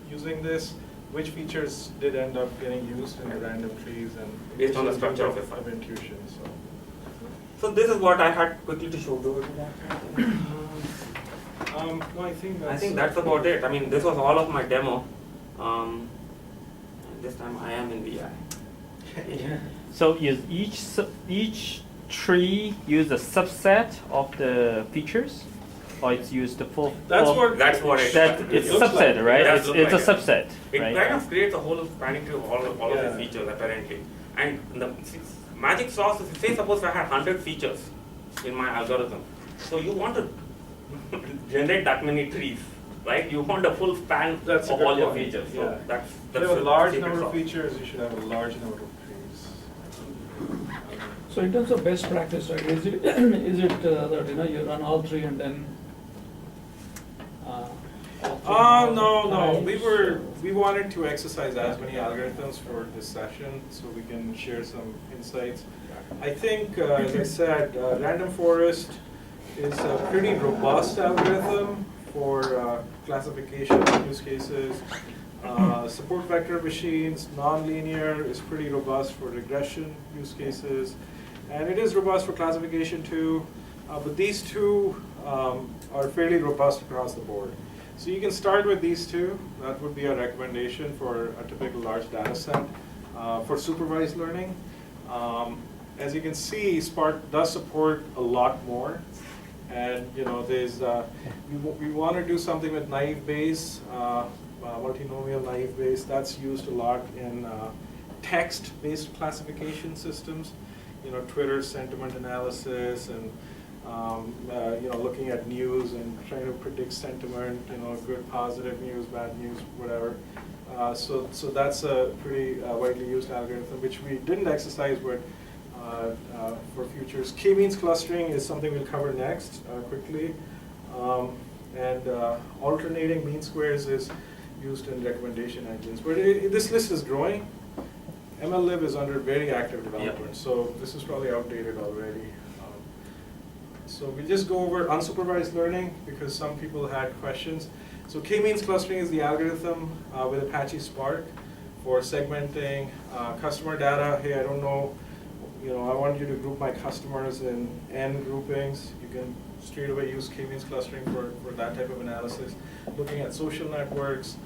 using this, which features did end up getting used in the random trees and based on the structure of the file. Of intuition. So this is what I had quickly to show. No, I think that's about it. I mean, this was all of my demo. And this time I am in VI. So is each tree use a subset of the features, or it's used the full? That's what it it's subset, like. right? Yeah, It's a subset. It right? kind of creates a whole spanning tree of all of these features apparently. And the magic sauce is, say suppose I had 100 features in my algorithm. So you want to generate that many trees, right? You want a full span of all your features. So Yeah. that's if you have a large number sauce. of features, you should have a large number of trees. So in terms of best practice, right, is it that you run all 3 and then No. We wanted to exercise as many algorithms for this session so we can share some insights. I think, as I said, random forest is a pretty robust algorithm for classification use cases. Support vector machines, nonlinear is pretty robust for regression use cases, and it is robust for classification too. But these two are fairly robust across the board. So you can start with these two. That would be a recommendation for a typical large data set for supervised learning. As you can see, Spark does support a lot more. And there's we want to do something with naive Bayes, multinomial naive Bayes. That's used a lot in text-based classification systems. Twitter sentiment analysis and looking at news and trying to predict sentiment. Good, positive news, bad news, whatever. So that's a pretty widely used algorithm, which we didn't exercise, but for futures. K-means clustering is something we'll cover next quickly. And alternating mean squares is used in recommendation engines. But this list is growing. MLlib is under very active development, so this is probably outdated already. So we just go over unsupervised learning because some people had questions. So K-means clustering is the algorithm with Apache Spark for segmenting customer data. Hey, I don't know, I want you to group my customers in N groupings. You can straight away use K-means clustering for that type of analysis. Looking at social networks,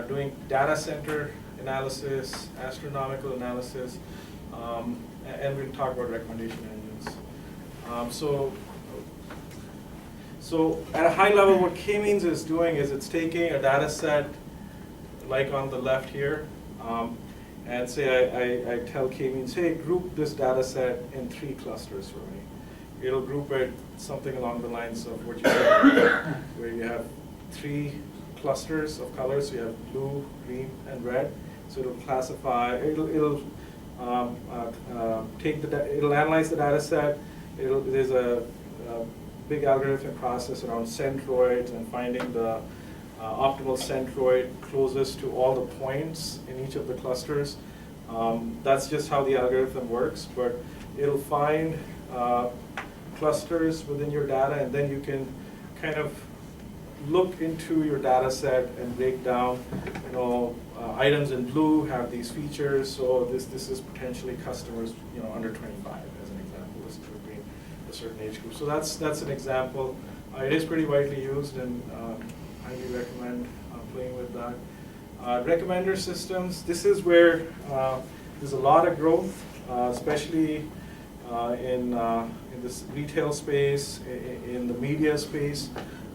doing data center analysis, astronomical analysis, and we'll talk about recommendation engines. So at a high level, what K-means is doing is it's taking a data set, like on the left here, and say I tell K-means, hey, group this data set in 3 clusters for me. It'll group it something along the lines of what you said, where you have 3 clusters of colors. So you have blue, green, and red. So it'll classify. It'll it'll analyze the data set. There's a big algorithmic process around centroids and finding the optimal centroid closest to all the points in each of the clusters. That's just how the algorithm works, but it'll find clusters within your data, and then you can kind of look into your data set and break down, items in blue have these features, so this is potentially customers, under 25 as an example, this would be a certain age group. So that's an example. It is pretty widely used, and highly recommend playing with that. Recommender systems, this is where there's a lot of growth, especially in this retail space, in the media space.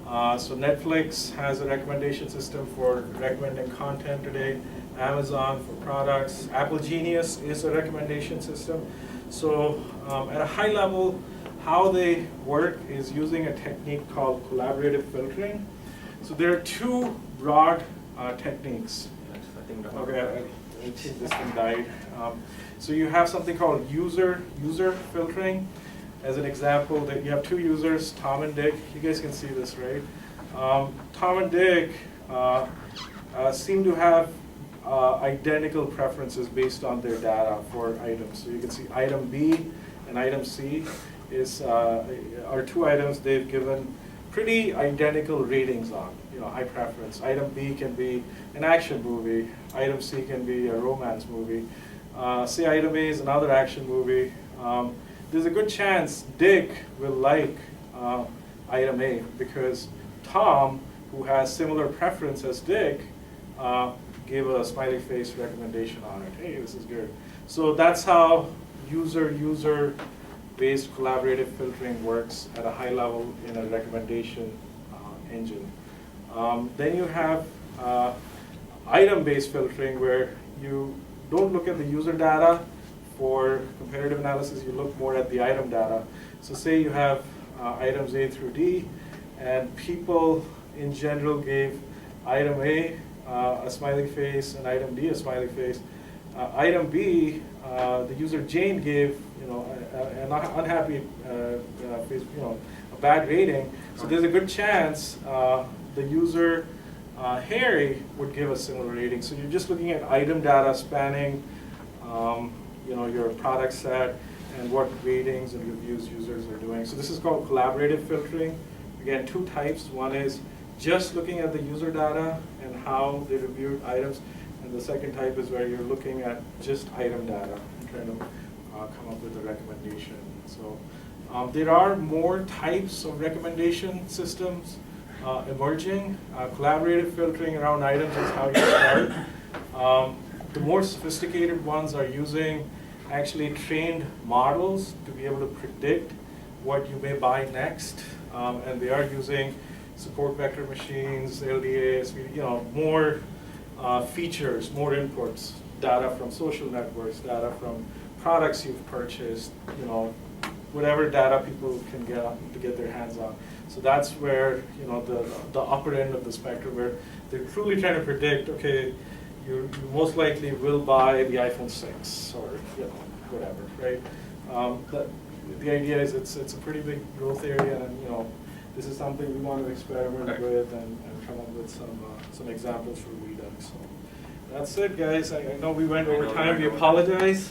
So Netflix has a recommendation system for recommending content today. Amazon for products. Apple Genius is a recommendation system. So at a high level, how they work is using a technique called collaborative filtering. So there are 2 broad techniques. Okay, I think this thing died. So you have something called user filtering. As an example, that you have 2 users, Tom and Dick. You guys can see this, right? Tom and Dick seem to have identical preferences based on their data for items. So you can see item B and item C are 2 items they've given pretty identical ratings on. High preference. Item B can be an action movie. Item C can be a romance movie. Say item A is another action movie. There's a good chance Dick will like item A because Tom, who has similar preference as Dick, gave a smiley face recommendation on it. Hey, this is good. So that's how user-based collaborative filtering works at a high level in a recommendation engine. Then you have item-based filtering, where you don't look at the user data for comparative analysis, you look more at the item data. So say you have items A through D, and people in general gave item A a smiley face and item D a smiley face. Item B, the user Jane gave an unhappy face, a bad rating. So there's a good chance the user Harry would give a similar rating. So you're just looking at item data spanning your product set and what ratings and reviews users are doing. So this is called collaborative filtering. Again, 2 types. One is just looking at the user data and how they reviewed items. And the second type is where you're looking at just item data and trying to come up with a recommendation. So there are more types of recommendation systems emerging. Collaborative filtering around items is how you start. The more sophisticated ones are using actually trained models to be able to predict what you may buy next. And they are using support vector machines, LDAs, more features, more inputs, data from social networks, data from products you've purchased, whatever data people can get their hands on. So that's where the upper end of the spectrum, where they're truly trying to predict, okay, you most likely will buy the iPhone 6 or whatever, right? The idea is it's a pretty big growth area, and this is something we want to experiment with and come up with some examples for Redux. So that's it, guys. I know we went over time. We apologize.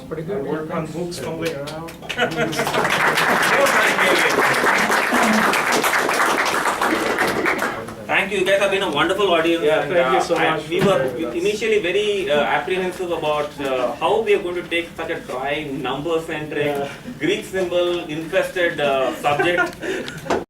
pretty good. I work on MOOCs fumbling around. Thank you. You guys have been a wonderful audience. Yeah, and, thank you so and much we for were having us. initially very apprehensive about how we are going to take such a dry, number-centric, Greek symbol infested subject